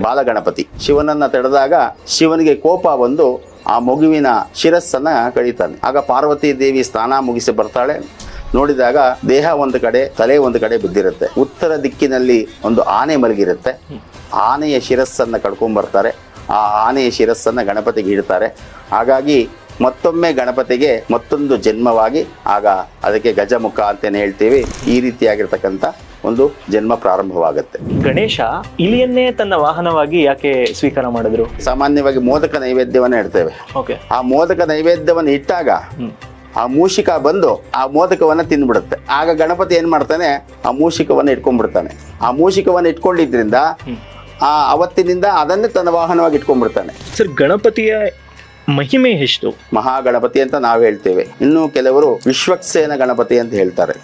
ಬಾಲಗಣಪತಿ. ಶಿವನನ್ನ ತಡೆದಾಗ ಶಿವನಿಗೆ ಕೋಪ ಬಂದು ಆ ಮಗುವಿನ ಶಿರಸ್ಸನ್ನ ಕಡಿತಾನೆ. ಆಗ ಪಾರ್ವತಿ ದೇವಿ ಸ್ನಾನ ಮುಗಿಸಿ ಬರ್ತಾಳೆ. ನೋಡಿದಾಗ ದೇಹ ಒಂದು ಕಡೆ, ತಲೆ ಒಂದು ಕಡೆ ಬಿದ್ದಿರುತ್ತೆ. ಉತ್ತರ ದಿಕ್ಕಿನಲ್ಲಿ ಒಂದು ಆನೆ ಮಲಗಿರುತ್ತೆ. ಆನೆಯ ಶಿರಸ್ಸನ್ನ ಕಡ್ಕೊಂಡ್ಬರ್ತಾರೆ. ಆ ಆನೆಯ ಶಿರಸ್ಸನ್ನ ಗಣಪತಿಗೆ ಇಡ್ತಾರೆ. ಹಾಗಾಗಿ ಮತ್ತೊಮ್ಮೆ ಗಣಪತಿಗೆ ಮತ್ತೊಂದು ಜನ್ಮವಾಗಿ, ಆಗ ಅದಕ್ಕೆ ಗಜಮುಖ ಅಂತಲೇ ಹೇಳ್ತೀವಿ. ಈ ರೀತಿಯಾಗಿರ್ತಕ್ಕಂಥ ಒಂದು ಜನ್ಮ ಪ್ರಾರಂಭವಾಗುತ್ತೆ. ಗಣೇಶ ಇಲಿಯನ್ನೇ ತನ್ನ ವಾಹನವಾಗಿ ಯಾಕೆ ಸ್ವೀಕಾರ ಮಾಡಿದ್ರು? ಸಾಮಾನ್ಯವಾಗಿ ಮೋದಕ ನೈವೇದ್ಯವನ್ನು ಇಡ್ತೇವೆ. ಆ ಮೋದಕ ನೈವೇದ್ಯವನ್ನು ಇಟ್ಟಾಗ ಆ ಮೂಷಿಕ ಬಂದು ಆ ಮೋದಕವನ್ನ ತಿಂದ್ಬಿಡುತ್ತೆ. ಆಗ ಗಣಪತಿ ಏನ್ ಮಾಡ್ತಾನೆ, ಆ ಮೂಷಿಕವನ್ನ ಇಟ್ಕೊಂಡ್ಬಿಡ್ತಾನೆ. ಆ ಮೂಷಿಕವನ್ನ ಇಟ್ಕೊಂಡಿದ್ರಿಂದ ಅವತ್ತಿನಿಂದ ಅದನ್ನೇ ತನ್ನ ವಾಹನವಾಗಿ ಇಟ್ಕೊಂಡ್ಬಿಡ್ತಾನೆ. ಸರ್, ಗಣಪತಿಯ ಮಹಿಮೆ ಎಷ್ಟು? ಮಹಾಗಣಪತಿ ಅಂತ ನಾವು ಹೇಳ್ತೇವೆ. ಇನ್ನು ಕೆಲವರು ವಿಶ್ವಕ್ಸೇನ ಗಣಪತಿ ಅಂತ ಹೇಳ್ತಾರೆ.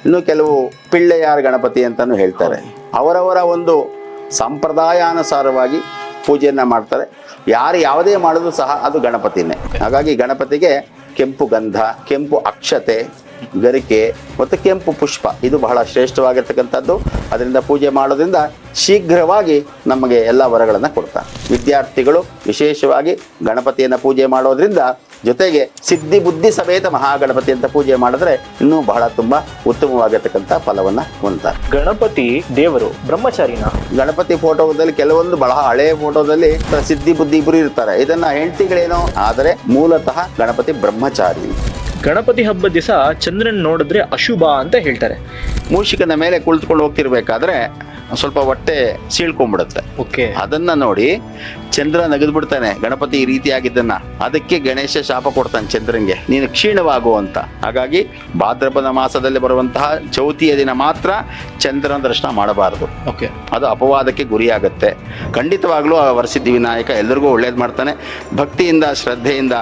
ಇನ್ನು ಕೆಲವು ಪಿಳ್ಳೆಯಾರ್ ಗಣಪತಿ ಅಂತಾನು ಹೇಳ್ತಾರೆ. ಅವರವರ ಒಂದು ಸಂಪ್ರದಾಯಾನುಸಾರವಾಗಿ ಪೂಜೆಯನ್ನ ಮಾಡ್ತಾರೆ. ಯಾರು ಯಾವುದೇ ಮಾಡಿದ್ರು ಸಹ ಅದು ಗಣಪತಿನೇ. ಹಾಗಾಗಿ ಗಣಪತಿಗೆ ಕೆಂಪು ಗಂಧ, ಕೆಂಪು ಅಕ್ಷತೆ, ಗರಿಕೆ ಮತ್ತು ಕೆಂಪು ಪುಷ್ಪ ಇದು ಬಹಳ ಶ್ರೇಷ್ಠವಾಗಿರ್ತಕ್ಕಂಥದ್ದು. ಅದರಿಂದ ಪೂಜೆ ಮಾಡೋದ್ರಿಂದ ಶೀಘ್ರವಾಗಿ ನಮಗೆ ಎಲ್ಲ ವರಗಳನ್ನು ಕೊಡ್ತಾರೆ. ವಿದ್ಯಾರ್ಥಿಗಳು ವಿಶೇಷವಾಗಿ ಗಣಪತಿಯನ್ನು ಪೂಜೆ ಮಾಡೋದ್ರಿಂದ, ಜೊತೆಗೆ ಸಿದ್ಧಿ ಬುದ್ಧಿ ಸಮೇತ ಮಹಾಗಣಪತಿ ಅಂತ ಪೂಜೆ ಮಾಡಿದ್ರೆ ಇನ್ನೂ ಬಹಳ ತುಂಬಾ ಉತ್ತಮವಾಗಿರ್ತಕ್ಕಂಥ ಫಲವನ್ನ ಹೊಂದ್ತಾರೆ. ಗಣಪತಿ ದೇವರು ಬ್ರಹ್ಮಚಾರಿನ? ಗಣಪತಿ ಫೋಟೋದಲ್ಲಿ ಕೆಲವೊಂದು ಬಹಳ ಹಳೆಯ ಫೋಟೋದಲ್ಲಿ ಸಿದ್ಧಿ ಬುದ್ಧಿ ಇಬ್ಬರು ಇರ್ತಾರೆ. ಇದನ್ನ ಹೆಂಡತಿಗಳೇನೋ, ಆದರೆ ಮೂಲತಃ ಗಣಪತಿ ಬ್ರಹ್ಮಚಾರಿ. ಗಣಪತಿ ಹಬ್ಬದ ದಿವಸ ಚಂದ್ರನ್ ನೋಡಿದ್ರೆ ಅಶುಭ ಅಂತ ಹೇಳ್ತಾರೆ. ಮೂಷಿಕನ ಮೇಲೆ ಕುಳಿತುಕೊಂಡು ಹೋಗ್ತಿರ್ಬೇಕಾದ್ರೆ ಸ್ವಲ್ಪ ಹೊಟ್ಟೆ ಸೀಳ್ಕೊಂಡ್ಬಿಡುತ್ತೆ. ಅದನ್ನ ನೋಡಿ ಚಂದ್ರ ನಗದ್ಬಿಡ್ತಾನೆ ಗಣಪತಿ ಈ ರೀತಿಯಾಗಿದ್ದನ್ನ. ಅದಕ್ಕೆ ಗಣೇಶ ಶಾಪ ಕೊಡ್ತಾನೆ ಚಂದ್ರನ್ಗೆ, ನೀನು ಕ್ಷೀಣವಾಗು ಅಂತ. ಹಾಗಾಗಿ ಭಾದ್ರಪದ ಮಾಸದಲ್ಲಿ ಬರುವಂತಹ ಚೌತಿಯ ದಿನ ಮಾತ್ರ ಚಂದ್ರನ ದರ್ಶನ ಮಾಡಬಾರದು. ಅದು ಅಪವಾದಕ್ಕೆ ಗುರಿಯಾಗುತ್ತೆ. ಖಂಡಿತವಾಗ್ಲೂ ಆ ವರಸಿದ್ಧಿ ವಿನಾಯಕ ಎಲ್ಲರಿಗೂ ಒಳ್ಳೇದು ಮಾಡ್ತಾನೆ. ಭಕ್ತಿಯಿಂದ ಶ್ರದ್ಧೆಯಿಂದ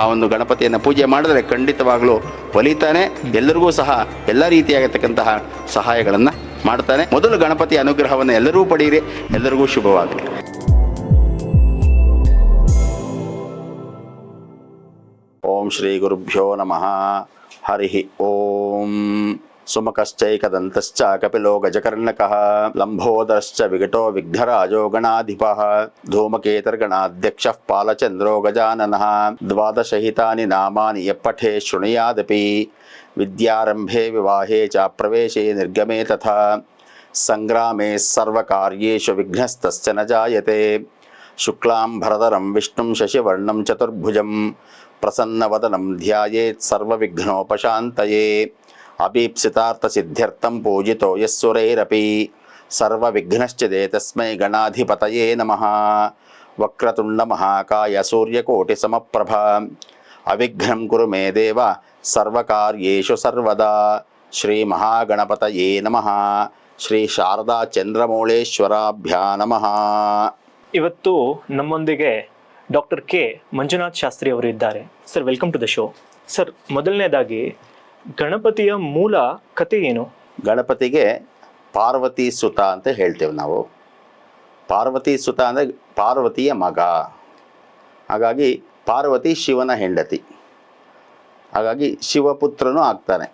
ಆ ಒಂದು ಗಣಪತಿಯನ್ನು ಪೂಜೆ ಮಾಡಿದ್ರೆ ಖಂಡಿತವಾಗ್ಲೂ ಒಲಿತಾನೆ. ಎಲ್ಲರಿಗೂ ಸಹ ಎಲ್ಲ ರೀತಿಯಾಗಿರ್ತಕ್ಕಂತಹ ಸಹಾಯಗಳನ್ನು ಮಾಡ್ತಾನೆ. ಮೊದಲು ಗಣಪತಿಯ ಅನುಗ್ರಹವನ್ನು ಎಲ್ಲರೂ ಪಡೆಯಿರಿ. ಎಲ್ಲರಿಗೂ ಶುಭವಾಗಲಿ. ಓಂ ಶ್ರೀ ಗುರುಭ್ಯೋ ನಮಃ. ಹರಿ ಓಂ. ಸುಮಕಶ್ಚೈಕದಂತಶ್ಚ ಕಪಿಲೋ ಗಜಕರ್ಣಕಃ ಲಂಬೋದರಶ್ಚ ವಿಕಟೋ ವಿಘ್ನರಾಜೋ ಗಣಾಧಿಪಃ ಧೂಮಕೇತರ್ಗಣಾಧ್ಯಕ್ಷಃ ಪಾಲಚಂದ್ರೋ ಗಜಾನನಃ ದ್ವಾದಶಹಿತಾನಿ ನಾಮಾನಿ ಯಪ್ಪಠೇ ಶೃಣುಯಾದಪಿ ವಿದ್ಯಾರಂಭೆ ವಿವಾಹೇ ಚ ಪ್ರವೇಶೇ ನಿರ್ಗಮೇ ತಥಾ ಸಂಗ್ರಾಮೇ ಸರ್ವಕಾರ್ಯೇಷು ವಿಘ್ನಸ್ತಸ್ಯ ನ ಜಾಯತೆ ಶುಕ್ಲಾಂಬರಧರಂ ವಿಷ್ಣುಂ ಶಶಿವರ್ಣಂ ಚತುರ್ಭುಜಂ ಪ್ರಸನ್ನವದನಂ ಧ್ಯಾಯೇತ್ ಸರ್ವವಿಘ್ನೋಪಶಾಂತಯೇ ಅಭೀಪ್ಸಿತಾರ್ಥಸಿದ್ಧ್ಯರ್ಥಂ ಪೂಜಿತೋ ಯಸ್ಸುರೈರಪಿ ಸರ್ವವಿಘ್ನಶ್ಚಿದೇ ತಸ್ಮೈ ಗಣಾಧಿಪತಯೇ ನಮಃ. ವಕ್ರತುಂಡ ಮಹಾಕಾಯ ಸೂರ್ಯಕೋಟಿಸಮಪ್ರಭ ಅವಿಘ್ನಂ ಕುರು ಮೇ ದೇವ ಸರ್ವಕಾರ್ಯೇಷು ಸರ್ವದಾ. ಶ್ರೀ ಮಹಾಗಣಪತಯೇ ನಮಃ. ಶ್ರೀ ಶಾರದಾ ಚಂದ್ರಮೌಳೇಶ್ವರಾಭ್ಯಾ ನಮಃ. ಇವತ್ತು ನಮ್ಮೊಂದಿಗೆ ಡಾಕ್ಟರ್ ಕೆ ಮಂಜುನಾಥ್ ಶಾಸ್ತ್ರಿ ಅವರು ಇದ್ದಾರೆ. Sir, welcome to the show. Sir, ಮೊದಲನೇದಾಗಿ ಗಣಪತಿಯ ಮೂಲ ಕಥೆ ಏನು? ಗಣಪತಿಗೆ ಪಾರ್ವತಿ ಸುತ ಅಂತ ಹೇಳ್ತೇವೆ ನಾವು. ಪಾರ್ವತಿ ಸುತ ಅಂದರೆ ಪಾರ್ವತಿಯ ಮಗ. ಹಾಗಾಗಿ ಪಾರ್ವತಿ ಶಿವನ ಹೆಂಡತಿ. ಹಾಗಾಗಿ ಶಿವಪುತ್ರನೂ ಆಗ್ತಾನೆ.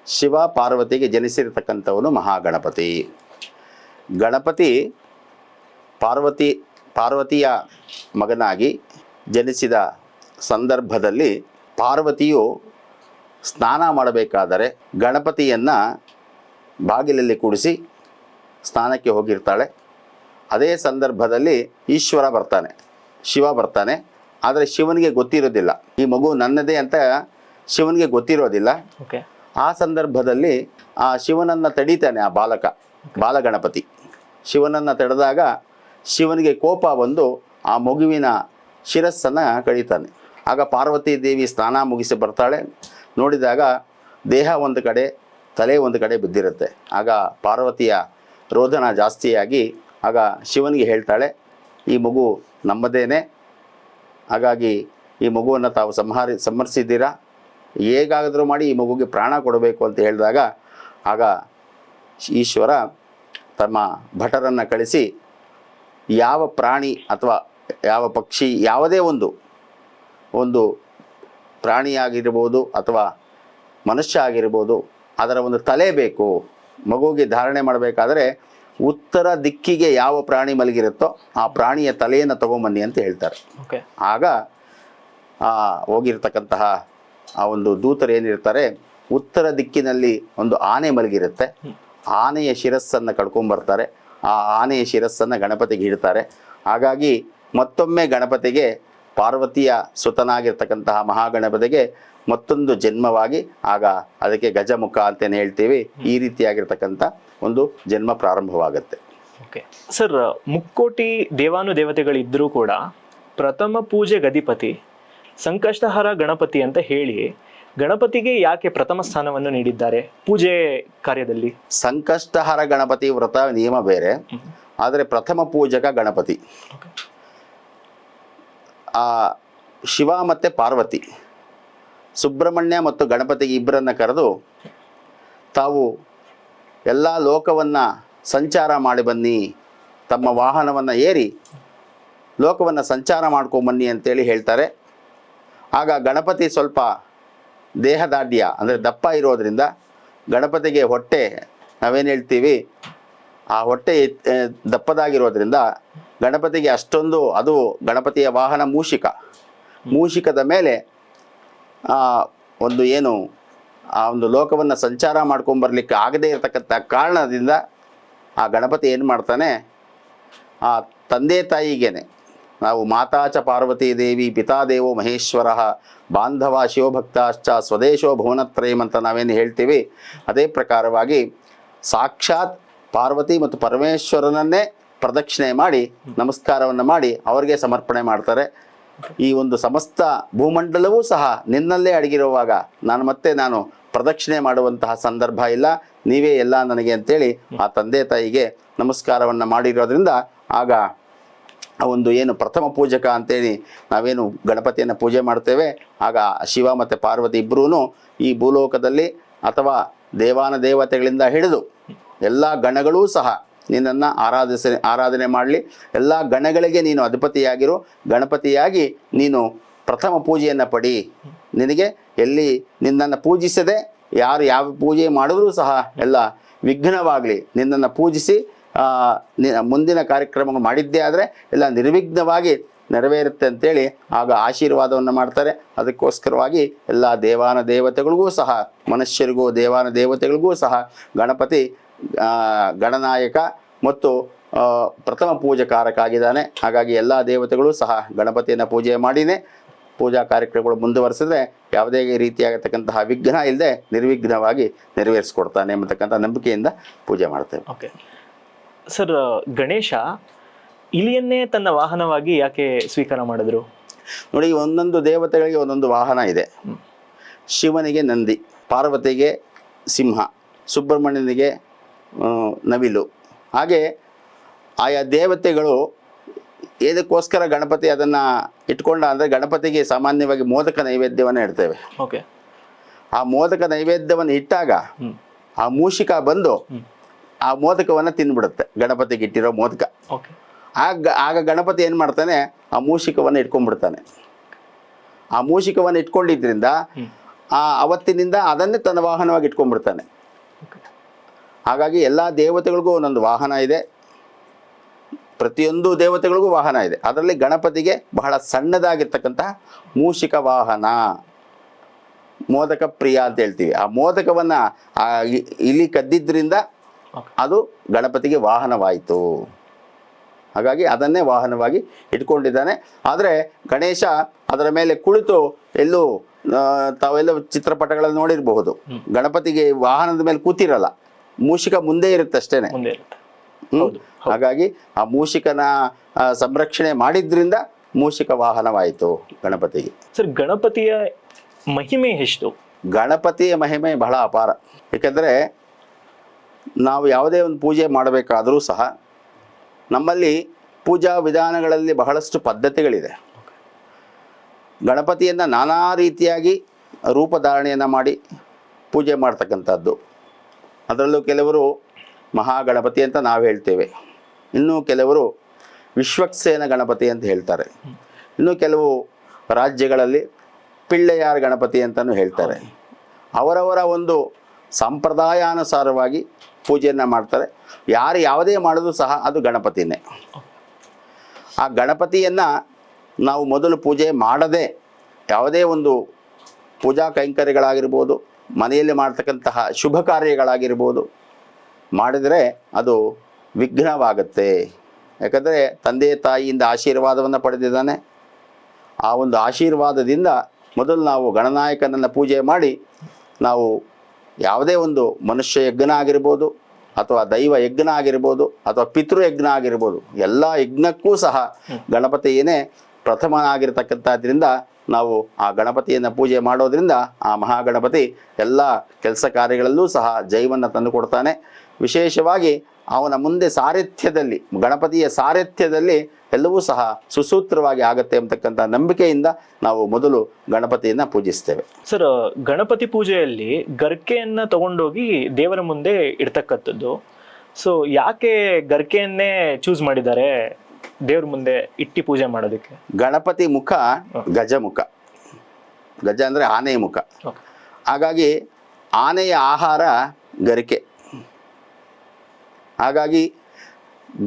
ಶಿವ ಪಾರ್ವತಿಗೆ ಜನಿಸಿರ್ತಕ್ಕಂಥವನು ಮಹಾಗಣಪತಿ. ಗಣಪತಿ ಪಾರ್ವತಿಯ ಮಗನಾಗಿ ಜನಿಸಿದ ಸಂದರ್ಭದಲ್ಲಿ ಪಾರ್ವತಿಯು ಸ್ನಾನ ಮಾಡಬೇಕಾದರೆ ಗಣಪತಿಯನ್ನು ಬಾಗಿಲಲ್ಲಿ ಕೂಡಿಸಿ ಸ್ನಾನಕ್ಕೆ ಹೋಗಿರ್ತಾಳೆ. ಅದೇ ಸಂದರ್ಭದಲ್ಲಿ ಈಶ್ವರ ಬರ್ತಾನೆ, ಶಿವ ಬರ್ತಾನೆ. ಆದರೆ ಶಿವನಿಗೆ ಗೊತ್ತಿರೋದಿಲ್ಲ, ಈ ಮಗು ನನ್ನದೇ ಅಂತ ಶಿವನಿಗೆ ಗೊತ್ತಿರೋದಿಲ್ಲ. ಆ ಸಂದರ್ಭದಲ್ಲಿ ಆ ಶಿವನನ್ನು ತಡೀತಾನೆ ಆ ಬಾಲಗಣಪತಿ. ಶಿವನನ್ನು ತಡೆದಾಗ ಶಿವನಿಗೆ ಕೋಪ ಬಂದು ಆ ಮಗುವಿನ ಶಿರಸ್ಸನ್ನು ಕಡಿತಾನೆ. ಆಗ ಪಾರ್ವತಿ ದೇವಿ ಸ್ನಾನ ಮುಗಿಸಿ ಬರ್ತಾಳೆ. ನೋಡಿದಾಗ ದೇಹ ಒಂದು ಕಡೆ, ತಲೆ ಒಂದು ಕಡೆ ಬಿದ್ದಿರುತ್ತೆ. ಆಗ ಪಾರ್ವತಿಯ ರೋದನ ಜಾಸ್ತಿಯಾಗಿ ಆಗ ಶಿವನಿಗೆ ಹೇಳ್ತಾಳೆ, ಈ ಮಗು ನಮ್ಮದೇನೆ, ಹಾಗಾಗಿ ಈ ಮಗುವನ್ನು ತಾವು ಸಂಹರಿಸಿದ್ದೀರಾ, ಹೇಗಾದರೂ ಮಾಡಿ ಈ ಮಗುಗೆ ಪ್ರಾಣ ಕೊಡಬೇಕು ಅಂತ ಹೇಳಿದಾಗ ಆಗ ಈಶ್ವರ ತಮ್ಮ ಭಟರನ್ನು ಕಳಿಸಿ ಯಾವ ಪ್ರಾಣಿ ಅಥವಾ ಯಾವ ಪಕ್ಷಿ, ಯಾವುದೇ ಒಂದು ಪ್ರಾಣಿಯಾಗಿರ್ಬೋದು ಅಥವಾ ಮನುಷ್ಯ ಆಗಿರ್ಬೋದು, ಅದರ ಒಂದು ತಲೆ ಬೇಕು. ಮಗುವಿಗೆ ಧಾರಣೆ ಮಾಡಬೇಕಾದ್ರೆ ಉತ್ತರ ದಿಕ್ಕಿಗೆ ಯಾವ ಪ್ರಾಣಿ ಮಲಗಿರುತ್ತೋ ಆ ಪ್ರಾಣಿಯ ತಲೆಯನ್ನು ತಗೊಂಬನ್ನಿ ಅಂತ ಹೇಳ್ತಾರೆ. ಓಕೆ. ಆಗ ಹೋಗಿರ್ತಕ್ಕಂತಹ ಆ ಒಂದು ದೂತರು ಏನಿರ್ತಾರೆ, ಉತ್ತರ ದಿಕ್ಕಿನಲ್ಲಿ ಒಂದು ಆನೆ ಮಲಗಿರುತ್ತೆ, ಆನೆಯ ಶಿರಸ್ಸನ್ನು ಕಡ್ಕೊಂಬರ್ತಾರೆ. ಆ ಆನೆಯ ಶಿರಸ್ಸನ್ನು ಗಣಪತಿಗೆ ಇಡ್ತಾರೆ. ಹಾಗಾಗಿ ಮತ್ತೊಮ್ಮೆ ಗಣಪತಿಗೆ, ಪಾರ್ವತಿಯ ಸುತನಾಗಿರ್ತಕ್ಕಂತಹ ಮಹಾಗಣಪತಿಗೆ ಮತ್ತೊಂದು ಜನ್ಮವಾಗಿ, ಆಗ ಅದಕ್ಕೆ ಗಜಮುಖ ಅಂತೇನು ಹೇಳ್ತೀವಿ, ಈ ರೀತಿಯಾಗಿರ್ತಕ್ಕಂಥ ಒಂದು ಜನ್ಮ ಪ್ರಾರಂಭವಾಗುತ್ತೆ. ಓಕೆ ಸರ್, ಮುಕ್ಕೋಟಿ ದೇವಾನುದೇವತೆಗಳಿದ್ದರೂ ಕೂಡ ಪ್ರಥಮ ಪೂಜೆ ಗದಿಪತಿ ಸಂಕಷ್ಟಹರ ಗಣಪತಿ ಅಂತ ಹೇಳಿ ಗಣಪತಿಗೆ ಯಾಕೆ ಪ್ರಥಮ ಸ್ಥಾನವನ್ನು ನೀಡಿದ್ದಾರೆ ಪೂಜೆ ಕಾರ್ಯದಲ್ಲಿ? ಸಂಕಷ್ಟಹರ ಗಣಪತಿ ವ್ರತ ನಿಯಮ ಬೇರೆ, ಆದರೆ ಪ್ರಥಮ ಪೂಜಕ ಗಣಪತಿ ಶಿವ ಮತ್ತು ಪಾರ್ವತಿ, ಸುಬ್ರಹ್ಮಣ್ಯ ಮತ್ತು ಗಣಪತಿಗೆ ಇಬ್ಬರನ್ನು ಕರೆದು, ತಾವು ಎಲ್ಲ ಲೋಕವನ್ನು ಸಂಚಾರ ಮಾಡಿ ಬನ್ನಿ, ತಮ್ಮ ವಾಹನವನ್ನು ಏರಿ ಲೋಕವನ್ನು ಸಂಚಾರ ಮಾಡ್ಕೊಂಬನ್ನಿ ಅಂತೇಳಿ ಹೇಳ್ತಾರೆ. ಆಗ ಗಣಪತಿ ಸ್ವಲ್ಪ ದೇಹದಾಢ್ಯ ಅಂದರೆ ದಪ್ಪ ಇರೋದ್ರಿಂದ ಗಣಪತಿಗೆ ಹೊಟ್ಟೆ, ನಾವೇನು ಹೇಳ್ತೀವಿ, ಆ ಹೊಟ್ಟೆ ದಪ್ಪದಾಗಿರೋದ್ರಿಂದ ಗಣಪತಿಗೆ ಅಷ್ಟೊಂದು, ಅದು ಗಣಪತಿಯ ವಾಹನ ಮೂಷಿಕದ ಮೇಲೆ ಒಂದು ಏನು ಆ ಒಂದು ಲೋಕವನ್ನು ಸಂಚಾರ ಮಾಡ್ಕೊಂಬರ್ಲಿಕ್ಕೆ ಆಗದೇ ಇರತಕ್ಕಂಥ ಕಾರಣದಿಂದ ಆ ಗಣಪತಿ ಏನು ಮಾಡ್ತಾನೆ, ಆ ತಂದೆ ತಾಯಿಗೇನೆ, ನಾವು ಮಾತಾಚ ಪಾರ್ವತೀ ದೇವಿ ಪಿತಾದೇವೋ ಮಹೇಶ್ವರ ಬಾಂಧವ ಶಿವಭಕ್ತಾಶ್ಚ ಸ್ವದೇಶೋ ಭುವನತ್ರಯಂ ಅಂತ ನಾವೇನು ಹೇಳ್ತೀವಿ, ಅದೇ ಪ್ರಕಾರವಾಗಿ ಸಾಕ್ಷಾತ್ ಪಾರ್ವತಿ ಮತ್ತು ಪರಮೇಶ್ವರನನ್ನೇ ಪ್ರದಕ್ಷಿಣೆ ಮಾಡಿ ನಮಸ್ಕಾರವನ್ನು ಮಾಡಿ ಅವರಿಗೆ ಸಮರ್ಪಣೆ ಮಾಡ್ತಾರೆ. ಈ ಒಂದು ಸಮಸ್ತ ಭೂಮಂಡಲವೂ ಸಹ ನಿನ್ನಲ್ಲೇ ಅಡಗಿರುವಾಗ ನಾನು ಪ್ರದಕ್ಷಿಣೆ ಮಾಡುವಂತಹ ಸಂದರ್ಭ ಇಲ್ಲ, ನೀವೇ ಎಲ್ಲ ನನಗೆ ಅಂತೇಳಿ ಆ ತಂದೆ ತಾಯಿಗೆ ನಮಸ್ಕಾರವನ್ನು ಮಾಡಿರೋದ್ರಿಂದ ಆಗ ಆ ಒಂದು ಏನು ಪ್ರಥಮ ಪೂಜಕ ಅಂತೇಳಿ ನಾವೇನು ಗಣಪತಿಯನ್ನು ಪೂಜೆ ಮಾಡ್ತೇವೆ, ಆಗ ಶಿವ ಮತ್ತು ಪಾರ್ವತಿ ಇಬ್ಬರೂ ಈ ಭೂಲೋಕದಲ್ಲಿ ಅಥವಾ ದೇವಾನುದೇವತೆಗಳಿಂದ ಹಿಡಿದು ಎಲ್ಲ ಗಣಗಳೂ ಸಹ ನಿನ್ನನ್ನು ಆರಾಧನೆ ಮಾಡಲಿ, ಎಲ್ಲ ಗಣಗಳಿಗೆ ನೀನು ಅಧಿಪತಿಯಾಗಿರು, ಗಣಪತಿಯಾಗಿ ನೀನು ಪ್ರಥಮ ಪೂಜೆಯನ್ನು ಪಡಿ, ನಿನಗೆ ಎಲ್ಲಿ ನಿನ್ನನ್ನು ಪೂಜಿಸದೆ ಯಾರು ಯಾವ ಪೂಜೆ ಮಾಡಿದ್ರೂ ಸಹ ಎಲ್ಲ ವಿಘ್ನವಾಗಲಿ, ನಿನ್ನನ್ನು ಪೂಜಿಸಿ ಮುಂದಿನ ಕಾರ್ಯಕ್ರಮ ಮಾಡಿದ್ದೇ ಆದರೆ ಎಲ್ಲ ನಿರ್ವಿಘ್ನವಾಗಿ ನೆರವೇರುತ್ತೆ ಅಂತೇಳಿ ಆಗ ಆಶೀರ್ವಾದವನ್ನು ಮಾಡ್ತಾರೆ. ಅದಕ್ಕೋಸ್ಕರವಾಗಿ ಎಲ್ಲ ದೇವಾನುದೇವತೆಗಳಿಗೂ ಸಹ, ಮನುಷ್ಯರಿಗೂ ದೇವಾನುದೇವತೆಗಳಿಗೂ ಸಹ ಗಣಪತಿ ಗಣನಾಯಕ ಮತ್ತು ಪ್ರಥಮ ಪೂಜಾಕಾರಕ ಆಗಿದ್ದಾನೆ. ಹಾಗಾಗಿ ಎಲ್ಲ ದೇವತೆಗಳು ಸಹ ಗಣಪತಿಯನ್ನು ಪೂಜೆ ಮಾಡಿನೇ ಪೂಜಾ ಕಾರ್ಯಕ್ರಮಗಳು ಮುಂದುವರೆಸಿದ್ರೆ ಯಾವುದೇ ರೀತಿಯಾಗತಕ್ಕಂತಹ ವಿಘ್ನ ಇಲ್ಲದೆ ನಿರ್ವಿಘ್ನವಾಗಿ ನೆರವೇರಿಸ್ಕೊಡ್ತಾನೆ ಎಂಬತಕ್ಕಂಥ ನಂಬಿಕೆಯಿಂದ ಪೂಜೆ ಮಾಡ್ತೇವೆ. ಓಕೆ ಸರ್, ಗಣೇಶ ಇಲಿಯನ್ನೇ ತನ್ನ ವಾಹನವಾಗಿ ಯಾಕೆ ಸ್ವೀಕಾರ ಮಾಡಿದ್ರು? ನೋಡಿ, ಒಂದೊಂದು ದೇವತೆಗಳಿಗೆ ಒಂದೊಂದು ವಾಹನ ಇದೆ. ಶಿವನಿಗೆ ನಂದಿ, ಪಾರ್ವತಿಗೆ ಸಿಂಹ, ಸುಬ್ರಹ್ಮಣ್ಯನಿಗೆ ನವಿಲು. ಹಾಗೆ ಆಯಾ ದೇವತೆಗಳು ಏದಕ್ಕೋಸ್ಕರ ಗಣಪತಿ ಅದನ್ನು ಇಟ್ಕೊಂಡ ಅಂದರೆ, ಗಣಪತಿಗೆ ಸಾಮಾನ್ಯವಾಗಿ ಮೋದಕ ನೈವೇದ್ಯವನ್ನು ಇಡ್ತೇವೆ. ಓಕೆ. ಆ ಮೋದಕ ನೈವೇದ್ಯವನ್ನು ಇಟ್ಟಾಗ ಆ ಮೂಷಿಕ ಬಂದು ಆ ಮೋದಕವನ್ನು ತಿಂದ್ಬಿಡುತ್ತೆ, ಗಣಪತಿಗೆ ಇಟ್ಟಿರೋ ಮೋದಕ. ಓಕೆ. ಆಗ ಗಣಪತಿ ಏನು ಮಾಡ್ತಾನೆ, ಆ ಮೂಷಿಕವನ್ನು ಇಟ್ಕೊಂಡ್ಬಿಡ್ತಾನೆ. ಆ ಮೂಷಿಕವನ್ನು ಇಟ್ಕೊಂಡಿದ್ರಿಂದ ಅವತ್ತಿನಿಂದ ಅದನ್ನೇ ತನ್ನ ವಾಹನವಾಗಿ ಇಟ್ಕೊಂಡ್ಬಿಡ್ತಾನೆ. ಹಾಗಾಗಿ ಎಲ್ಲ ದೇವತೆಗಳಿಗೂ ಒಂದೊಂದು ವಾಹನ ಇದೆ, ಪ್ರತಿಯೊಂದು ದೇವತೆಗಳಿಗೂ ವಾಹನ ಇದೆ. ಅದರಲ್ಲಿ ಗಣಪತಿಗೆ ಬಹಳ ಸಣ್ಣದಾಗಿರ್ತಕ್ಕಂತಹ ಮೂಷಿಕ ವಾಹನ, ಮೋದಕ ಪ್ರಿಯ ಅಂತ ಹೇಳ್ತೀವಿ. ಆ ಮೋದಕವನ್ನು ಇಲಿ ಕದ್ದಿದ್ದರಿಂದ ಅದು ಗಣಪತಿಗೆ ವಾಹನವಾಯಿತು. ಹಾಗಾಗಿ ಅದನ್ನೇ ವಾಹನವಾಗಿ ಇಟ್ಕೊಂಡಿದ್ದಾನೆ. ಆದರೆ ಗಣೇಶ ಅದರ ಮೇಲೆ ಕುಳಿತು ಎಲ್ಲೂ ತಾವೆಲ್ಲ ಚಿತ್ರಪಟಗಳಲ್ಲಿ ನೋಡಿರಬಹುದು, ಗಣಪತಿಗೆ ವಾಹನದ ಮೇಲೆ ಕೂತಿರಲ್ಲ, ಮೂಷಿಕ ಮುಂದೆ ಇರುತ್ತೆ ಅಷ್ಟೇನೆ. ಹಾಗಾಗಿ ಆ ಮೂಷಿಕನ ಸಂರಕ್ಷಣೆ ಮಾಡಿದ್ರಿಂದ ಮೂಷಿಕ ವಾಹನವಾಯಿತು ಗಣಪತಿಗೆ. ಸರ್, ಗಣಪತಿಯ ಮಹಿಮೆ ಎಷ್ಟು? ಗಣಪತಿಯ ಮಹಿಮೆ ಬಹಳ ಅಪಾರ. ಏಕೆಂದರೆ ನಾವು ಯಾವುದೇ ಒಂದು ಪೂಜೆ ಮಾಡಬೇಕಾದರೂ ಸಹ ನಮ್ಮಲ್ಲಿ ಪೂಜಾ ವಿಧಾನಗಳಲ್ಲಿ ಬಹಳಷ್ಟು ಪದ್ಧತಿಗಳಿದೆ. ಗಣಪತಿಯನ್ನು ನಾನಾ ರೀತಿಯಾಗಿ ರೂಪಧಾರಣೆಯನ್ನು ಮಾಡಿ ಪೂಜೆ ಮಾಡ್ತಕ್ಕಂಥದ್ದು. ಅದರಲ್ಲೂ ಕೆಲವರು ಮಹಾಗಣಪತಿ ಅಂತ ನಾವು ಹೇಳ್ತೇವೆ, ಇನ್ನು ಕೆಲವರು ವಿಶ್ವಕ್ಸೇನ ಗಣಪತಿ ಅಂತ ಹೇಳ್ತಾರೆ, ಇನ್ನು ಕೆಲವು ರಾಜ್ಯಗಳಲ್ಲಿ ಪಿಳ್ಳೆಯಾರ್ ಗಣಪತಿ ಅಂತಲೂ ಹೇಳ್ತಾರೆ. ಅವರವರ ಒಂದು ಸಂಪ್ರದಾಯಾನುಸಾರವಾಗಿ ಪೂಜೆಯನ್ನು ಮಾಡ್ತಾರೆ. ಯಾರು ಯಾವುದೇ ಮಾಡಿದ್ರು ಸಹ ಅದು ಗಣಪತಿನೇ. ಆ ಗಣಪತಿಯನ್ನು ನಾವು ಮೊದಲು ಪೂಜೆ ಮಾಡದೆ ಯಾವುದೇ ಒಂದು ಪೂಜಾ ಕೈಂಕರ್ಯಗಳಾಗಿರ್ಬೋದು, ಮನೆಯಲ್ಲಿ ಮಾಡ್ತಕ್ಕಂತಹ ಶುಭ ಕಾರ್ಯಗಳಾಗಿರ್ಬೋದು ಮಾಡಿದರೆ ಅದು ವಿಘ್ನವಾಗುತ್ತೆ. ಯಾಕಂದರೆ ತಂದೆ ತಾಯಿಯಿಂದ ಆಶೀರ್ವಾದವನ್ನು ಪಡೆದಿದ್ದಾನೆ. ಆ ಒಂದು ಆಶೀರ್ವಾದದಿಂದ ಮೊದಲು ನಾವು ಗಣನಾಯಕನನ್ನು ಪೂಜೆ ಮಾಡಿ ನಾವು ಯಾವುದೇ ಒಂದು ಮನುಷ್ಯ ಯಜ್ಞ ಆಗಿರ್ಬೋದು ಅಥವಾ ದೈವ ಯಜ್ಞ ಆಗಿರ್ಬೋದು ಅಥವಾ ಪಿತೃಯಜ್ಞ ಆಗಿರ್ಬೋದು, ಎಲ್ಲ ಯಜ್ಞಕ್ಕೂ ಸಹ ಗಣಪತಿಯೇ ಪ್ರಥಮನಾಗಿರ್ತಕ್ಕಂಥದ್ರಿಂದ ನಾವು ಆ ಗಣಪತಿಯನ್ನು ಪೂಜೆ ಮಾಡೋದ್ರಿಂದ ಆ ಮಹಾಗಣಪತಿ ಎಲ್ಲ ಕೆಲಸ ಕಾರ್ಯಗಳಲ್ಲೂ ಸಹ ಜಯವನ್ನು ತಂದು ಕೊಡ್ತಾನೆ. ವಿಶೇಷವಾಗಿ ಅವನ ಮುಂದೆ ಸಾರಥ್ಯದಲ್ಲಿ, ಗಣಪತಿಯ ಸಾರಥ್ಯದಲ್ಲಿ ಎಲ್ಲವೂ ಸಹ ಸುಸೂತ್ರವಾಗಿ ಆಗುತ್ತೆ ಅಂತಕ್ಕಂಥ ನಂಬಿಕೆಯಿಂದ ನಾವು ಮೊದಲು ಗಣಪತಿಯನ್ನು ಪೂಜಿಸ್ತೇವೆ. ಸರ್, ಗಣಪತಿ ಪೂಜೆಯಲ್ಲಿ ಗರ್ಕೆಯನ್ನ ತಗೊಂಡೋಗಿ ದೇವರ ಮುಂದೆ ಇಡ್ತಕ್ಕಂಥದ್ದು. ಸೊ ಯಾಕೆ ಗರ್ಕೆಯನ್ನೇ ಚೂಸ್ ಮಾಡಿದ್ದಾರೆ ದೇವ್ರ ಮುಂದೆ ಇಟ್ಟಿ ಪೂಜೆ ಮಾಡೋದಕ್ಕೆ? ಗಣಪತಿ ಮುಖ ಗಜಮುಖ. ಗಜ ಅಂದರೆ ಆನೆಯ ಮುಖ. ಹಾಗಾಗಿ ಆನೆಯ ಆಹಾರ ಗರಿಕೆ. ಹಾಗಾಗಿ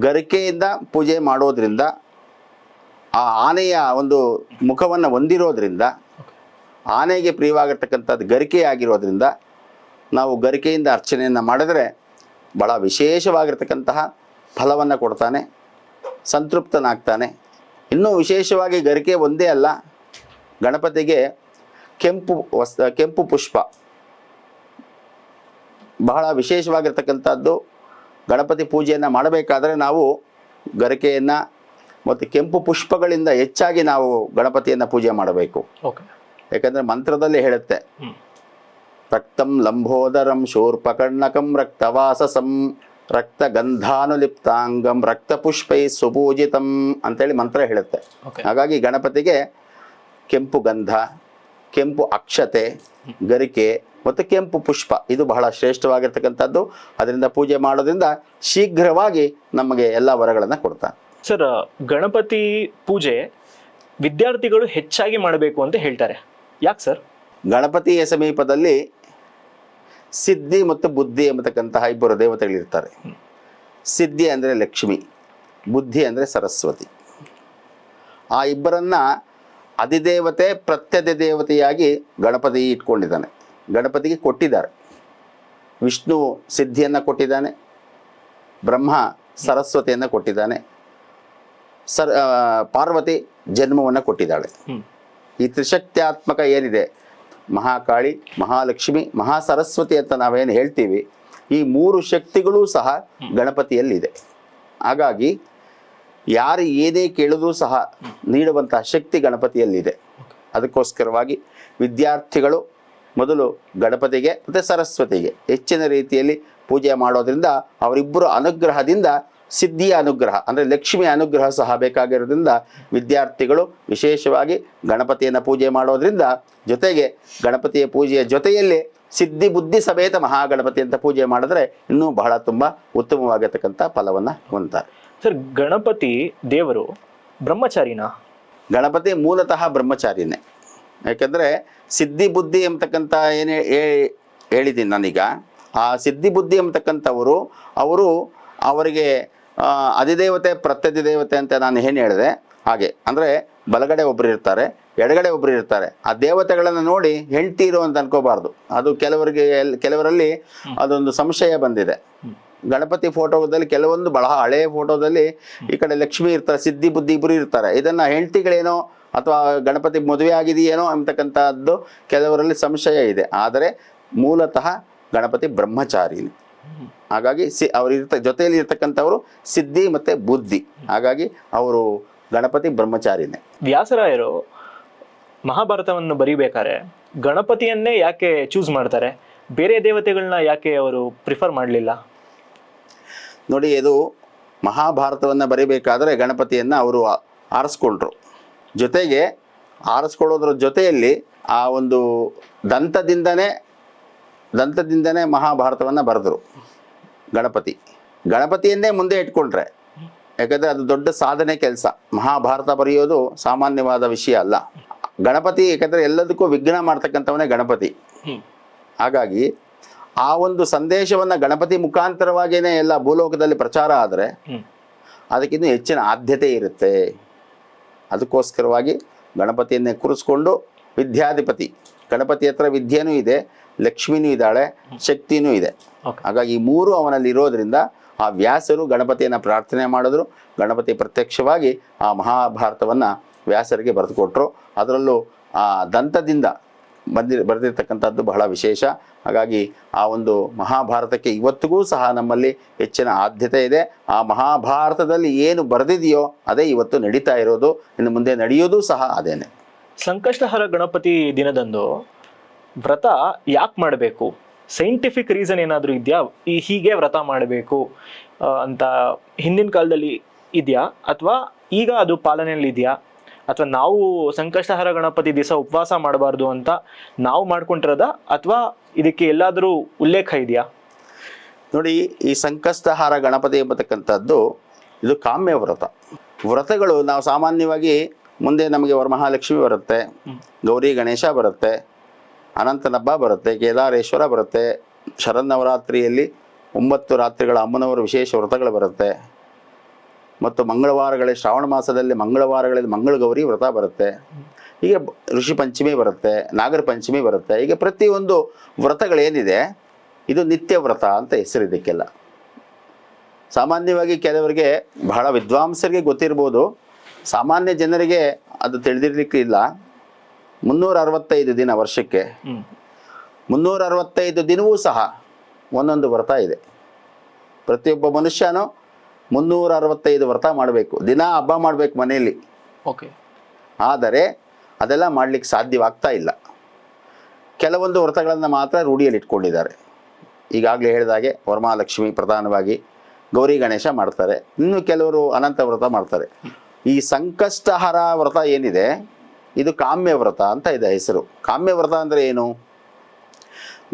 ಗರಿಕೆಯಿಂದ ಪೂಜೆ ಮಾಡೋದ್ರಿಂದ, ಆ ಆನೆಯ ಒಂದು ಮುಖವನ್ನು ಹೊಂದಿರೋದ್ರಿಂದ, ಆನೆಗೆ ಪ್ರಿಯವಾಗಿರ್ತಕ್ಕಂಥದ್ದು ಗರಿಕೆ ಆಗಿರೋದ್ರಿಂದ ನಾವು ಗರಿಕೆಯಿಂದ ಅರ್ಚನೆಯನ್ನು ಮಾಡಿದರೆ ಭಾಳ ವಿಶೇಷವಾಗಿರ್ತಕ್ಕಂತಹ ಫಲವನ್ನು ಕೊಡ್ತಾನೆ, ಸಂತೃಪ್ತನಾಗ್ತಾನೆ. ಇನ್ನೂ ವಿಶೇಷವಾಗಿ ಗರಿಕೆ ಒಂದೇ ಅಲ್ಲ, ಗಣಪತಿಗೆ ಕೆಂಪು ಪುಷ್ಪ ಬಹಳ ವಿಶೇಷವಾಗಿರ್ತಕ್ಕಂಥದ್ದು. ಗಣಪತಿ ಪೂಜೆಯನ್ನು ಮಾಡಬೇಕಾದ್ರೆ ನಾವು ಗರಿಕೆಯನ್ನು ಮತ್ತು ಕೆಂಪು ಪುಷ್ಪಗಳಿಂದ ಹೆಚ್ಚಾಗಿ ನಾವು ಗಣಪತಿಯನ್ನು ಪೂಜೆ ಮಾಡಬೇಕು. ಯಾಕಂದರೆ ಮಂತ್ರದಲ್ಲಿ ಹೇಳುತ್ತೆ, ರಕ್ತಂ ಲಂಬೋದರಂ ಶೂರ್ಪಕರ್ಣಕಂ ರಕ್ತವಾಸಸಂ ರಕ್ತಗಂಧಾನುಲಿಪ್ತಾಂಗಂ ರಕ್ತಪುಷ್ಪೈ ಸುಪೂಜಿತಂ ಅಂತೇಳಿ ಮಂತ್ರ ಹೇಳುತ್ತೆ. ಹಾಗಾಗಿ ಗಣಪತಿಗೆ ಕೆಂಪು ಗಂಧ, ಕೆಂಪು ಅಕ್ಷತೆ, ಗರಿಕೆ ಮತ್ತು ಕೆಂಪು ಪುಷ್ಪ ಇದು ಬಹಳ ಶ್ರೇಷ್ಠವಾಗಿರ್ತಕ್ಕಂಥದ್ದು. ಅದರಿಂದ ಪೂಜೆ ಮಾಡೋದ್ರಿಂದ ಶೀಘ್ರವಾಗಿ ನಮಗೆ ಎಲ್ಲ ವರಗಳನ್ನು ಕೊಡ್ತಾನೆ. ಸರ್, ಗಣಪತಿ ಪೂಜೆ ವಿದ್ಯಾರ್ಥಿಗಳು ಹೆಚ್ಚಾಗಿ ಮಾಡಬೇಕು ಅಂತ ಹೇಳ್ತಾರೆ, ಯಾಕೆ ಸರ್? ಗಣಪತಿಯ ಸಮೀಪದಲ್ಲಿ ಸಿದ್ಧಿ ಮತ್ತು ಬುದ್ಧಿ ಎಂಬತಕ್ಕಂತಹ ಇಬ್ಬರು ದೇವತೆಗಳಿರ್ತಾರೆ. ಸಿದ್ಧಿ ಅಂದರೆ ಲಕ್ಷ್ಮಿ, ಬುದ್ಧಿ ಅಂದರೆ ಸರಸ್ವತಿ. ಆ ಇಬ್ಬರನ್ನ ಅಧಿದೇವತೆ ಪ್ರತ್ಯಧಿದೇವತೆಯಾಗಿ ಗಣಪತಿ ಇಟ್ಕೊಂಡಿದ್ದಾನೆ. ಗಣಪತಿಗೆ ಕೊಟ್ಟಿದ್ದಾರೆ. ವಿಷ್ಣು ಸಿದ್ಧಿಯನ್ನು ಕೊಟ್ಟಿದ್ದಾನೆ, ಬ್ರಹ್ಮ ಸರಸ್ವತಿಯನ್ನು ಕೊಟ್ಟಿದ್ದಾನೆ, ಪಾರ್ವತಿ ಜನ್ಮವನ್ನು ಕೊಟ್ಟಿದ್ದಾಳೆ. ಈ ತ್ರಿಶಕ್ತ್ಯಾತ್ಮಕ ಏನಿದೆ, ಮಹಾಕಾಳಿ, ಮಹಾಲಕ್ಷ್ಮಿ, ಮಹಾಸರಸ್ವತಿ ಅಂತ ನಾವೇನು ಹೇಳ್ತೀವಿ, ಈ ಮೂರು ಶಕ್ತಿಗಳೂ ಸಹ ಗಣಪತಿಯಲ್ಲಿದೆ. ಹಾಗಾಗಿ ಯಾರು ಏನೇ ಕೇಳಿದ್ರೂ ಸಹ ನೀಡುವಂತಹ ಶಕ್ತಿ ಗಣಪತಿಯಲ್ಲಿದೆ. ಅದಕ್ಕೋಸ್ಕರವಾಗಿ ವಿದ್ಯಾರ್ಥಿಗಳು ಮೊದಲು ಗಣಪತಿಗೆ ಮತ್ತು ಸರಸ್ವತಿಗೆ ಹೆಚ್ಚಿನ ರೀತಿಯಲ್ಲಿ ಪೂಜೆ ಮಾಡೋದ್ರಿಂದ ಅವರಿಬ್ಬರ ಅನುಗ್ರಹದಿಂದ ಸಿದ್ಧಿಯ ಅನುಗ್ರಹ ಅಂದರೆ ಲಕ್ಷ್ಮಿಯ ಅನುಗ್ರಹ ಸಹ ಬೇಕಾಗಿರೋದ್ರಿಂದ ವಿದ್ಯಾರ್ಥಿಗಳು ವಿಶೇಷವಾಗಿ ಗಣಪತಿಯನ್ನು ಪೂಜೆ ಮಾಡೋದ್ರಿಂದ, ಜೊತೆಗೆ ಗಣಪತಿಯ ಪೂಜೆಯ ಜೊತೆಯಲ್ಲಿ ಸಿದ್ಧಿ ಬುದ್ಧಿ ಸಮೇತ ಮಹಾಗಣಪತಿ ಅಂತ ಪೂಜೆ ಮಾಡಿದ್ರೆ ಇನ್ನೂ ಬಹಳ ತುಂಬ ಉತ್ತಮವಾಗಿರ್ತಕ್ಕಂಥ ಫಲವನ್ನು ಹೊಂದ್ತಾರೆ. ಸರ್, ಗಣಪತಿ ದೇವರು ಬ್ರಹ್ಮಚಾರಿನಾ? ಗಣಪತಿ ಮೂಲತಃ ಬ್ರಹ್ಮಚಾರಿನೇ. ಯಾಕೆಂದರೆ ಸಿದ್ಧಿ ಬುದ್ಧಿ ಎಂಬತಕ್ಕಂಥ ಏನೇ ಹೇಳಿದ್ದೀನಿ ನಾನೀಗ, ಆ ಸಿದ್ಧಿ ಬುದ್ಧಿ ಎಂಬತಕ್ಕಂಥವರು ಅವರಿಗೆ ಅಧಿದೇವತೆ ಪ್ರತ್ಯಧಿದೇವತೆ ಅಂತ ನಾನು ಏನು ಹೇಳಿದೆ ಹಾಗೆ. ಅಂದರೆ ಬಲಗಡೆ ಒಬ್ಬರು ಇರ್ತಾರೆ, ಎಡಗಡೆ ಒಬ್ಬರು ಇರ್ತಾರೆ. ಆ ದೇವತೆಗಳನ್ನು ನೋಡಿ ಹೆಂಡ್ತೀರು ಅಂತ ಅನ್ಕೋಬಾರ್ದು. ಅದು ಕೆಲವರಲ್ಲಿ ಅದೊಂದು ಸಂಶಯ ಬಂದಿದೆ. ಗಣಪತಿ ಫೋಟೋದಲ್ಲಿ ಕೆಲವೊಂದು ಬಹಳ ಹಳೆಯ ಫೋಟೋದಲ್ಲಿ ಈ ಕಡೆ ಲಕ್ಷ್ಮಿ ಇರ್ತಾರೆ, ಸಿದ್ಧಿ ಬುದ್ಧಿ ಇಬ್ಬರು ಇರ್ತಾರೆ. ಇದನ್ನು ಹೆಂಡ್ತಿಗಳೇನೋ ಅಥವಾ ಗಣಪತಿ ಮದುವೆ ಆಗಿದೆಯೇನೋ ಅಂತಕ್ಕಂಥದ್ದು ಕೆಲವರಲ್ಲಿ ಸಂಶಯ ಇದೆ. ಆದರೆ ಮೂಲತಃ ಗಣಪತಿ ಬ್ರಹ್ಮಚಾರಿನಿ. ಹಾಗಾಗಿ ಜೊತೆಯಲ್ಲಿ ಇರ್ತಕ್ಕಂಥವರು ಸಿದ್ಧಿ ಮತ್ತು ಬುದ್ಧಿ. ಹಾಗಾಗಿ ಅವರು ಗಣಪತಿ ಬ್ರಹ್ಮಚಾರಿನೇ. ವ್ಯಾಸರಾಯರು ಮಹಾಭಾರತವನ್ನು ಬರೀಬೇಕಾದ್ರೆ ಗಣಪತಿಯನ್ನೇ ಯಾಕೆ ಚೂಸ್ ಮಾಡ್ತಾರೆ? ಬೇರೆ ದೇವತೆಗಳನ್ನ ಯಾಕೆ ಅವರು ಪ್ರಿಫರ್ ಮಾಡಲಿಲ್ಲ? ನೋಡಿ, ಇದು ಮಹಾಭಾರತವನ್ನು ಬರೀಬೇಕಾದ್ರೆ ಗಣಪತಿಯನ್ನು ಅವರು ಆರಿಸ್ಕೊಂಡ್ರು. ಜೊತೆಗೆ ಆರಿಸ್ಕೊಳ್ಳೋದ್ರ ಜೊತೆಯಲ್ಲಿ ಆ ಒಂದು ದಂತದಿಂದನೇ ಮಹಾಭಾರತವನ್ನು ಬರೆದರು. ಗಣಪತಿಯನ್ನೇ ಮುಂದೆ ಇಟ್ಕೊಂಡ್ರೆ, ಯಾಕಂದರೆ ಅದು ದೊಡ್ಡ ಸಾಧನೆ ಕೆಲಸ. ಮಹಾಭಾರತ ಬರೆಯೋದು ಸಾಮಾನ್ಯವಾದ ವಿಷಯ ಅಲ್ಲ. ಗಣಪತಿ ಯಾಕಂದರೆ ಎಲ್ಲದಕ್ಕೂ ವಿಘ್ನ ಮಾಡ್ತಕ್ಕಂಥವನೇ ಗಣಪತಿ. ಹಾಗಾಗಿ ಆ ಒಂದು ಸಂದೇಶವನ್ನು ಗಣಪತಿ ಮುಖಾಂತರವಾಗಿಯೇ ಎಲ್ಲ ಭೂಲೋಕದಲ್ಲಿ ಪ್ರಚಾರ ಆದರೆ ಅದಕ್ಕಿಂತ ಹೆಚ್ಚಿನ ಆದ್ಯತೆ ಇರುತ್ತೆ. ಅದಕ್ಕೋಸ್ಕರವಾಗಿ ಗಣಪತಿಯನ್ನೇ ಕೂರಿಸ್ಕೊಂಡು ವಿದ್ಯಾಧಿಪತಿ ಗಣಪತಿ ಹತ್ರ ವಿದ್ಯೆನೂ ಇದೆ, ಲಕ್ಷ್ಮಿನೂ ಇದ್ದಾಳೆ, ಶಕ್ತಿನೂ ಇದೆ. ಹಾಗಾಗಿ ಈ ಮೂರು ಅವನಲ್ಲಿ ಇರೋದ್ರಿಂದ ಆ ವ್ಯಾಸರು ಗಣಪತಿಯನ್ನು ಪ್ರಾರ್ಥನೆ ಮಾಡಿದ್ರು. ಗಣಪತಿ ಪ್ರತ್ಯಕ್ಷವಾಗಿ ಆ ಮಹಾಭಾರತವನ್ನು ವ್ಯಾಸರಿಗೆ ಬರೆದುಕೊಟ್ರು. ಅದರಲ್ಲೂ ಆ ದಂತದಿಂದ ಬರೆದಿರ್ತಕ್ಕಂಥದ್ದು ಬಹಳ ವಿಶೇಷ. ಹಾಗಾಗಿ ಆ ಒಂದು ಮಹಾಭಾರತಕ್ಕೆ ಇವತ್ತಿಗೂ ಸಹ ನಮ್ಮಲ್ಲಿ ಹೆಚ್ಚಿನ ಆದ್ಯತೆ ಇದೆ. ಆ ಮಹಾಭಾರತದಲ್ಲಿ ಏನು ಬರೆದಿದೆಯೋ ಅದೇ ಇವತ್ತು ನಡೀತಾ ಇರೋದು, ಇನ್ನು ಮುಂದೆ ನಡೆಯೋದು ಸಹ ಅದೇನೆ. ಸಂಕಷ್ಟಹರ ಗಣಪತಿ ದಿನದಂದು ವ್ರತ ಯಾಕೆ ಮಾಡಬೇಕು? ಸೈಂಟಿಫಿಕ್ ರೀಸನ್ ಏನಾದರೂ ಇದೆಯಾ? ಹೀಗೆ ವ್ರತ ಮಾಡಬೇಕು ಅಂತ ಹಿಂದಿನ ಕಾಲದಲ್ಲಿ ಇದೆಯಾ, ಅಥವಾ ಈಗ ಅದು ಪಾಲನೆಯಲ್ಲಿ ಇದೆಯಾ, ಅಥವಾ ನಾವು ಸಂಕಷ್ಟಹರ ಗಣಪತಿ ದಿವಸ ಉಪವಾಸ ಮಾಡಬಾರ್ದು ಅಂತ ನಾವು ಮಾಡ್ಕೊಂಡಿರೋದ, ಅಥವಾ ಇದಕ್ಕೆ ಎಲ್ಲಾದರೂ ಉಲ್ಲೇಖ ಇದೆಯಾ? ನೋಡಿ, ಈ ಸಂಕಷ್ಟಹಾರ ಗಣಪತಿ ಎಂಬತಕ್ಕಂಥದ್ದು ಇದು ಕಾಮ್ಯ ವ್ರತ. ವ್ರತಗಳು ನಾವು ಸಾಮಾನ್ಯವಾಗಿ ಮುಂದೆ ನಮಗೆ ವರಮಹಾಲಕ್ಷ್ಮಿ ಬರುತ್ತೆ, ಗೌರಿ ಗಣೇಶ ಬರುತ್ತೆ, ಅನಂತನಬ್ಬ ಬರುತ್ತೆ, ಕೇದಾರೇಶ್ವರ ಬರುತ್ತೆ, ಶರನ್ನವರಾತ್ರಿಯಲ್ಲಿ 9 ರಾತ್ರಿಗಳ ಅಮ್ಮನವರ ವಿಶೇಷ ವ್ರತಗಳು ಬರುತ್ತೆ, ಮತ್ತು ಮಂಗಳವಾರಗಳೇ ಶ್ರಾವಣ ಮಾಸದಲ್ಲಿ ಮಂಗಳವಾರಗಳಲ್ಲಿ ಮಂಗಳಗೌರಿ ವ್ರತ ಬರುತ್ತೆ. ಹೀಗೆ ಋಷಿ ಪಂಚಮಿ ಬರುತ್ತೆ, ನಾಗರ ಪಂಚಮಿ ಬರುತ್ತೆ. ಹೀಗೆ ಪ್ರತಿಯೊಂದು ವ್ರತಗಳೇನಿದೆ ಇದು ನಿತ್ಯ ವ್ರತ ಅಂತ ಹೆಸರಿದಕ್ಕೆಲ್ಲ. ಸಾಮಾನ್ಯವಾಗಿ ಕೆಲವರಿಗೆ, ಬಹಳ ವಿದ್ವಾಂಸರಿಗೆ ಗೊತ್ತಿರ್ಬೋದು, ಸಾಮಾನ್ಯ ಜನರಿಗೆ ಅದು ತಿಳಿದಿರ್ಲಿಕ್ಕಿಲ್ಲ. 365 ದಿನ ವರ್ಷಕ್ಕೆ 365 ದಿನವೂ ಸಹ ಒಂದೊಂದು ವ್ರತ ಇದೆ. ಪ್ರತಿಯೊಬ್ಬ ಮನುಷ್ಯನೂ 365 ವ್ರತ ಮಾಡಬೇಕು, ದಿನ ಹಬ್ಬ ಮಾಡಬೇಕು ಮನೆಯಲ್ಲಿ. ಓಕೆ. ಆದರೆ ಅದೆಲ್ಲ ಮಾಡಲಿಕ್ಕೆ ಸಾಧ್ಯವಾಗ್ತಾ ಇಲ್ಲ. ಕೆಲವೊಂದು ವ್ರತಗಳನ್ನು ಮಾತ್ರ ರೂಢಿಯಲ್ಲಿ ಇಟ್ಕೊಂಡಿದ್ದಾರೆ. ಈಗಾಗಲೇ ಹೇಳಿದಾಗೆ ವರಮಹಾಲಕ್ಷ್ಮಿ ಪ್ರಧಾನವಾಗಿ, ಗೌರಿ ಗಣೇಶ ಮಾಡ್ತಾರೆ, ಇನ್ನು ಕೆಲವರು ಅನಂತ ವ್ರತ ಮಾಡ್ತಾರೆ. ಈ ಸಂಕಷ್ಟಹರ ವ್ರತ ಏನಿದೆ ಇದು ಕಾಮ್ಯ ವ್ರತ ಅಂತ ಇದೆ ಹೆಸರು. ಕಾಮ್ಯ ವ್ರತ ಅಂದರೆ ಏನು?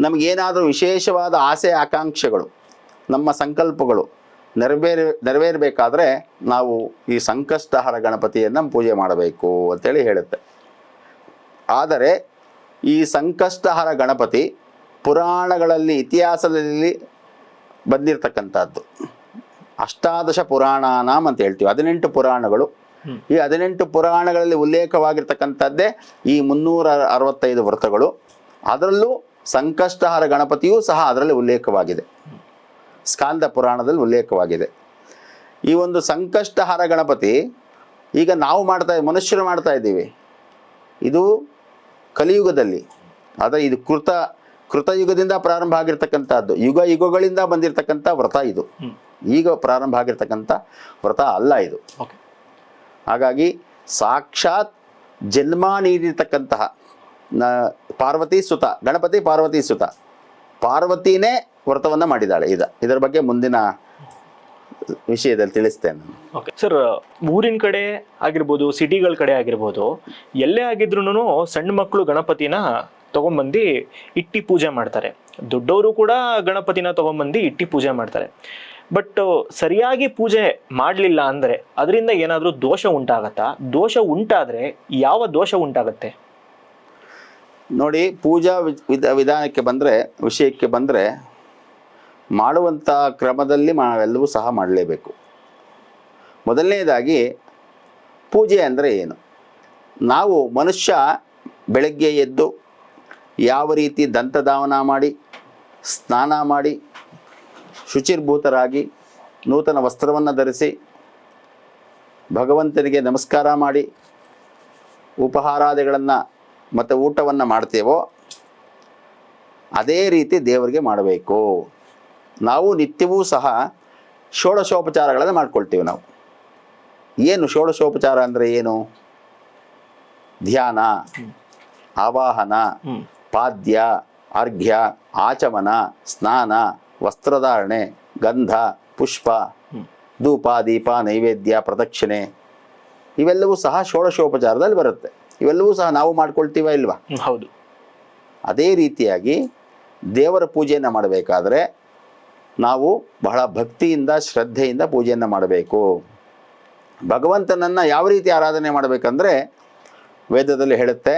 ನಮಗೇನಾದರೂ ವಿಶೇಷವಾದ ಆಸೆ ಆಕಾಂಕ್ಷೆಗಳು, ನಮ್ಮ ಸಂಕಲ್ಪಗಳು ನೆರವೇರಬೇಕಾದ್ರೆ ನಾವು ಈ ಸಂಕಷ್ಟಹರ ಗಣಪತಿಯನ್ನು ಪೂಜೆ ಮಾಡಬೇಕು ಅಂತೇಳಿ ಹೇಳುತ್ತೆ. ಆದರೆ ಈ ಸಂಕಷ್ಟಹರ ಗಣಪತಿ ಪುರಾಣಗಳಲ್ಲಿ, ಇತಿಹಾಸದಲ್ಲಿ ಬಂದಿರತಕ್ಕಂಥದ್ದು. ಅಷ್ಟಾದಶ ಪುರಾಣಾನಾಮ್ ಅಂತ ಹೇಳ್ತೀವಿ, 18 ಪುರಾಣಗಳು. ಈ 18 ಪುರಾಣಗಳಲ್ಲಿ ಉಲ್ಲೇಖವಾಗಿರ್ತಕ್ಕಂಥದ್ದೇ ಈ 365 ವ್ರತಗಳು. ಅದರಲ್ಲೂ ಸಂಕಷ್ಟಹರ ಗಣಪತಿಯೂ ಸಹ ಅದರಲ್ಲಿ ಉಲ್ಲೇಖವಾಗಿದೆ, ಸ್ಕಾಂದ ಪುರಾಣದಲ್ಲಿ ಉಲ್ಲೇಖವಾಗಿದೆ. ಈ ಒಂದು ಸಂಕಷ್ಟಹರ ಗಣಪತಿ ಈಗ ನಾವು ಮನುಷ್ಯರು ಮಾಡ್ತಾ ಇದ್ದೀವಿ. ಇದು ಕಲಿಯುಗದಲ್ಲಿ, ಆದರೆ ಇದು ಕೃತಯುಗದಿಂದ ಪ್ರಾರಂಭ ಆಗಿರ್ತಕ್ಕಂಥದ್ದು, ಯುಗಗಳಿಂದ ಬಂದಿರತಕ್ಕಂಥ ವ್ರತ ಇದು. ಈಗ ಪ್ರಾರಂಭ ಆಗಿರ್ತಕ್ಕಂಥ ವ್ರತ ಅಲ್ಲ ಇದು. ಹಾಗಾಗಿ ಸಾಕ್ಷಾತ್ ಜನ್ಮ ನೀಡಿರ್ತಕ್ಕಂತಹ ಪಾರ್ವತಿ ಸುತ ಗಣಪತಿ, ಪಾರ್ವತಿ ಸುತ ಪಾರ್ವತಿನೇ ವ್ರತವನ್ನು ಮಾಡಿದ್ದಾಳೆ. ಇದರ ಬಗ್ಗೆ ಮುಂದಿನ ವಿಷಯದಲ್ಲಿ ತಿಳಿಸ್ತೇನೆ ನಾನು. ಓಕೆ ಸರ್, ಊರಿನ ಕಡೆ ಆಗಿರ್ಬೋದು, ಸಿಟಿಗಳ ಕಡೆ ಆಗಿರ್ಬೋದು, ಎಲ್ಲೇ ಆಗಿದ್ರು ಸಣ್ಣ ಮಕ್ಕಳು ಗಣಪತಿನ ತಗೊಂಬಂದು ಇಟ್ಟಿ ಪೂಜೆ ಮಾಡ್ತಾರೆ. ದೊಡ್ಡವರು ಕೂಡ ಗಣಪತಿನ ತಗೊಂಬಂದು ಇಟ್ಟಿ ಪೂಜೆ ಮಾಡ್ತಾರೆ. ಬಟ್ ಸರಿಯಾಗಿ ಪೂಜೆ ಮಾಡಲಿಲ್ಲ ಅಂದರೆ ಅದರಿಂದ ಏನಾದರೂ ದೋಷ ಉಂಟಾಗತ್ತಾ? ದೋಷ ಉಂಟಾದರೆ ಯಾವ ದೋಷ ಉಂಟಾಗತ್ತೆ? ನೋಡಿ, ಪೂಜಾ ವಿಧಾನಕ್ಕೆ ಬಂದರೆ, ವಿಷಯಕ್ಕೆ ಬಂದರೆ, ಮಾಡುವಂಥ ಕ್ರಮದಲ್ಲಿ ನಾವೆಲ್ಲವೂ ಸಹ ಮಾಡಲೇಬೇಕು. ಮೊದಲನೇದಾಗಿ ಪೂಜೆ ಅಂದರೆ ಏನು? ನಾವು ಮನುಷ್ಯ ಬೆಳಗ್ಗೆ ಎದ್ದು ಯಾವ ರೀತಿ ದಂತಧಾವನ ಮಾಡಿ, ಸ್ನಾನ ಮಾಡಿ, ಶುಚಿರ್ಭೂತರಾಗಿ, ನೂತನ ವಸ್ತ್ರವನ್ನು ಧರಿಸಿ, ಭಗವಂತನಿಗೆ ನಮಸ್ಕಾರ ಮಾಡಿ, ಉಪಹಾರಾದಿಗಳನ್ನು ಮತ್ತು ಊಟವನ್ನು ಮಾಡ್ತೇವೋ ಅದೇ ರೀತಿ ದೇವರಿಗೆ ಮಾಡಬೇಕು. ನಾವು ನಿತ್ಯವೂ ಸಹ ಷೋಡಶೋಪಚಾರಗಳನ್ನು ಮಾಡ್ಕೊಳ್ತೀವಿ. ನಾವು ಏನು ಷೋಡಶೋಪಚಾರ ಅಂದರೆ ಏನು? ಧ್ಯಾನ, ಆವಾಹನ, ಪಾದ್ಯ, ಅರ್ಘ್ಯ, ಆಚಮನ, ಸ್ನಾನ, ವಸ್ತ್ರಧಾರಣೆ, ಗಂಧ, ಪುಷ್ಪ, ಧೂಪ, ದೀಪ, ನೈವೇದ್ಯ, ಪ್ರದಕ್ಷಿಣೆ, ಇವೆಲ್ಲವೂ ಸಹ ಷೋಡಶೋಪಚಾರದಲ್ಲಿ ಬರುತ್ತೆ. ಇವೆಲ್ಲವೂ ಸಹ ನಾವು ಮಾಡ್ಕೊಳ್ತೀವ ಇಲ್ವಾ? ಹೌದು. ಅದೇ ರೀತಿಯಾಗಿ ದೇವರ ಪೂಜೆಯನ್ನು ಮಾಡಬೇಕಾದ್ರೆ ನಾವು ಬಹಳ ಭಕ್ತಿಯಿಂದ, ಶ್ರದ್ಧೆಯಿಂದ ಪೂಜೆಯನ್ನು ಮಾಡಬೇಕು. ಭಗವಂತನನ್ನು ಯಾವ ರೀತಿ ಆರಾಧನೆ ಮಾಡಬೇಕಂದ್ರೆ ವೇದದಲ್ಲಿ ಹೇಳುತ್ತೆ,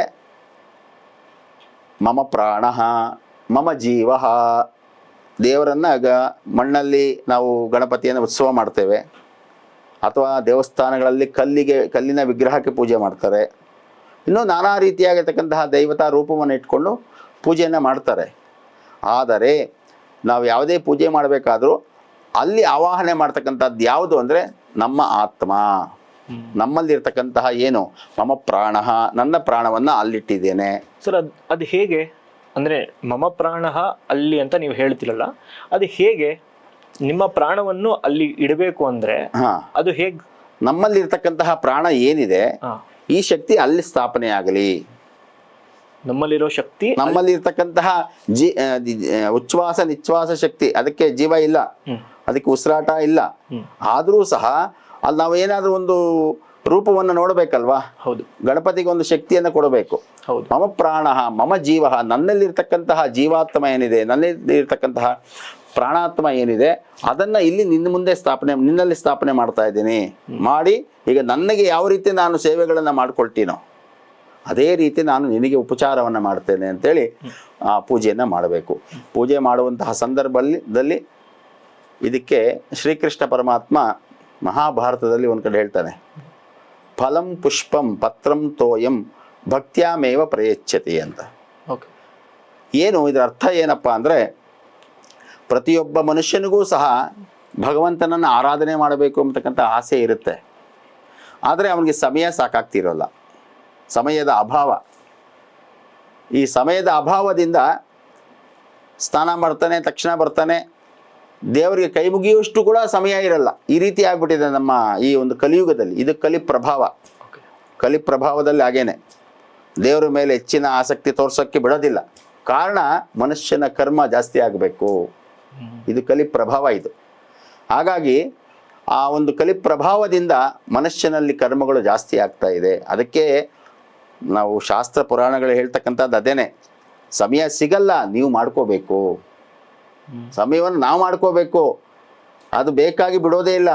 ಮಮ ಪ್ರಾಣ, ಮಮ ಜೀವ, ದೇವರನ್ನ ಮಣ್ಣಲ್ಲಿ ನಾವು ಗಣಪತಿಯನ್ನು ಉತ್ಸವ ಮಾಡ್ತೇವೆ, ಅಥವಾ ದೇವಸ್ಥಾನಗಳಲ್ಲಿ ಕಲ್ಲಿನ ವಿಗ್ರಹಕ್ಕೆ ಪೂಜೆ ಮಾಡ್ತಾರೆ. ಇನ್ನೂ ನಾನಾ ರೀತಿಯಾಗಿರ್ತಕ್ಕಂತಹ ದೈವತಾ ರೂಪವನ್ನು ಇಟ್ಕೊಂಡು ಪೂಜೆಯನ್ನು ಮಾಡ್ತಾರೆ. ಆದರೆ ನಾವು ಯಾವುದೇ ಪೂಜೆ ಮಾಡಬೇಕಾದ್ರೂ ಅಲ್ಲಿ ಆವಾಹನೆ ಮಾಡ್ತಕ್ಕಂಥದ್ದು ಯಾವುದು ಅಂದರೆ ನಮ್ಮ ಆತ್ಮ, ನಮ್ಮಲ್ಲಿರ್ತಕ್ಕಂತಹ ಏನು ಮಮ ಪ್ರಾಣ, ನನ್ನ ಪ್ರಾಣವನ್ನು ಅಲ್ಲಿಟ್ಟಿದ್ದೇನೆ. ಸರ್ ಅದು ಹೇಗೆ ಅಂದ್ರೆ ಮಮ ಪ್ರಾಣ ಅಲ್ಲಿ ಅಂತ ನೀವು ಹೇಳ್ತಿರಲ್ಲ, ಅದು ಹೇಗೆ ನಿಮ್ಮ ಪ್ರಾಣವನ್ನು ಅಲ್ಲಿ ಇಡಬೇಕು ಅಂದ್ರೆ ಅದು ಹೇಗೆ? ನಮ್ಮಲ್ಲಿರ್ತಕ್ಕಂತಹ ಪ್ರಾಣ ಏನಿದೆ ಈ ಶಕ್ತಿ ಅಲ್ಲಿ ಸ್ಥಾಪನೆ ಆಗಲಿ. ನಮ್ಮಲ್ಲಿರೋ ಶಕ್ತಿ, ನಮ್ಮಲ್ಲಿರ್ತಕ್ಕಂತಹ ಉಚ್ಛ್ವಾಸ ನಿಶ್ವಾಸ ಶಕ್ತಿ, ಅದಕ್ಕೆ ಜೀವ ಇಲ್ಲ, ಅದಕ್ಕೆ ಉಸಿರಾಟ ಇಲ್ಲ. ಆದರೂ ಸಹ ಅಲ್ಲಿ ನಾವು ಏನಾದ್ರೂ ಒಂದು ರೂಪವನ್ನು ನೋಡಬೇಕಲ್ವಾ? ಹೌದು. ಗಣಪತಿಗೆ ಒಂದು ಶಕ್ತಿಯನ್ನು ಕೊಡಬೇಕು. ಹೌದು. ಮಮ ಪ್ರಾಣ ಮಮ ಜೀವ, ನನ್ನಲ್ಲಿರ್ತಕ್ಕಂತಹ ಜೀವಾತ್ಮ ಏನಿದೆ, ನನ್ನಲ್ಲಿರ್ತಕ್ಕಂತಹ ಪ್ರಾಣಾತ್ಮ ಏನಿದೆ, ಅದನ್ನ ಇಲ್ಲಿ ನಿನ್ನಲ್ಲಿ ಸ್ಥಾಪನೆ ಮಾಡ್ತಾ ಇದ್ದೀನಿ. ಮಾಡಿ ಈಗ ನನಗೆ ಯಾವ ರೀತಿ ನಾನು ಸೇವೆಗಳನ್ನ ಮಾಡ್ಕೊಳ್ತೀನೋ ಅದೇ ರೀತಿ ನಾನು ನಿನಗೆ ಉಪಚಾರವನ್ನು ಮಾಡ್ತೇನೆ ಅಂತೇಳಿ ಪೂಜೆಯನ್ನು ಮಾಡಬೇಕು. ಪೂಜೆ ಮಾಡುವಂತಹ ಸಂದರ್ಭದಲ್ಲಿ ಇದಕ್ಕೆ ಶ್ರೀಕೃಷ್ಣ ಪರಮಾತ್ಮ ಮಹಾಭಾರತದಲ್ಲಿ ಒಂದು ಕಡೆ ಹೇಳ್ತಾನೆ, ಫಲಂ ಪುಷ್ಪಂ ಪತ್ರಂ ತೋಯಂ ಭಕ್ತ್ಯಾಮೇವ ಪ್ರಯಚ್ಛತಿ ಅಂತ. ಏನು ಇದರ ಅರ್ಥ ಏನಪ್ಪಾ ಅಂದರೆ, ಪ್ರತಿಯೊಬ್ಬ ಮನುಷ್ಯನಿಗೂ ಸಹ ಭಗವಂತನನ್ನು ಆರಾಧನೆ ಮಾಡಬೇಕು ಅಂತಕ್ಕಂಥ ಆಸೆ ಇರುತ್ತೆ. ಆದರೆ ಅವನಿಗೆ ಸಮಯ ಸಾಕಾಗ್ತಿರೋಲ್ಲ, ಸಮಯದ ಅಭಾವ. ಈ ಸಮಯದ ಅಭಾವದಿಂದ ಸ್ನಾನ ಮಾಡ್ತಾನೆ, ತಕ್ಷಣ ಬರ್ತಾನೆ, ದೇವರಿಗೆ ಕೈ ಮುಗಿಯುವಷ್ಟು ಕೂಡ ಸಮಯ ಇರಲ್ಲ. ಈ ರೀತಿ ಆಗ್ಬಿಟ್ಟಿದೆ ನಮ್ಮ ಈ ಒಂದು ಕಲಿಯುಗದಲ್ಲಿ. ಇದು ಕಲಿಪ್ರಭಾವದಲ್ಲಿ ಹಾಗೇನೆ ದೇವರ ಮೇಲೆ ಹೆಚ್ಚಿನ ಆಸಕ್ತಿ ತೋರ್ಸೋಕ್ಕೆ ಬಿಡೋದಿಲ್ಲ. ಕಾರಣ ಮನುಷ್ಯನ ಕರ್ಮ ಜಾಸ್ತಿ ಆಗಬೇಕು. ಇದು ಕಲಿಪ್ರಭಾವ ಇದು. ಹಾಗಾಗಿ ಆ ಒಂದು ಕಲಿಪ್ರಭಾವದಿಂದ ಮನುಷ್ಯನಲ್ಲಿ ಕರ್ಮಗಳು ಜಾಸ್ತಿ ಆಗ್ತಾ ಇದೆ. ಅದಕ್ಕೆ ನಾವು ಶಾಸ್ತ್ರ ಪುರಾಣಗಳು ಹೇಳ್ತಕ್ಕಂಥದ್ದು ಅದೇನೆ, ಸಮಯ ಸಿಗಲ್ಲ, ನೀವು ಮಾಡ್ಕೋಬೇಕು. ಸಮಯವನ್ನು ನಾವು ಮಾಡ್ಕೋಬೇಕು, ಅದು ಬೇಕಾಗಿ ಬಿಡೋದೇ ಇಲ್ಲ.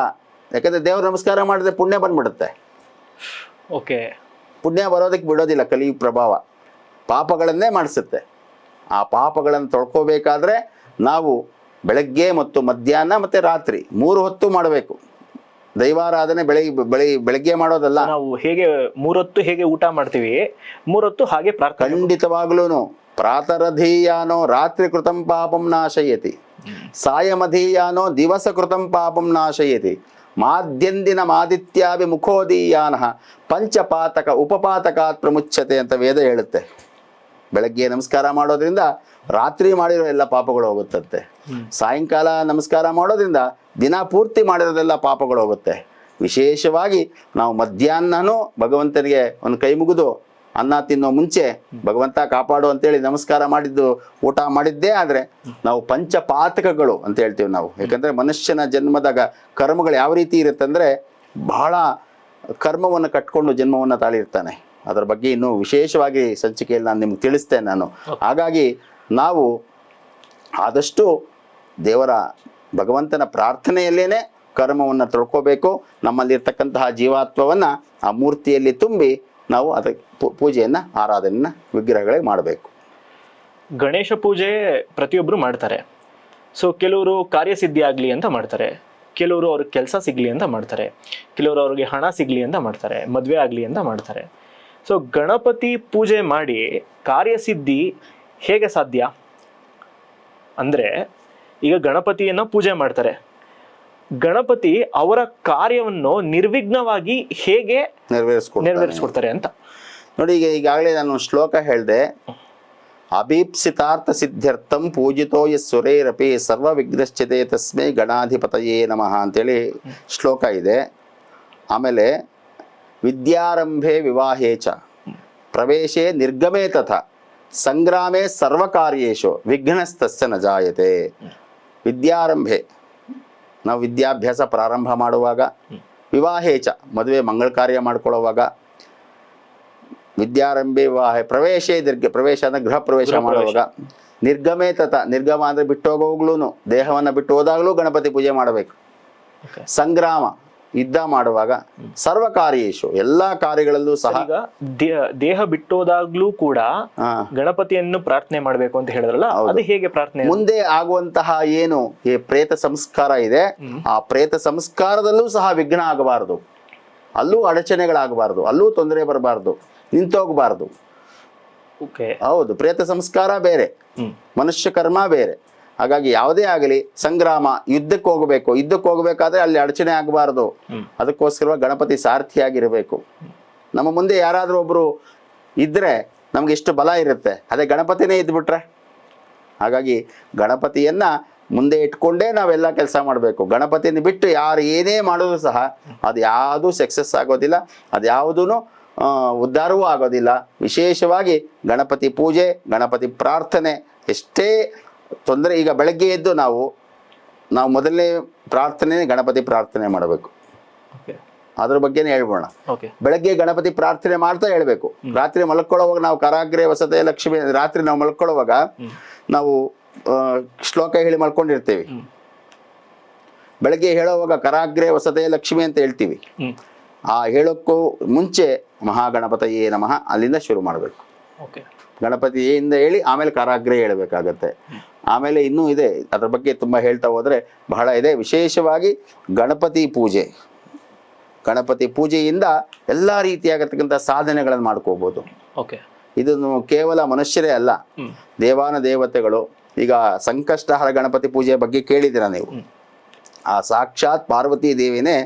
ಯಾಕಂದ್ರೆ ದೇವ್ರ ನಮಸ್ಕಾರ ಮಾಡಿದ್ರೆ ಪುಣ್ಯ ಬಂದ್ಬಿಡುತ್ತೆ. ಪುಣ್ಯ ಬರೋದಕ್ಕೆ ಬಿಡೋದಿಲ್ಲ ಕಲಿ ಪ್ರಭಾವ, ಪಾಪಗಳನ್ನೇ ಮಾಡಿಸುತ್ತೆ. ಆ ಪಾಪಗಳನ್ನು ತೊಳ್ಕೋಬೇಕಾದ್ರೆ ನಾವು ಬೆಳಗ್ಗೆ ಮತ್ತು ಮಧ್ಯಾಹ್ನ ಮತ್ತೆ ರಾತ್ರಿ 3 ಹೊತ್ತು ಮಾಡಬೇಕು. ದೈವಾರಾಧನೆ ಬೆಳಗ್ಗೆ ಮಾಡೋದಲ್ಲ. ನಾವು ಹೇಗೆ 3 ಹೊತ್ತು ಹೇಗೆ ಊಟ ಮಾಡ್ತೀವಿ, 3 ಹೊತ್ತು ಹಾಗೆ ಪ್ರಾರ್ಥನೆ. ಖಂಡಿತವಾಗ್ಲೂ ಪ್ರಾತರಧೀಯಾನೋ ರಾತ್ರಿ ಕೃತಂ ಪಾಪಂ ನಾಶಯತಿ, ಸಾಯಮಧೀಯಾನೋ ದಿವಸ ಕೃತಂ ಪಾಪಂ ನಾಶಯತಿ, ಮಾದ್ಯಂದಿನ ಮಾದಿತ್ಯಾಭಿ ಮುಖೋದೀಯಾನ ಪಂಚಪಾತಕ ಉಪಪಾತಕಾತ್ ಪ್ರಮುಚ್ಯತೆ ಅಂತ ವೇದ ಹೇಳುತ್ತೆ. ಬೆಳಗ್ಗೆ ನಮಸ್ಕಾರ ಮಾಡೋದ್ರಿಂದ ರಾತ್ರಿ ಮಾಡಿರೋ ಎಲ್ಲ ಪಾಪಗಳು ಹೋಗುತ್ತಂತೆ. ಸಾಯಂಕಾಲ ನಮಸ್ಕಾರ ಮಾಡೋದ್ರಿಂದ ದಿನ ಪೂರ್ತಿ ಮಾಡಿರೋದೆಲ್ಲ ಪಾಪಗಳು ಹೋಗುತ್ತೆ. ವಿಶೇಷವಾಗಿ ನಾವು ಮಧ್ಯಾಹ್ನನೂ ಭಗವಂತನಿಗೆ ಒಂದು ಕೈ ಮುಗಿದು ಅನ್ನ ತಿನ್ನೋ ಮುಂಚೆ ಭಗವಂತ ಕಾಪಾಡು ಅಂತೇಳಿ ನಮಸ್ಕಾರ ಮಾಡಿದ್ದು, ಊಟ ಮಾಡಿದ್ದೇ ಆದರೆ ನಾವು ಪಂಚಪಾತಕಗಳು ಅಂತ ಹೇಳ್ತೀವಿ ನಾವು. ಯಾಕಂದ್ರೆ ಮನುಷ್ಯನ ಜನ್ಮದಾಗ ಕರ್ಮಗಳು ಯಾವ ರೀತಿ ಇರುತ್ತೆ ಅಂದ್ರೆ, ಬಹಳ ಕರ್ಮವನ್ನು ಕಟ್ಕೊಂಡು ಜನ್ಮವನ್ನು ತಾಳಿರ್ತಾನೆ. ಅದರ ಬಗ್ಗೆ ಇನ್ನೂ ವಿಶೇಷವಾಗಿ ಸಂಚಿಕೆಯಲ್ಲಿ ನಾನು ನಿಮ್ಗೆ ತಿಳಿಸ್ತೇನೆ ನಾನು. ಹಾಗಾಗಿ ನಾವು ಆದಷ್ಟು ದೇವರ ಭಗವಂತನ ಪ್ರಾರ್ಥನೆಯಲ್ಲೇನೆ ಕರ್ಮವನ್ನು ತೊಳ್ಕೋಬೇಕು. ನಮ್ಮಲ್ಲಿರ್ತಕ್ಕಂತಹ ಜೀವಾತ್ಮವನ್ನು ಆ ಮೂರ್ತಿಯಲ್ಲಿ ತುಂಬಿ ನಾವು ಅದಕ್ಕೆ ಪೂಜೆಯನ್ನು ಆರಾಧನೆಯನ್ನು ವಿಗ್ರಹಗಳಿಗೆ ಮಾಡಬೇಕು. ಗಣೇಶ ಪೂಜೆ ಪ್ರತಿಯೊಬ್ಬರು ಮಾಡ್ತಾರೆ. ಸೊ ಕೆಲವರು ಕಾರ್ಯಸಿದ್ಧಿ ಆಗಲಿ ಅಂತ ಮಾಡ್ತಾರೆ, ಕೆಲವರು ಅವ್ರಿಗೆ ಕೆಲಸ ಸಿಗಲಿ ಅಂತ ಮಾಡ್ತಾರೆ, ಕೆಲವರು ಅವ್ರಿಗೆ ಹಣ ಸಿಗಲಿ ಅಂತ ಮಾಡ್ತಾರೆ, ಮದುವೆ ಆಗಲಿ ಅಂತ ಮಾಡ್ತಾರೆ. ಸೊ ಗಣಪತಿ ಪೂಜೆ ಮಾಡಿ ಕಾರ್ಯಸಿದ್ಧಿ ಹೇಗೆ ಸಾಧ್ಯ ಅಂದರೆ, ಈಗ ಗಣಪತಿಯನ್ನು ಪೂಜೆ ಮಾಡ್ತಾರೆ, ಗಣಪತಿ ಅವರ ಕಾರ್ಯವನ್ನು ನಿರ್ವಿಘ್ನವಾಗಿ ಹೇಗೆ ನೆರವೇರಿಸ್ಕೊಡ್ತಾರೆ ಅಂತ ನೋಡಿ. ಈಗಾಗಲೇ ನಾನು ಶ್ಲೋಕ ಹೇಳಿದೆ, ಅಭೀಪ್ಸಿತಾರ್ಥ ಸಿದ್ಧ್ಯರ್ಥಂ ಪೂಜಿತೋ ಯಸ್ಸುರೈರಪಿ ಸರ್ವ ವಿಘ್ನಶ್ಚಿತೆ ತಸ್ಮೈ ಗಣಾಧಿಪತಯೇ ನಮಃ ಅಂತೇಳಿ ಶ್ಲೋಕ ಇದೆ. ಆಮೇಲೆ ವಿದ್ಯಾರಂಭೆ ವಿವಾಹೇ ಚ ಪ್ರವೇಶೇ ನಿರ್ಗಮೇ ತಥಾ ಸಂಗ್ರಾಮೇ ಸರ್ವಕಾರ್ಯೇಶು ವಿಘ್ನಸ್ತಸ್ಯ ನ ಜಾಯತೆ. ವಿದ್ಯಾರಂಭೆ ನಾವು ವಿದ್ಯಾಭ್ಯಾಸ ಪ್ರಾರಂಭ ಮಾಡುವಾಗ, ವಿವಾಹೇಚ ಮದುವೆ ಮಂಗಳ ಕಾರ್ಯ ಮಾಡ್ಕೊಳ್ಳುವಾಗ, ವಿದ್ಯಾರಂಭೆ ವಿವಾಹ ಪ್ರವೇಶೇ ಪ್ರವೇಶ ಅಂದ್ರೆ ಗೃಹ ಪ್ರವೇಶ ಮಾಡುವಾಗ, ನಿರ್ಗಮೇ ತತ ನಿರ್ಗಮ ಅಂದ್ರೆ ಬಿಟ್ಟು ಹೋಗೋಗ್ಲೂ, ದೇಹವನ್ನು ಬಿಟ್ಟು ಹೋದಾಗಲೂ ಗಣಪತಿ ಪೂಜೆ ಮಾಡಬೇಕು. ಸಂಗ್ರಾಮ ಯುದ್ಧ ಮಾಡುವಾಗ ಸರ್ವಕಾರ್ಯೇಶು ಎಲ್ಲಾ ಕಾರ್ಯಗಳಲ್ಲೂ ಸಹ ಈಗ ದೇಹ ಬಿಟ್ಟೋದಾಗ್ಲೂ ಕೂಡ ಗಣಪತಿಯನ್ನು ಪ್ರಾರ್ಥನೆ ಮಾಡ್ಬೇಕು ಅಂತ ಹೇಳಿದ್ರಲ್ಲ, ಅದು ಹೇಗೆ ಪ್ರಾರ್ಥನೆ? ಮುಂದೆ ಆಗುವಂತಹ ಏನು ಈ ಪ್ರೇತ ಸಂಸ್ಕಾರ ಇದೆ, ಆ ಪ್ರೇತ ಸಂಸ್ಕಾರದಲ್ಲೂ ಸಹ ವಿಘ್ನ ಆಗಬಾರದು, ಅಲ್ಲೂ ಅಡಚಣೆಗಳಾಗಬಾರ್ದು, ಅಲ್ಲೂ ತೊಂದರೆ ಬರಬಾರ್ದು, ನಿಂತೋಗಬಾರ್ದು. ಹೌದು, ಪ್ರೇತ ಸಂಸ್ಕಾರ ಬೇರೆ, ಮನುಷ್ಯ ಕರ್ಮ ಬೇರೆ. ಹಾಗಾಗಿ ಯಾವುದೇ ಆಗಲಿ ಸಂಗ್ರಾಮ, ಯುದ್ಧಕ್ಕೆ ಹೋಗಬೇಕಾದ್ರೆ ಅಲ್ಲಿ ಅಡಚಣೆ ಆಗಬಾರ್ದು. ಅದಕ್ಕೋಸ್ಕರ ಗಣಪತಿ ಸಾರಥಿಯಾಗಿರಬೇಕು. ನಮ್ಮ ಮುಂದೆ ಯಾರಾದ್ರೂ ಒಬ್ರು ಇದ್ರೆ ನಮ್ಗೆ ಎಷ್ಟು ಬಲ ಇರುತ್ತೆ, ಅದೇ ಗಣಪತಿನೇ ಇದ್ಬಿಟ್ರೆ. ಹಾಗಾಗಿ ಗಣಪತಿಯನ್ನ ಮುಂದೆ ಇಟ್ಕೊಂಡೇ ನಾವೆಲ್ಲ ಕೆಲಸ ಮಾಡಬೇಕು. ಗಣಪತಿನ ಬಿಟ್ಟು ಯಾರು ಏನೇ ಮಾಡಿದ್ರು ಸಹ ಅದು ಯಾವುದೂ ಸಕ್ಸಸ್ ಆಗೋದಿಲ್ಲ, ಅದು ಯಾವುದೂ ಉದ್ಧಾರವೂ ಆಗೋದಿಲ್ಲ. ವಿಶೇಷವಾಗಿ ಗಣಪತಿ ಪೂಜೆ, ಗಣಪತಿ ಪ್ರಾರ್ಥನೆ ಎಷ್ಟೇ ತೊಂದರೆ. ಈಗ ಬೆಳಗ್ಗೆ ಎದ್ದು ನಾವು ಮೊದಲನೇ ಪ್ರಾರ್ಥನೆ ಗಣಪತಿ ಪ್ರಾರ್ಥನೆ ಮಾಡಬೇಕು. ಅದ್ರ ಬಗ್ಗೆನೇ ಹೇಳ್ಬೋಣ. ಬೆಳಗ್ಗೆ ಗಣಪತಿ ಪ್ರಾರ್ಥನೆ ಮಾಡ್ತಾ ಹೇಳ್ಬೇಕು. ರಾತ್ರಿ ಮಲ್ಕೊಳ್ಳೋವಾಗ ನಾವು ಕರಾಗ್ರೆ ವಸತೆ ಲಕ್ಷ್ಮಿ, ರಾತ್ರಿ ನಾವು ಮಲ್ಕೊಳ್ಳೋವಾಗ ನಾವು ಶ್ಲೋಕ ಹೇಳಿ ಮಲ್ಕೊಂಡಿರ್ತೀವಿ. ಬೆಳಗ್ಗೆ ಹೇಳೋವಾಗ ಕರಾಗ್ರೆ ವಸತೆ ಲಕ್ಷ್ಮಿ ಅಂತ ಹೇಳ್ತೀವಿ. ಆ ಹೇಳೋಕ್ಕೂ ಮುಂಚೆ ಮಹಾಗಣಪತಿಯೇ ನಮಃ ಅಲ್ಲಿಂದ ಶುರು ಮಾಡಬೇಕು. ಗಣಪತಿಯಿಂದ ಹೇಳಿ ಆಮೇಲೆ ಕರಾಗ್ರೆ ಹೇಳಬೇಕಾಗತ್ತೆ. ಆಮೇಲೆ ಇನ್ನೂ ಇದೆ, ಅದ್ರ ಬಗ್ಗೆ ತುಂಬ ಹೇಳ್ತಾ ಹೋದ್ರೆ ಬಹಳ ಇದೆ. ವಿಶೇಷವಾಗಿ ಗಣಪತಿ ಪೂಜೆಯಿಂದ ಎಲ್ಲ ರೀತಿಯಾಗತಕ್ಕಂಥ ಸಾಧನೆಗಳನ್ನು ಮಾಡ್ಕೋಬಹುದು. ಇದನ್ನು ಕೇವಲ ಮನುಷ್ಯರೇ ಅಲ್ಲ, ದೇವಾನ ದೇವತೆಗಳು. ಈಗ ಸಂಕಷ್ಟಹರ ಗಣಪತಿ ಪೂಜೆಯ ಬಗ್ಗೆ ಕೇಳಿದಿರ ನೀವು. ಆ ಸಾಕ್ಷಾತ್ ಪಾರ್ವತಿ ದೇವಿನೇ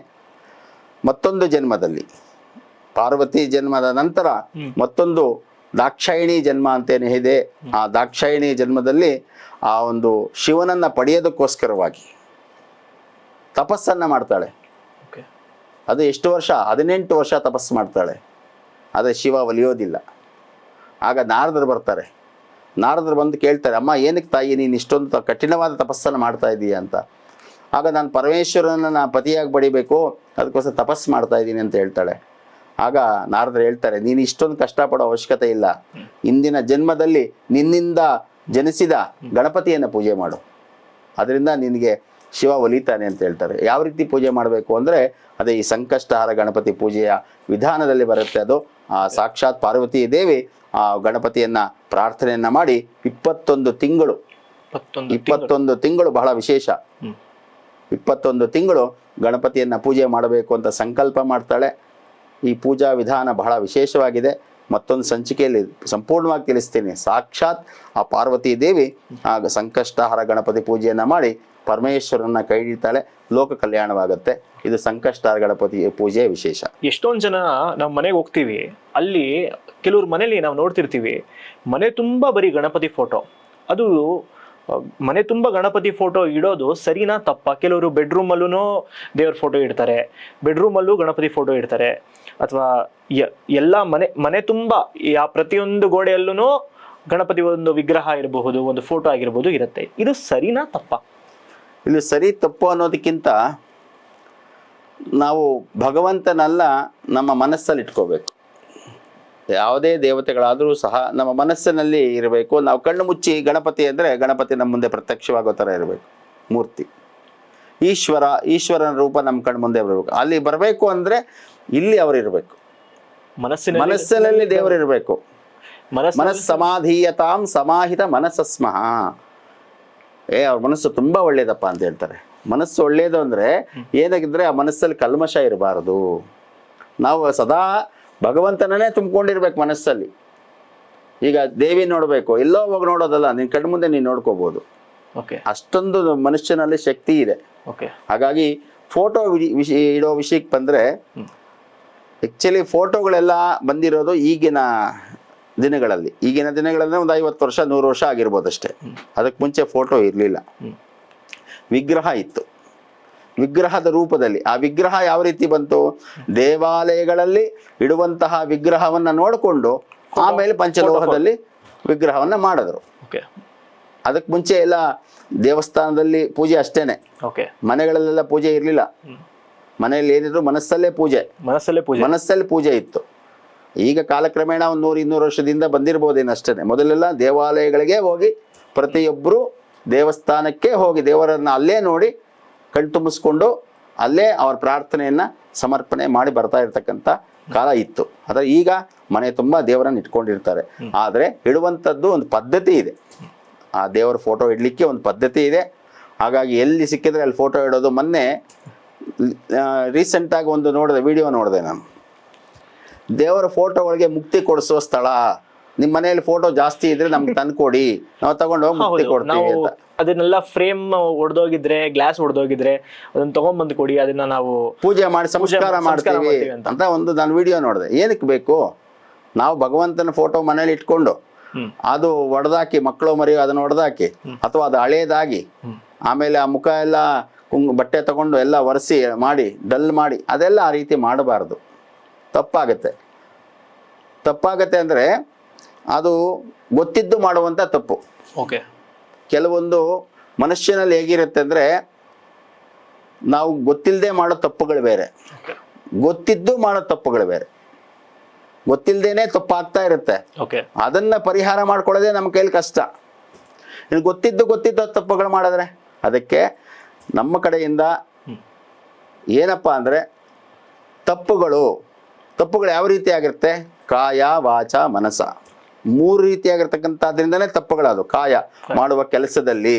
ಮತ್ತೊಂದು ಜನ್ಮದಲ್ಲಿ, ಪಾರ್ವತಿ ಜನ್ಮದ ನಂತರ ಮತ್ತೊಂದು ದಾಕ್ಷಾಯಿಣಿ ಜನ್ಮ ಅಂತೇನೆ ಇದೆ. ಆ ದಾಕ್ಷಾಯಿಣಿ ಜನ್ಮದಲ್ಲಿ ಆ ಒಂದು ಶಿವನನ್ನ ಪಡೆಯೋದಕ್ಕೋಸ್ಕರವಾಗಿ ತಪಸ್ಸನ್ನ ಮಾಡ್ತಾಳೆ. ಅದು ಎಷ್ಟು ವರ್ಷ? 18 ವರ್ಷ ತಪಸ್ಸು ಮಾಡ್ತಾಳೆ. ಆದರೆ ಶಿವ ಒಲಿಯೋದಿಲ್ಲ. ಆಗ ನಾರದರು ಬರ್ತಾರೆ. ನಾರದರು ಬಂದು ಕೇಳ್ತಾರೆ, ಅಮ್ಮ ಏನಕ್ಕೆ ತಾಯಿ ನೀನು ಇಷ್ಟೊಂದು ಕಠಿಣವಾದ ತಪಸ್ಸನ್ನು ಮಾಡ್ತಾ ಇದೀಯ ಅಂತ. ಆಗ ನಾನು ಪರಮೇಶ್ವರನನ್ನ ಪತಿಯಾಗಿ ಬಡಿಬೇಕು, ಅದಕ್ಕೋಸ್ಕರ ತಪಸ್ಸು ಮಾಡ್ತಾ ಇದ್ದೀನಿ ಅಂತ ಹೇಳ್ತಾಳೆ. ಆಗ ನಾರದರು ಹೇಳ್ತಾರೆ, ನೀನು ಇಷ್ಟೊಂದು ಕಷ್ಟಪಡೋ ಅವಶ್ಯಕತೆ ಇಲ್ಲ. ಇಂದಿನ ಜನ್ಮದಲ್ಲಿ ನಿನ್ನಿಂದ ಜನಿಸಿದ ಗಣಪತಿಯನ್ನು ಪೂಜೆ ಮಾಡು, ಅದರಿಂದ ನಿನಗೆ ಶಿವ ಒಲಿತಾನೆ ಅಂತ ಹೇಳ್ತಾರೆ. ಯಾವ ರೀತಿ ಪೂಜೆ ಮಾಡಬೇಕು ಅಂದರೆ ಅದೇ ಈ ಸಂಕಷ್ಟಹಾರ ಗಣಪತಿ ಪೂಜೆಯ ವಿಧಾನದಲ್ಲಿ ಬರುತ್ತೆ. ಅದು ಆ ಸಾಕ್ಷಾತ್ ಪಾರ್ವತಿ ದೇವಿ ಆ ಗಣಪತಿಯನ್ನ ಪ್ರಾರ್ಥನೆಯನ್ನ ಮಾಡಿ 21 ತಿಂಗಳು ಬಹಳ ವಿಶೇಷ. 21 ತಿಂಗಳು ಗಣಪತಿಯನ್ನ ಪೂಜೆ ಮಾಡಬೇಕು ಅಂತ ಸಂಕಲ್ಪ ಮಾಡ್ತಾಳೆ. ಈ ಪೂಜಾ ವಿಧಾನ ಬಹಳ ವಿಶೇಷವಾಗಿದೆ. ಮತ್ತೊಂದು ಸಂಚಿಕೆಯಲ್ಲಿ ಸಂಪೂರ್ಣವಾಗಿ ತಿಳಿಸ್ತೀನಿ. ಸಾಕ್ಷಾತ್ ಆ ಪಾರ್ವತಿ ದೇವಿ ಆಗ ಸಂಕಷ್ಟಹಾರ ಗಣಪತಿ ಪೂಜೆಯನ್ನ ಮಾಡಿ ಪರಮೇಶ್ವರನ ಕೈ ಹಿಡಿತಾಳೆ, ಲೋಕ ಕಲ್ಯಾಣವಾಗುತ್ತೆ. ಇದು ಸಂಕಷ್ಟಹಾರ ಗಣಪತಿ ಪೂಜೆಯ ವಿಶೇಷ. ಎಷ್ಟೊಂದು ಜನ ನಾವು ಮನೆಗೆ ಹೋಗ್ತೀವಿ, ಅಲ್ಲಿ ಕೆಲವ್ರ ಮನೇಲಿ ನಾವು ನೋಡ್ತಿರ್ತೀವಿ, ಮನೆ ತುಂಬಾ ಬರೀ ಗಣಪತಿ ಫೋಟೋ. ಅದು ಮನೆ ತುಂಬಾ ಗಣಪತಿ ಫೋಟೋ ಇಡೋದು ಸರಿನಾ ತಪ್ಪಾ? ಕೆಲವರು ಬೆಡ್ರೂಮ್ ಅಲ್ಲೂ ದೇವ್ರ ಫೋಟೋ ಇಡ್ತಾರೆ, ಬೆಡ್ರೂಮ್ ಅಲ್ಲೂ ಗಣಪತಿ ಫೋಟೋ ಇಡ್ತಾರೆ, ಅಥವಾ ಎಲ್ಲ ಮನೆ ತುಂಬಾ ಪ್ರತಿಯೊಂದು ಗೋಡೆಯಲ್ಲೂ ಗಣಪತಿ ಒಂದು ವಿಗ್ರಹ ಇರಬಹುದು, ಒಂದು ಫೋಟೋ ಆಗಿರಬಹುದು ಇರುತ್ತೆ. ಇದು ಸರಿನಾ ತಪ್ಪಾ? ಇಲ್ಲಿ ಸರಿ ತಪ್ಪು ಅನ್ನೋದಕ್ಕಿಂತ ನಾವು ಭಗವಂತನಲ್ಲ ನಮ್ಮ ಮನಸ್ಸಲ್ಲಿ ಇಟ್ಕೋಬೇಕು. ಯಾವುದೇ ದೇವತೆಗಳಾದರೂ ಸಹ ನಮ್ಮ ಮನಸ್ಸಿನಲ್ಲಿ ಇರಬೇಕು. ನಾವು ಕಣ್ಣು ಮುಚ್ಚಿ ಗಣಪತಿ ಅಂದರೆ ಗಣಪತಿ ನಮ್ಮ ಮುಂದೆ ಪ್ರತ್ಯಕ್ಷವಾಗೋ ಥರ ಇರಬೇಕು ಮೂರ್ತಿ. ಈಶ್ವರನ ರೂಪ ನಮ್ಮ ಕಣ್ಣು ಮುಂದೆ ಬರಬೇಕು. ಅಲ್ಲಿ ಬರಬೇಕು ಅಂದರೆ ಇಲ್ಲಿ ಅವರಿರಬೇಕು, ಮನಸ್ಸಿನಲ್ಲಿ ದೇವರಿರಬೇಕು. ಮನಸ್ಸಮಾಧೀಯತಾಂ ಸಮಾಹಿತ ಮನಸ್ಸಸ್ಮಃ. ಅವ್ರ ಮನಸ್ಸು ತುಂಬಾ ಒಳ್ಳೇದಪ್ಪ ಅಂತ ಹೇಳ್ತಾರೆ. ಮನಸ್ಸು ಒಳ್ಳೇದು ಅಂದ್ರೆ ಏನಾಗಿದ್ರೆ ಆ ಮನಸ್ಸಲ್ಲಿ ಕಲ್ಮಶ ಇರಬಾರದು. ನಾವು ಸದಾ ಭಗವಂತನೇ ತುಂಬಿಕೊಂಡಿರ್ಬೇಕು ಮನಸ್ಸಲ್ಲಿ. ಈಗ ದೇವಿ ನೋಡ್ಬೇಕು, ಎಲ್ಲೋ ಹೋಗಿ ನೋಡೋದಲ್ಲ, ನಿನ್ ಕಣ್ಣು ಮುಂದೆ ನೀನ್ ನೋಡ್ಕೋಬಹುದು. ಅಷ್ಟೊಂದು ಮನುಷ್ಯನಲ್ಲಿ ಶಕ್ತಿ ಇದೆ. ಹಾಗಾಗಿ ಫೋಟೋ ಇಡೋ ವಿಷಯಕ್ಕೆ ಬಂದ್ರೆ, ಆಕ್ಚುಲಿ ಫೋಟೋಗಳೆಲ್ಲ ಬಂದಿರೋದು ಈಗಿನ ದಿನಗಳಲ್ಲಿ ಒಂದು 50 ವರ್ಷ 100 ವರ್ಷ ಆಗಿರ್ಬೋದು ಅಷ್ಟೇ. ಅದಕ್ಕೆ ಮುಂಚೆ ಫೋಟೋ ಇರಲಿಲ್ಲ, ವಿಗ್ರಹ ಇತ್ತು. ವಿಗ್ರಹದ ರೂಪದಲ್ಲಿ ಆ ವಿಗ್ರಹ ಯಾವ ರೀತಿ ಬಂತು? ದೇವಾಲಯಗಳಲ್ಲಿ ಇಡುವಂತಹ ವಿಗ್ರಹವನ್ನ ನೋಡಿಕೊಂಡು ಆಮೇಲೆ ಪಂಚಲೋಹದಲ್ಲಿ ವಿಗ್ರಹವನ್ನ ಮಾಡಿದ್ರು. ಅದಕ್ಕೆ ಮುಂಚೆ ಎಲ್ಲ ದೇವಸ್ಥಾನದಲ್ಲಿ ಪೂಜೆ ಅಷ್ಟೇನೆ, ಮನೆಗಳಲ್ಲೆಲ್ಲ ಪೂಜೆ ಇರಲಿಲ್ಲ. ಮನೆಯಲ್ಲಿ ಏನಿದ್ರು ಮನಸ್ಸಲ್ಲೇ ಪೂಜೆ ಇತ್ತು. ಈಗ ಕಾಲಕ್ರಮೇಣ ಒಂದು 100-200 ವರ್ಷದಿಂದ ಬಂದಿರ್ಬೋದೇನಷ್ಟೇ. ಮೊದಲೆಲ್ಲ ದೇವಾಲಯಗಳಿಗೆ ಹೋಗಿ ಪ್ರತಿಯೊಬ್ಬರು ದೇವಸ್ಥಾನಕ್ಕೆ ಹೋಗಿ ದೇವರನ್ನ ಅಲ್ಲೇ ನೋಡಿ ಕಣ್ತುಂಬಿಸ್ಕೊಂಡು ಅಲ್ಲೇ ಅವ್ರ ಪ್ರಾರ್ಥನೆಯನ್ನ ಸಮರ್ಪಣೆ ಮಾಡಿ ಬರ್ತಾ ಇರ್ತಕ್ಕಂಥ ಕಾಲ ಇತ್ತು. ಆದರೆ ಈಗ ಮನೆ ತುಂಬ ದೇವರನ್ನ ಇಟ್ಕೊಂಡಿರ್ತಾರೆ. ಆದರೆ ಇಡುವಂಥದ್ದು ಒಂದು ಪದ್ಧತಿ ಇದೆ. ಆ ದೇವರ ಫೋಟೋ ಇಡಲಿಕ್ಕೆ ಒಂದು ಪದ್ಧತಿ ಇದೆ. ಹಾಗಾಗಿ ಎಲ್ಲಿ ಸಿಕ್ಕಿದ್ರೆ ಅಲ್ಲಿ ಫೋಟೋ ಇಡೋದು. ಮೊನ್ನೆ ರೀಸೆಂಟಾಗಿ ಒಂದು ವಿಡಿಯೋ ನೋಡಿದೆ ನಾನು. ದೇವರ ಫೋಟೋಗಳಿಗೆ ಮುಕ್ತಿ ಕೊಡಿಸೋ ಸ್ಥಳ, ನಿಮ್ಮ ಮನೆಯಲ್ಲಿ ಫೋಟೋ ಜಾಸ್ತಿ ಇದ್ರೆ ನಮ್ಗೆ ತಂದು ಕೊಡಿ, ನಾವು ತಗೊಂಡು ಹೋಗಿ ಮುಕ್ತಿ ಕೊಡ್ತೀವಿ ಅಂತ. ಅದನ್ನೆಲ್ಲ ಫ್ರೇಮ್ ಒಡೆದೋಗಿದ್ರೆ, ಗ್ಲಾಸ್ ಒಡೆದೋಗಿದ್ರೆ ಅದನ್ನ ತಗೊಂಡ್ಬಂದು ಕೊಡಿ, ಅದನ್ನ ನಾವು ಪೂಜೆ ಮಾಡಿ ಸಂಸ್ಕಾರ ಮಾಡ್ತೀವಿ ಅಂತ ಒಂದು ನಾನು ವಿಡಿಯೋ ನೋಡಿದೆ. ಏನಕ್ಕೆ ಬೇಕು? ನಾವು ಭಗವಂತನ ಫೋಟೋ ಮನೇಲಿ ಇಟ್ಕೊಂಡು ಅದು ಒಡೆದಾಕಿ, ಮಕ್ಕಳು ಮರಿ ಅದನ್ನ ಒಡೆದಾಕಿ, ಅಥವಾ ಅದು ಹಳೇದಾಗಿ ಆಮೇಲೆ ಆ ಮುಖ ಎಲ್ಲ ಬಟ್ಟೆ ತಗೊಂಡು ಎಲ್ಲ ಒರೆಸಿ ಮಾಡಿ ಡಲ್ ಮಾಡಿ, ಅದೆಲ್ಲ ಆ ರೀತಿ ಮಾಡಬಾರ್ದು. ತಪ್ಪಾಗತ್ತೆ ಅಂದರೆ ಅದು ಗೊತ್ತಿದ್ದು ಮಾಡುವಂಥ ತಪ್ಪು. ಓಕೆ. ಕೆಲವೊಂದು ಮನುಷ್ಯನಲ್ಲಿ ಹೇಗಿರುತ್ತೆ ಅಂದರೆ, ನಾವು ಗೊತ್ತಿಲ್ಲದೆ ಮಾಡೋ ತಪ್ಪುಗಳು ಬೇರೆ, ಗೊತ್ತಿದ್ದು ಮಾಡೋ ತಪ್ಪುಗಳು ಬೇರೆ. ಗೊತ್ತಿಲ್ಲದೇನೆ ತಪ್ಪಾಗ್ತಾ ಇರುತ್ತೆ. ಅದನ್ನ ಪರಿಹಾರ ಮಾಡ್ಕೊಳ್ಳೋದೇ ನಮ್ಮ ಕೈಲಿ ಕಷ್ಟ. ಇನ್ನು ಗೊತ್ತಿದ್ದು ತಪ್ಪುಗಳು ಮಾಡಿದ್ರೆ, ಅದಕ್ಕೆ ನಮ್ಮ ಕಡೆಯಿಂದ ಏನಪ್ಪಾ ಅಂದರೆ, ತಪ್ಪುಗಳು ಯಾವ ರೀತಿ ಆಗಿರುತ್ತೆ? ಕಾಯ, ವಾಚ, ಮನಸ, 3 ರೀತಿಯಾಗಿರ್ತಕ್ಕಂಥದ್ರಿಂದನೇ ತಪ್ಪುಗಳದು. ಕಾಯ, ಮಾಡುವ ಕೆಲಸದಲ್ಲಿ,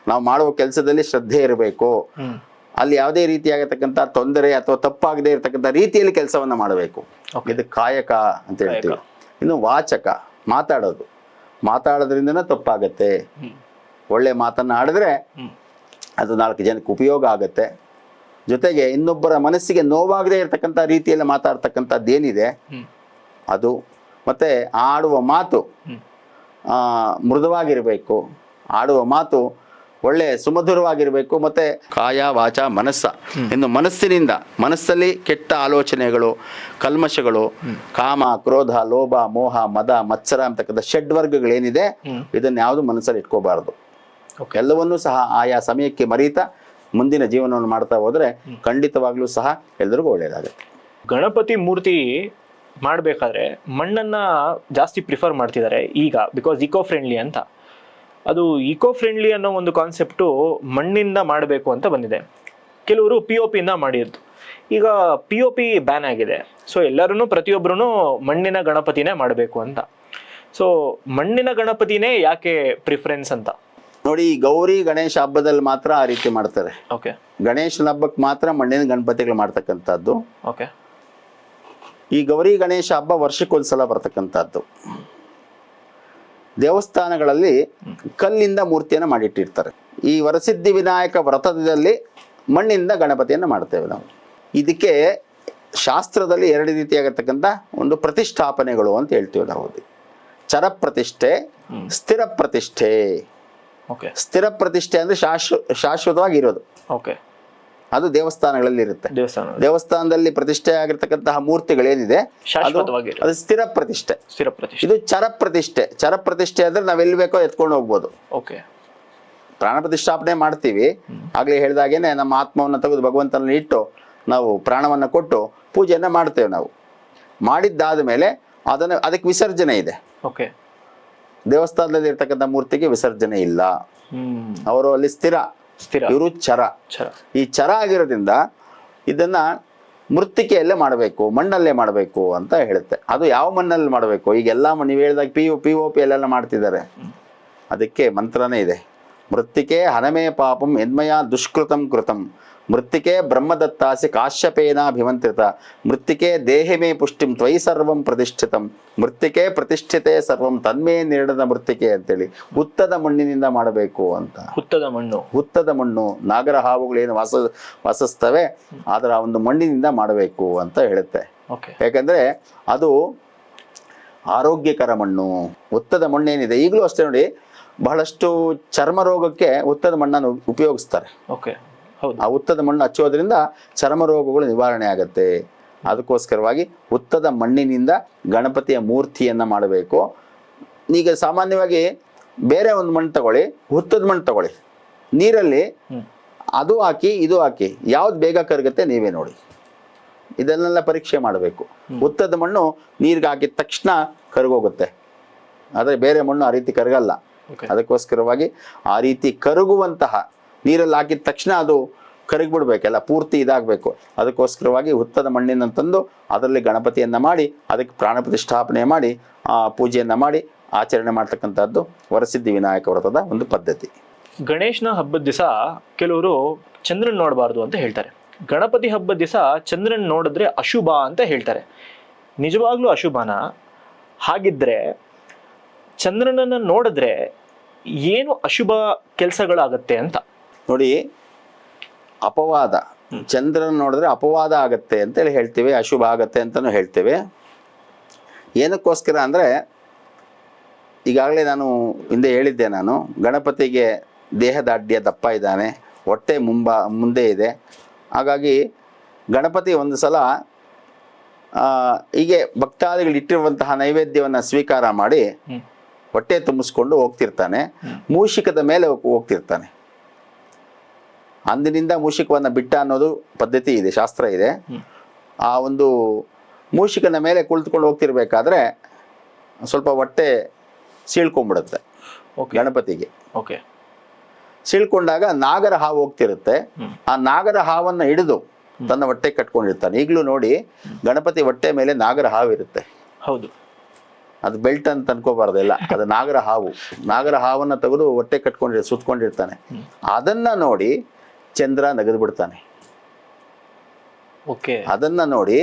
ನಾವು ಮಾಡುವ ಕೆಲಸದಲ್ಲಿ ಶ್ರದ್ಧೆ ಇರಬೇಕು. ಅಲ್ಲಿ ಯಾವುದೇ ರೀತಿಯಾಗಿರ್ತಕ್ಕಂಥ ತೊಂದರೆ ಅಥವಾ ತಪ್ಪಾಗದೇ ಇರತಕ್ಕಂಥ ರೀತಿಯಲ್ಲಿ ಕೆಲಸವನ್ನ ಮಾಡಬೇಕು. ಇದು ಕಾಯಕ ಅಂತ ಹೇಳ್ತೀವಿ. ಇನ್ನು ವಾಚಕ, ಮಾತಾಡೋದ್ರಿಂದನೇ ತಪ್ಪಾಗತ್ತೆ. ಒಳ್ಳೆ ಮಾತನ್ನ ಆಡಿದ್ರೆ ಅದು 4 ಜನಕ್ಕೆ ಉಪಯೋಗ ಆಗತ್ತೆ. ಜೊತೆಗೆ ಇನ್ನೊಬ್ಬರ ಮನಸ್ಸಿಗೆ ನೋವಾಗದೇ ಇರತಕ್ಕಂಥ ರೀತಿಯಲ್ಲಿ ಮಾತಾಡ್ತಕ್ಕಂಥದ್ದೇನಿದೆ ಅದು. ಮತ್ತೆ ಆಡುವ ಮಾತು ಮೃದುವಾಗಿರಬೇಕು, ಆಡುವ ಮಾತು ಒಳ್ಳೆ ಸುಮಧುರವಾಗಿರಬೇಕು. ಮತ್ತೆ ಕಾಯ, ವಾಚ, ಮನಸ್ಸ, ಇನ್ನು ಮನಸ್ಸಲ್ಲಿ ಕೆಟ್ಟ ಆಲೋಚನೆಗಳು, ಕಲ್ಮಶಗಳು, ಕಾಮ, ಕ್ರೋಧ, ಲೋಭ, ಮೋಹ, ಮದ, ಮತ್ಸರ ಅಂತಕ್ಕಂಥ ಷಡ್ವರ್ಗಗಳೇನಿದೆ, ಇದನ್ನ ಯಾವುದು ಮನಸ್ಸಲ್ಲಿ ಇಟ್ಕೋಬಾರ್ದು. ಎಲ್ಲವನ್ನೂ ಸಹ ಆಯಾ ಸಮಯಕ್ಕೆ ಮರೀತಾ ಮುಂದಿನ ಜೀವನವನ್ನು ಮಾಡ್ತಾ ಹೋದ್ರೆ ಖಂಡಿತವಾಗ್ಲೂ ಸಹ ಎಲ್ರಿಗೂ ಒಳ್ಳೇದಾಗುತ್ತೆ. ಗಣಪತಿ ಮೂರ್ತಿ ಮಾಡಬೇಕಾದ್ರೆ ಮಣ್ಣನ್ನ ಜಾಸ್ತಿ ಪ್ರಿಫರ್ ಮಾಡ್ತಿದ್ದಾರೆ ಈಗ, ಬಿಕಾಸ್ ಇಕೋ ಫ್ರೆಂಡ್ಲಿ ಅಂತ. ಅದು ಇಕೋ ಫ್ರೆಂಡ್ಲಿ ಅನ್ನೋ ಒಂದು ಕಾನ್ಸೆಪ್ಟು ಮಣ್ಣಿಂದ ಮಾಡಬೇಕು ಅಂತ ಬಂದಿದೆ. ಕೆಲವರು POP ಇಂದ ಮಾಡಿದ್ದು. ಈಗ POP ಬ್ಯಾನ್ ಆಗಿದೆ. ಸೊ ಎಲ್ಲರೂ ಪ್ರತಿಯೊಬ್ಬರೂ ಮಣ್ಣಿನ ಗಣಪತಿನೇ ಮಾಡಬೇಕು ಅಂತ. ಸೊ ಮಣ್ಣಿನ ಗಣಪತಿನೇ ಯಾಕೆ ಪ್ರಿಫರೆನ್ಸ್ ಅಂತ ನೋಡಿ. ಗೌರಿ ಗಣೇಶ ಹಬ್ಬದಲ್ಲಿ ಮಾತ್ರ ಆ ರೀತಿ ಮಾಡ್ತಾರೆ. ಓಕೆ. ಗಣೇಶನ ಹಬ್ಬಕ್ಕೆ ಮಾತ್ರ ಮಣ್ಣಿನ ಗಣಪತಿಗಳು ಮಾಡ್ತಕ್ಕಂಥದ್ದು. ಓಕೆ. ಈ ಗೌರಿ ಗಣೇಶ ಹಬ್ಬ ವರ್ಷಕ್ಕೊಂದ್ಸಲ ಬರ್ತಕ್ಕಂಥದ್ದು. ದೇವಸ್ಥಾನಗಳಲ್ಲಿ ಕಲ್ಲಿಂದ ಮೂರ್ತಿಯನ್ನು ಮಾಡಿಟ್ಟಿರ್ತಾರೆ. ಈ ವರಸಿದ್ಧಿ ವಿನಾಯಕ ವ್ರತದಲ್ಲಿ ಮಣ್ಣಿಂದ ಗಣಪತಿಯನ್ನು ಮಾಡ್ತೇವೆ ನಾವು. ಇದಕ್ಕೆ ಶಾಸ್ತ್ರದಲ್ಲಿ 2 ರೀತಿಯಾಗಿರ್ತಕ್ಕಂಥ ಒಂದು ಪ್ರತಿಷ್ಠಾಪನೆಗಳು ಅಂತ ಹೇಳ್ತೀವಿ ನಾವು. ಚರ ಪ್ರತಿಷ್ಠೆ, ಸ್ಥಿರ ಪ್ರತಿಷ್ಠೆ. ಸ್ಥಿರ ಪ್ರತಿಷ್ಠೆ ಅಂದ್ರೆ ಶಾಶ್ವತವಾಗಿರೋದು. ಅದು ದೇವಸ್ಥಾನಗಳಲ್ಲಿ ಇರುತ್ತೆ. ದೇವಸ್ಥಾನದಲ್ಲಿ ಪ್ರತಿಷ್ಠೆ ಆಗಿರ್ತಕ್ಕಂತಹ ಮೂರ್ತಿಗಳೇನಿದೆ ಅದು ಸ್ಥಿರ ಪ್ರತಿಷ್ಠೆ. ಇದು ಚರ ಪ್ರತಿಷ್ಠೆ ಅಂದ್ರೆ ನಾವೆಲ್ಲಿ ಬೇಕೋ ಎತ್ಕೊಂಡು ಹೋಗ್ಬೋದು. ಪ್ರಾಣ ಪ್ರತಿಷ್ಠಾಪನೆ ಮಾಡ್ತೀವಿ. ಆಗ್ಲೇ ಹೇಳಿದಾಗೇನೆ ನಮ್ಮ ಆತ್ಮವನ್ನು ತೆಗೆದು ಭಗವಂತನಲ್ಲಿ ಇಟ್ಟು ನಾವು ಪ್ರಾಣವನ್ನ ಕೊಟ್ಟು ಪೂಜೆಯನ್ನ ಮಾಡ್ತೇವೆ. ನಾವು ಮಾಡಿದ್ದಾದ ಮೇಲೆ ಅದಕ್ಕೆ ವಿಸರ್ಜನೆ ಇದೆ. ದೇವಸ್ಥಾನದಲ್ಲಿ ಇರ್ತಕ್ಕಂಥ ಮೂರ್ತಿಗೆ ವಿಸರ್ಜನೆ ಇಲ್ಲ. ಅವರು ಅಲ್ಲಿ ಸ್ಥಿರ, ಇವರು ಚರ. ಈ ಚರ ಆಗಿರೋದ್ರಿಂದ ಇದನ್ನ ಮೃತ್ತಿಕೆಯಲ್ಲೇ ಮಾಡಬೇಕು, ಮಣ್ಣಲ್ಲೇ ಮಾಡಬೇಕು ಅಂತ ಹೇಳುತ್ತೆ. ಅದು ಯಾವ ಮಣ್ಣಲ್ಲಿ ಮಾಡಬೇಕು? ಈಗೆಲ್ಲ ನೀವು ಹೇಳಿದಾಗ POP ಎಲ್ಲೆಲ್ಲ ಮಾಡ್ತಿದ್ದಾರೆ. ಅದಕ್ಕೆ ಮಂತ್ರನೇ ಇದೆ. ಮೃತ್ತಿಕೆ ಹನಮೇ ಪಾಪಂ ಯನ್ಮಯ ದುಷ್ಕೃತಂ ಕೃತಂ, ಮೃತ್ತಿಕೆ ಬ್ರಹ್ಮದತ್ತಾಸಿ ಕಾಶ್ಯಪೇನಾಭಿಮಂತ್ರಿತ, ಮೃತ್ತಿಕೆ ದೇಹಿಮೇ ಪುಷ್ಟಿಂ ತ್ವಯಿ ಸರ್ವಂ ಪ್ರತಿಷ್ಠಿತಂ, ಮೃತ್ತಿಕೆ ಪ್ರತಿಷ್ಠಿತೆ ಸರ್ವಂ ತನ್ಮೇ ನಿರ್ಣದ ಮೃತ್ತಿಕೆ ಅಂತೇಳಿ ಹುತ್ತದ ಮಣ್ಣಿನಿಂದ ಮಾಡಬೇಕು ಅಂತ. ಹುತ್ತದ ಮಣ್ಣು ನಾಗರ ಹಾವುಗಳೇನು ವಾಸಿಸ್ತವೆ ಅದರ ಒಂದು ಮಣ್ಣಿನಿಂದ ಮಾಡಬೇಕು ಅಂತ ಹೇಳುತ್ತೆ. ಯಾಕಂದ್ರೆ ಅದು ಆರೋಗ್ಯಕರ ಮಣ್ಣು. ಹುತ್ತದ ಮಣ್ಣೇನಿದೆ ಈಗಲೂ ಅಷ್ಟೇ ನೋಡಿ, ಬಹಳಷ್ಟು ಚರ್ಮ ರೋಗಕ್ಕೆ ಹುತ್ತದ ಮಣ್ಣನ್ನು ಉಪಯೋಗಿಸ್ತಾರೆ. ಆ ಹುತ್ತದ ಮಣ್ಣು ಹಚ್ಚೋದ್ರಿಂದ ಚರ್ಮ ರೋಗಗಳು ನಿವಾರಣೆ ಆಗತ್ತೆ. ಅದಕ್ಕೋಸ್ಕರವಾಗಿ ಹುತ್ತದ ಮಣ್ಣಿನಿಂದ ಗಣಪತಿಯ ಮೂರ್ತಿಯನ್ನ ಮಾಡಬೇಕು. ಈಗ ಸಾಮಾನ್ಯವಾಗಿ ಬೇರೆ ಒಂದು ಮಣ್ಣು ತಗೊಳ್ಳಿ, ಹುತ್ತದ ಮಣ್ಣು ತಗೊಳ್ಳಿ, ನೀರಲ್ಲಿ ಅದು ಹಾಕಿ ಇದು ಹಾಕಿ ಯಾವ್ದು ಬೇಗ ಕರಗುತ್ತೆ ನೀವೇ ನೋಡಿ. ಇದನ್ನೆಲ್ಲ ಪರೀಕ್ಷೆ ಮಾಡಬೇಕು. ಹುತ್ತದ ಮಣ್ಣು ನೀರಿಗೆ ಹಾಕಿದ ತಕ್ಷಣ ಕರಗೋಗುತ್ತೆ, ಆದರೆ ಬೇರೆ ಮಣ್ಣು ಆ ರೀತಿ ಕರಗಲ್ಲ. ಅದಕ್ಕೋಸ್ಕರವಾಗಿ ಆ ರೀತಿ ಕರಗುವಂತಹ ನೀರಲ್ಲಿ ಹಾಕಿದ ತಕ್ಷಣ ಅದು ಕರಗಿಬಿಡ್ಬೇಕೆಲ್ಲ ಪೂರ್ತಿ ಇದಾಗಬೇಕು. ಅದಕ್ಕೋಸ್ಕರವಾಗಿ ಹುತ್ತದ ಮಣ್ಣಿನ ತಂದು ಅದರಲ್ಲಿ ಗಣಪತಿಯನ್ನು ಮಾಡಿ ಅದಕ್ಕೆ ಪ್ರಾಣ ಪ್ರತಿಷ್ಠಾಪನೆ ಮಾಡಿ ಪೂಜೆಯನ್ನು ಮಾಡಿ ಆಚರಣೆ ಮಾಡ್ತಕ್ಕಂಥದ್ದು ವರಸಿದ್ಧಿ ವಿನಾಯಕ ವ್ರತದ ಒಂದು ಪದ್ಧತಿ. ಗಣೇಶನ ಹಬ್ಬದ ದಿವಸ ಕೆಲವರು ಚಂದ್ರನ್ ನೋಡಬಾರ್ದು ಅಂತ ಹೇಳ್ತಾರೆ. ಗಣಪತಿ ಹಬ್ಬದ ದಿವಸ ಚಂದ್ರನ್ ನೋಡಿದ್ರೆ ಅಶುಭ ಅಂತ ಹೇಳ್ತಾರೆ. ನಿಜವಾಗ್ಲೂ ಅಶುಭನ? ಹಾಗಿದ್ರೆ ಚಂದ್ರನನ್ನ ನೋಡಿದ್ರೆ ಏನು ಅಶುಭ ಕೆಲಸಗಳಾಗತ್ತೆ ಅಂತ? ನೋಡಿ, ಅಪವಾದ, ಚಂದ್ರನ ನೋಡಿದ್ರೆ ಅಪವಾದ ಆಗತ್ತೆ ಅಂತೇಳಿ ಹೇಳ್ತೀವಿ, ಅಶುಭ ಆಗತ್ತೆ ಅಂತಲೂ ಹೇಳ್ತೇವೆ. ಏನಕ್ಕೋಸ್ಕರ ಅಂದರೆ, ಈಗಾಗಲೇ ನಾನು ಹಿಂದೆ ಹೇಳಿದ್ದೆ, ನಾನು ಗಣಪತಿಗೆ ದೇಹದಾಢ್ಯ ದಪ್ಪ ಇದ್ದಾನೆ, ಹೊಟ್ಟೆ ಮುಂದೆ ಇದೆ. ಹಾಗಾಗಿ ಗಣಪತಿ ಒಂದು ಸಲ ಹೀಗೆ ಭಕ್ತಾದಿಗಳು ಇಟ್ಟಿರುವಂತಹ ನೈವೇದ್ಯವನ್ನು ಸ್ವೀಕಾರ ಮಾಡಿ ಹೊಟ್ಟೆ ತುಂಬಿಸ್ಕೊಂಡು ಹೋಗ್ತಿರ್ತಾನೆ. ಮೂಷಿಕದ ಮೇಲೆ ಹೋಗ್ತಿರ್ತಾನೆ. ಅಂದಿನಿಂದ ಮೂಷಿಕವನ್ನು ಬಿಟ್ಟ ಅನ್ನೋದು ಪದ್ಧತಿ ಇದೆ, ಶಾಸ್ತ್ರ ಇದೆ. ಆ ಒಂದು ಮೂಷಿಕನ ಮೇಲೆ ಕುಳಿತುಕೊಂಡು ಹೋಗ್ತಿರ್ಬೇಕಾದ್ರೆ ಸ್ವಲ್ಪ ಹೊಟ್ಟೆ ಸೀಳ್ಕೊಂಡ್ಬಿಡುತ್ತೆ ಗಣಪತಿಗೆ. ಓಕೆ. ಸೀಳ್ಕೊಂಡಾಗ ನಾಗರ ಹಾವು ಹೋಗ್ತಿರುತ್ತೆ. ಆ ನಾಗರ ಹಾವನ್ನು ಹಿಡಿದು ತನ್ನ ಹೊಟ್ಟೆ ಕಟ್ಕೊಂಡಿರ್ತಾನೆ. ಈಗಲೂ ನೋಡಿ, ಗಣಪತಿ ಹೊಟ್ಟೆ ಮೇಲೆ ನಾಗರ ಹಾವು ಇರುತ್ತೆ. ಹೌದು, ಅದು ಬೆಲ್ಟ್ ಅಂತ ಅನ್ಕೋಬಾರ್ದಿಲ್ಲ, ಅದು ನಾಗರ ಹಾವು. ನಾಗರ ಹಾವನ್ನ ತೆಗೆದು ಹೊಟ್ಟೆ ಸುತ್ಕೊಂಡಿರ್ತಾನೆ. ಅದನ್ನ ನೋಡಿ ಚಂದ್ರ ನಗದು ಬಿಡ್ತಾನೆ. ಓಕೆ. ಅದನ್ನ ನೋಡಿ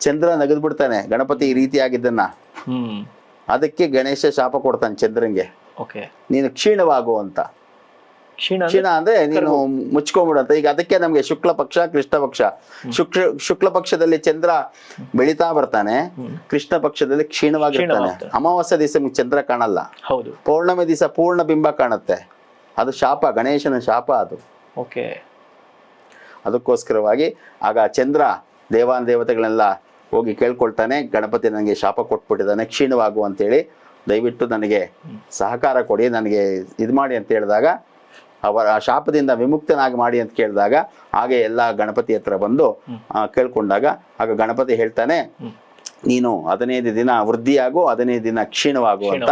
ಚಂದ್ರ ನಗದು ಬಿಡ್ತಾನೆ, ಗಣಪತಿ ಈ ರೀತಿಯಾಗಿದ್ದನ್ನ. ಅದಕ್ಕೆ ಗಣೇಶ ಶಾಪ ಕೊಡ್ತಾನೆ ಚಂದ್ರಂಗೆ, ಓಕೆ, ನೀನು ಕ್ಷೀಣವಾಗು ಅಂತ. ಕ್ಷೀಣ ಅಂದ್ರೆ ನೀನು ಮುಚ್ಕೊಂಡ್ಬಿಡಂತ. ಈಗ ಅದಕ್ಕೆ ನಮ್ಗೆ ಶುಕ್ಲ ಪಕ್ಷ, ಕೃಷ್ಣ ಪಕ್ಷ. ಶುಕ್ಲ ಪಕ್ಷದಲ್ಲಿ ಚಂದ್ರ ಬೆಳಿತಾ ಬರ್ತಾನೆ, ಕೃಷ್ಣ ಪಕ್ಷದಲ್ಲಿ ಕ್ಷೀಣವಾಗಿರ್ತಾನೆ. ಅಮಾವಾಸ್ಯ ದಿವಸ ಚಂದ್ರ ಕಾಣಲ್ಲ, ಹೌದು. ಪೌರ್ಣಮಿ ದಿವಸ ಪೂರ್ಣ ಬಿಂಬ ಕಾಣುತ್ತೆ. ಅದು ಶಾಪ, ಗಣೇಶನ ಶಾಪ ಅದು. ಓಕೆ. ಅದಕ್ಕೋಸ್ಕರವಾಗಿ ಆಗ ಚಂದ್ರ ದೇವಾನ್ ದೇವತೆಗಳೆಲ್ಲ ಹೋಗಿ ಕೇಳ್ಕೊಳ್ತಾನೆ, ಗಣಪತಿ ನನಗೆ ಶಾಪ ಕೊಟ್ಬಿಟ್ಟಿದ್ದಾನೆ, ಕ್ಷೀಣವಾಗು ಅಂತೇಳಿ, ದಯವಿಟ್ಟು ನನಗೆ ಸಹಕಾರ ಕೊಡಿ, ನನಗೆ ಇದು ಮಾಡಿ ಅಂತ ಹೇಳಿದಾಗ, ಅವರ ಆ ಶಾಪದಿಂದ ವಿಮುಕ್ತನಾಗಿ ಮಾಡಿ ಅಂತ ಕೇಳಿದಾಗ, ಹಾಗೆ ಎಲ್ಲ ಗಣಪತಿ ಹತ್ರ ಬಂದು ಕೇಳ್ಕೊಂಡಾಗ ಆಗ ಗಣಪತಿ ಹೇಳ್ತಾನೆ, ನೀನು 15 ದಿನ ವೃದ್ಧಿಯಾಗು, 15 ದಿನ ಕ್ಷೀಣವಾಗು ಅಂತ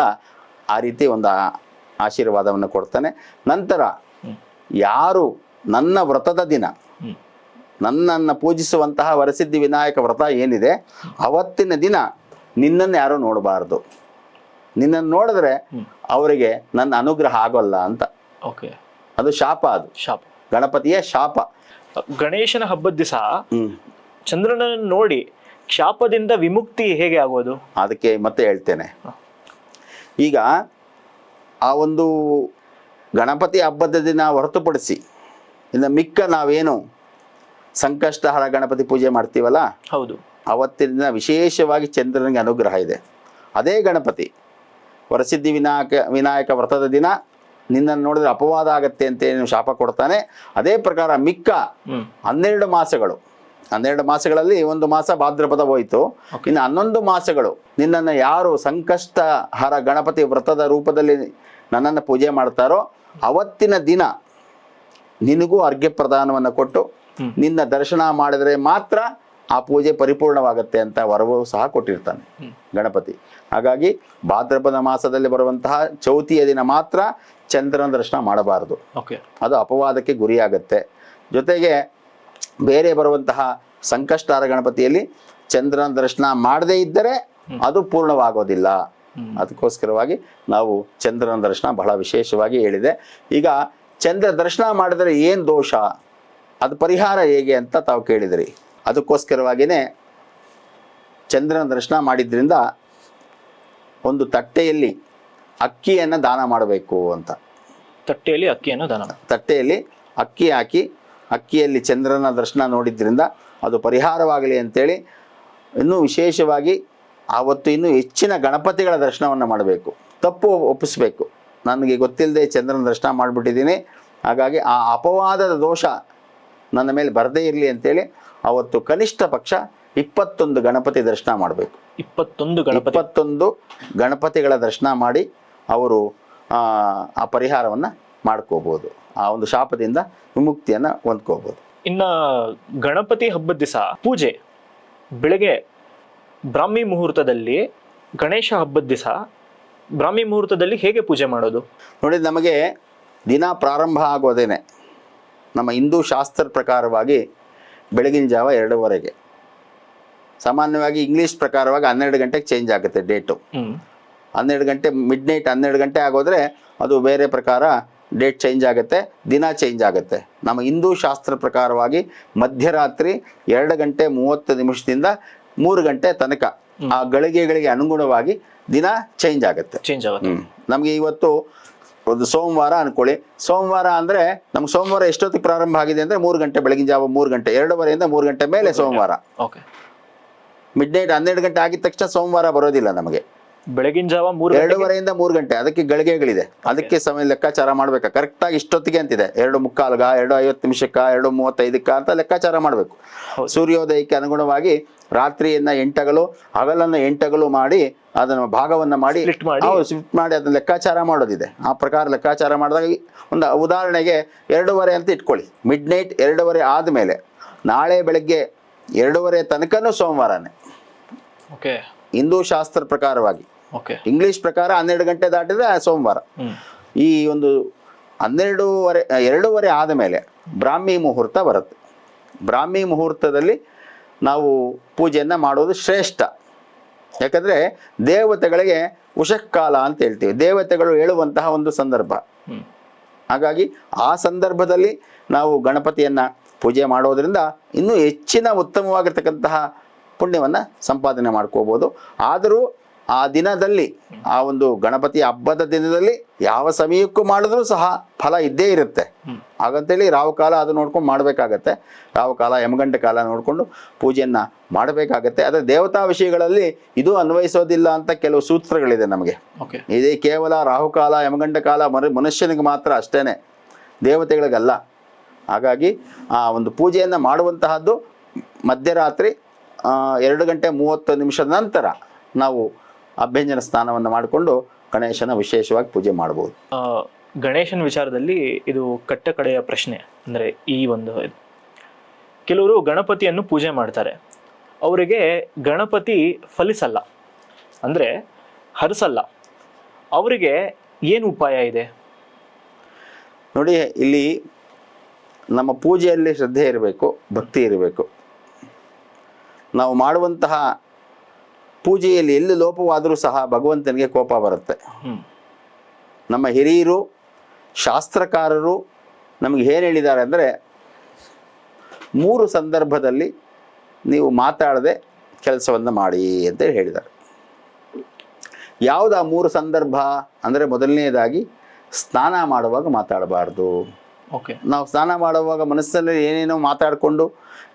ಆ ರೀತಿ ಒಂದು ಆಶೀರ್ವಾದವನ್ನು ಕೊಡ್ತಾನೆ. ನಂತರ ಯಾರು ನನ್ನ ವ್ರತದ ದಿನ ನನ್ನನ್ನು ಪೂಜಿಸುವಂತಹ ವರಸಿದ್ಧಿ ವಿನಾಯಕ ವ್ರತ ಏನಿದೆ, ಅವತ್ತಿನ ದಿನ ನಿನ್ನನ್ನು ಯಾರು ನೋಡಬಾರ್ದು. ನಿನ್ನನ್ನು ನೋಡಿದ್ರೆ ಅವರಿಗೆ ನನ್ನ ಅನುಗ್ರಹ ಆಗೋಲ್ಲ ಅಂತ. ಓಕೆ. ಅದು ಶಾಪ, ಅದು ಶಾಪ, ಗಣಪತಿಯ ಶಾಪ. ಗಣೇಶನ ಹಬ್ಬದ ದಿವಸ ಚಂದ್ರನನ್ನು ನೋಡಿ ಶಾಪದಿಂದ ವಿಮುಕ್ತಿ ಹೇಗೆ ಆಗೋದು? ಅದಕ್ಕೆ ಮತ್ತೆ ಹೇಳ್ತೇನೆ. ಈಗ ಆ ಒಂದು ಗಣಪತಿ ಹಬ್ಬದ ದಿನ ಹೊರತುಪಡಿಸಿ ಇನ್ನು ಮಿಕ್ಕ ನಾವೇನು ಸಂಕಷ್ಟಹರ ಗಣಪತಿ ಪೂಜೆ ಮಾಡ್ತೀವಲ್ಲ, ಹೌದು, ಅವತ್ತಿನ ದಿನ ವಿಶೇಷವಾಗಿ ಚಂದ್ರನಿಗೆ ಅನುಗ್ರಹ ಇದೆ. ಅದೇ ಗಣಪತಿ ವರಸಿದ್ಧಿ ವಿನಾಯಕ ವ್ರತದ ದಿನ ನಿನ್ನನ್ನು ನೋಡಿದ್ರೆ ಅಪವಾದ ಆಗತ್ತೆ ಅಂತ ಶಾಪ ಕೊಡ್ತಾನೆ. ಅದೇ ಪ್ರಕಾರ ಮಿಕ್ಕ 12 ಮಾಸಗಳು, 12 ಮಾಸಗಳಲ್ಲಿ ಒಂದು ಮಾಸ ಭಾದ್ರಪದ ಹೋಯಿತು, ಇನ್ನು 11 ಮಾಸಗಳು ನಿನ್ನನ್ನು ಯಾರು ಸಂಕಷ್ಟಹರ ಗಣಪತಿ ವ್ರತದ ರೂಪದಲ್ಲಿ ನನ್ನನ್ನು ಪೂಜೆ ಮಾಡ್ತಾರೋ ಅವತ್ತಿನ ದಿನ ನಿನಗೂ ಅರ್ಘ್ಯ ಪ್ರದಾನವನ್ನು ಕೊಟ್ಟು ನಿನ್ನ ದರ್ಶನ ಮಾಡಿದ್ರೆ ಮಾತ್ರ ಆ ಪೂಜೆ ಪರಿಪೂರ್ಣವಾಗತ್ತೆ ಅಂತ ವರವೂ ಸಹ ಕೊಟ್ಟಿರ್ತಾನೆ ಗಣಪತಿ. ಹಾಗಾಗಿ ಭಾದ್ರಪದ ಮಾಸದಲ್ಲಿ ಬರುವಂತಹ ಚೌತಿಯ ದಿನ ಮಾತ್ರ ಚಂದ್ರನ ದರ್ಶನ ಮಾಡಬಾರದು, ಅದು ಅಪವಾದಕ್ಕೆ ಗುರಿಯಾಗತ್ತೆ. ಜೊತೆಗೆ ಬೇರೆ ಬರುವಂತಹ ಸಂಕಷ್ಟಹರ ಗಣಪತಿಯಲ್ಲಿ ಚಂದ್ರನ ದರ್ಶನ ಮಾಡದೇ ಇದ್ದರೆ ಅದು ಪೂರ್ಣವಾಗೋದಿಲ್ಲ. ಅದಕ್ಕೋಸ್ಕರವಾಗಿ ನಾವು ಚಂದ್ರನ ದರ್ಶನ ಬಹಳ ವಿಶೇಷವಾಗಿ ಹೇಳಿದೆ. ಈಗ ಚಂದ್ರ ದರ್ಶನ ಮಾಡಿದರೆ ಏನು ದೋಷ, ಅದು ಪರಿಹಾರ ಹೇಗೆ ಅಂತ ತಾವು ಕೇಳಿದ್ರಿ. ಅದಕ್ಕೋಸ್ಕರವಾಗಿಯೇ ಚಂದ್ರನ ದರ್ಶನ ಮಾಡಿದ್ರಿಂದ ಒಂದು ತಟ್ಟೆಯಲ್ಲಿ ಅಕ್ಕಿಯನ್ನು ದಾನ ಮಾಡಬೇಕು ಅಂತ. ತಟ್ಟೆಯಲ್ಲಿ ಅಕ್ಕಿಯನ್ನು ದಾನ, ತಟ್ಟೆಯಲ್ಲಿ ಅಕ್ಕಿ ಹಾಕಿ ಅಕ್ಕಿಯಲ್ಲಿ ಚಂದ್ರನ ದರ್ಶನ ನೋಡಿದ್ರಿಂದ ಅದು ಪರಿಹಾರವಾಗಲಿ ಅಂತೇಳಿ ಇನ್ನೂ ವಿಶೇಷವಾಗಿ ಆವತ್ತು ಇನ್ನೂ ಹೆಚ್ಚಿನ ಗಣಪತಿಗಳ ದರ್ಶನವನ್ನು ಮಾಡಬೇಕು. ತಪ್ಪು ಒಪ್ಪಿಸ್ಬೇಕು, ನನಗೆ ಗೊತ್ತಿಲ್ಲದೆ ಚಂದ್ರನ ದರ್ಶನ ಮಾಡಿಬಿಟ್ಟಿದ್ದೀನಿ, ಹಾಗಾಗಿ ಆ ಅಪವಾದದ ದೋಷ ನನ್ನ ಮೇಲೆ ಬರದೇ ಇರಲಿ ಅಂತೇಳಿ ಅವತ್ತು ಕನಿಷ್ಠ ಪಕ್ಷ 21 ಗಣಪತಿ ದರ್ಶನ ಮಾಡಬೇಕು. 21 ಗಣಪತಿಗಳ ದರ್ಶನ ಮಾಡಿ ಅವರು ಆ ಪರಿಹಾರವನ್ನು ಮಾಡ್ಕೋಬೋದು, ಆ ಒಂದು ಶಾಪದಿಂದ ವಿಮುಕ್ತಿಯನ್ನು ಹೊಂದ್ಕೋಬೋದು. ಇನ್ನು ಗಣಪತಿ ಹಬ್ಬದ ದಿವಸ ಪೂಜೆ ಬೆಳಗ್ಗೆ ಬ್ರಾಹ್ಮಿ ಮುಹೂರ್ತದಲ್ಲಿ, ಗಣೇಶ ಹಬ್ಬದ ದಿವಸ ಬ್ರಾಹ್ಮಿ ಮುಹೂರ್ತದಲ್ಲಿ ಹೇಗೆ ಪೂಜೆ ಮಾಡೋದು? ನೋಡಿ, ನಮಗೆ ದಿನ ಪ್ರಾರಂಭ ಆಗೋದೇನೆ ನಮ್ಮ ಹಿಂದೂ ಶಾಸ್ತ್ರದ ಪ್ರಕಾರವಾಗಿ ಬೆಳಗಿನ ಜಾವ 2:30ಗೆ. ಸಾಮಾನ್ಯವಾಗಿ ಇಂಗ್ಲೀಷ್ ಪ್ರಕಾರವಾಗಿ 12 ಗಂಟೆಗೆ ಚೇಂಜ್ ಆಗುತ್ತೆ ಡೇಟು. 12 ಗಂಟೆ ಮಿಡ್ ನೈಟ್ 12 ಗಂಟೆ ಆಗೋದ್ರೆ ಅದು ಬೇರೆ ಪ್ರಕಾರ ಡೇಟ್ ಚೇಂಜ್ ಆಗುತ್ತೆ, ದಿನ ಚೇಂಜ್ ಆಗುತ್ತೆ. ನಮ್ಮ ಹಿಂದೂ ಶಾಸ್ತ್ರ ಪ್ರಕಾರವಾಗಿ ಮಧ್ಯರಾತ್ರಿ 2:30 3 ಗಂಟೆ ತನಕ ಆ ಗಳಿಗೆಗಳಿಗೆ ಅನುಗುಣವಾಗಿ ದಿನ ಚೇಂಜ್ ಆಗುತ್ತೆ. ನಮಗೆ ಇವತ್ತು ಒಂದು ಸೋಮವಾರ ಅನ್ಕೊಳ್ಳಿ. ಸೋಮವಾರ ಅಂದರೆ ನಮ್ಗೆ ಸೋಮವಾರ ಎಷ್ಟೊತ್ತಿಗೆ ಪ್ರಾರಂಭ ಆಗಿದೆ ಅಂದರೆ 3 ಗಂಟೆ, ಬೆಳಗಿನ ಜಾವ 3 ಗಂಟೆ, 2:30ಯಿಂದ 3 ಗಂಟೆ ಮೇಲೆ ಸೋಮವಾರ. ಮಿಡ್ ನೈಟ್ 12 ಗಂಟೆ ಆಗಿದ ತಕ್ಷಣ ಸೋಮವಾರ ಬರೋದಿಲ್ಲ ನಮಗೆ. ಬೆಳಗಿನ ಜಾವ 2:30ಯಿಂದ 3 ಗಂಟೆ, ಅದಕ್ಕೆ ಗಳಿಗೆಗಳಿದೆ, ಅದಕ್ಕೆ ಸಮಯ ಲೆಕ್ಕಾಚಾರ ಮಾಡ್ಬೇಕು. ಕರೆಕ್ಟಾಗಿ ಇಷ್ಟೊತ್ತಿಗೆ ಅಂತಿದೆ, 2:45, 2:50, 2:35 ಅಂತ ಲೆಕ್ಕಾಚಾರ ಮಾಡಬೇಕು. ಸೂರ್ಯೋದಯಕ್ಕೆ ಅನುಗುಣವಾಗಿ ರಾತ್ರಿಯನ್ನ 8 ಹಗಲನ್ನ 8 ಮಾಡಿ ಅದನ್ನು ಭಾಗವನ್ನ ಮಾಡಿ ಸ್ಪ್ಲಿಟ್ ಮಾಡಿ ಅದನ್ನ ಲೆಕ್ಕಾಚಾರ ಮಾಡೋದಿದೆ. ಆ ಪ್ರಕಾರ ಲೆಕ್ಕಾಚಾರ ಮಾಡಿದಾಗ ಒಂದು ಉದಾಹರಣೆಗೆ 2:30 ಅಂತ ಇಟ್ಕೊಳ್ಳಿ. ಮಿಡ್ ನೈಟ್ 2:30 ಆದ್ಮೇಲೆ ನಾಳೆ ಬೆಳಗ್ಗೆ 2:30 ತನಕನೂ ಸೋಮವಾರನೇ ಹಿಂದೂ ಶಾಸ್ತ್ರ ಪ್ರಕಾರವಾಗಿ. ಇಂಗ್ಲಿಷ್ ಪ್ರಕಾರ 12 ಗಂಟೆ ದಾಟಿದ್ರೆ ಸೋಮವಾರ. ಈ ಒಂದು 2:30 ಆದಮೇಲೆ ಬ್ರಾಹ್ಮಿ ಮುಹೂರ್ತ ಬರುತ್ತೆ. ಬ್ರಾಹ್ಮಿ ಮುಹೂರ್ತದಲ್ಲಿ ನಾವು ಪೂಜೆಯನ್ನ ಮಾಡೋದು ಶ್ರೇಷ್ಠ. ಯಾಕಂದ್ರೆ ದೇವತೆಗಳಿಗೆ ಉಷಃಕಾಲ ಅಂತ ಹೇಳ್ತೀವಿ, ದೇವತೆಗಳು ಹೇಳುವಂತಹ ಒಂದು ಸಂದರ್ಭ. ಹಾಗಾಗಿ ಆ ಸಂದರ್ಭದಲ್ಲಿ ನಾವು ಗಣಪತಿಯನ್ನ ಪೂಜೆ ಮಾಡೋದ್ರಿಂದ ಇನ್ನೂ ಹೆಚ್ಚಿನ ಉತ್ತಮವಾಗಿರ್ತಕ್ಕಂತಹ ಪುಣ್ಯವನ್ನ ಸಂಪಾದನೆ ಮಾಡ್ಕೋಬಹುದು. ಆದರೂ ಆ ದಿನದಲ್ಲಿ, ಆ ಒಂದು ಗಣಪತಿ ಹಬ್ಬದ ದಿನದಲ್ಲಿ ಯಾವ ಸಮಯಕ್ಕೂ ಮಾಡಿದ್ರೂ ಸಹ ಫಲ ಇದ್ದೇ ಇರುತ್ತೆ. ಹಾಗಂತೇಳಿ ರಾಹುಕಾಲ ಅದು ನೋಡ್ಕೊಂಡು ಮಾಡಬೇಕಾಗತ್ತೆ. ರಾಹುಕಾಲ ಯಮಗಂಡ ಕಾಲ ನೋಡಿಕೊಂಡು ಪೂಜೆಯನ್ನ ಮಾಡಬೇಕಾಗತ್ತೆ. ಆದರೆ ದೇವತಾ ವಿಷಯಗಳಲ್ಲಿ ಇದು ಅನ್ವಯಿಸೋದಿಲ್ಲ ಅಂತ ಕೆಲವು ಸೂತ್ರಗಳಿದೆ ನಮಗೆ. ಇದೇ ಕೇವಲ ರಾಹುಕಾಲ ಯಮಗಂಡ ಕಾಲ ಮನುಷ್ಯನಿಗೆ ಮಾತ್ರ ಅಷ್ಟೇನೆ, ದೇವತೆಗಳಿಗಲ್ಲ. ಹಾಗಾಗಿ ಆ ಒಂದು ಪೂಜೆಯನ್ನ ಮಾಡುವಂತಹದ್ದು ಮಧ್ಯರಾತ್ರಿ 2:30 ನಂತರ ನಾವು ಅಭ್ಯಂಜನ ಸ್ನಾನವನ್ನು ಮಾಡಿಕೊಂಡು ಗಣೇಶನ ವಿಶೇಷವಾಗಿ ಪೂಜೆ ಮಾಡಬಹುದು. ಗಣೇಶನ ವಿಚಾರದಲ್ಲಿ ಇದು ಕಟ್ಟ ಕಡೆಯ ಪ್ರಶ್ನೆ ಅಂದರೆ, ಈ ಒಂದು ಕೆಲವರು ಗಣಪತಿಯನ್ನು ಪೂಜೆ ಮಾಡ್ತಾರೆ, ಅವರಿಗೆ ಗಣಪತಿ ಫಲಿಸಲ್ಲ, ಅಂದರೆ ಹರಿಸಲ್ಲ, ಅವರಿಗೆ ಏನು ಉಪಾಯ ಇದೆ? ನೋಡಿ, ಇಲ್ಲಿ ನಮ್ಮ ಪೂಜೆಯಲ್ಲಿ ಶ್ರದ್ಧೆ ಇರಬೇಕು, ಭಕ್ತಿ ಇರಬೇಕು. ನಾವು ಮಾಡುವಂತಹ ಪೂಜೆಯಲ್ಲಿ ಎಲ್ಲಿ ಲೋಪವಾದರೂ ಸಹ ಭಗವಂತನಿಗೆ ಕೋಪ ಬರುತ್ತೆ. ನಮ್ಮ ಹಿರಿಯರು ಶಾಸ್ತ್ರಕಾರರು ನಮಗೆ ಏನು ಹೇಳಿದ್ದಾರೆ ಅಂದರೆ, 3 ಸಂದರ್ಭದಲ್ಲಿ ನೀವು ಮಾತಾಡದೆ ಕೆಲಸವನ್ನು ಮಾಡಿ ಅಂತ ಹೇಳಿದ್ದಾರೆ. ಯಾವುದು ಆ 3 ಸಂದರ್ಭ ಅಂದರೆ, ಮೊದಲನೇದಾಗಿ ಸ್ನಾನ ಮಾಡುವಾಗ ಮಾತಾಡಬಾರ್ದು. ನಾವು ಸ್ನಾನ ಮಾಡುವಾಗ ಮನಸ್ಸಲ್ಲಿ ಏನೇನೋ ಮಾತಾಡಿಕೊಂಡು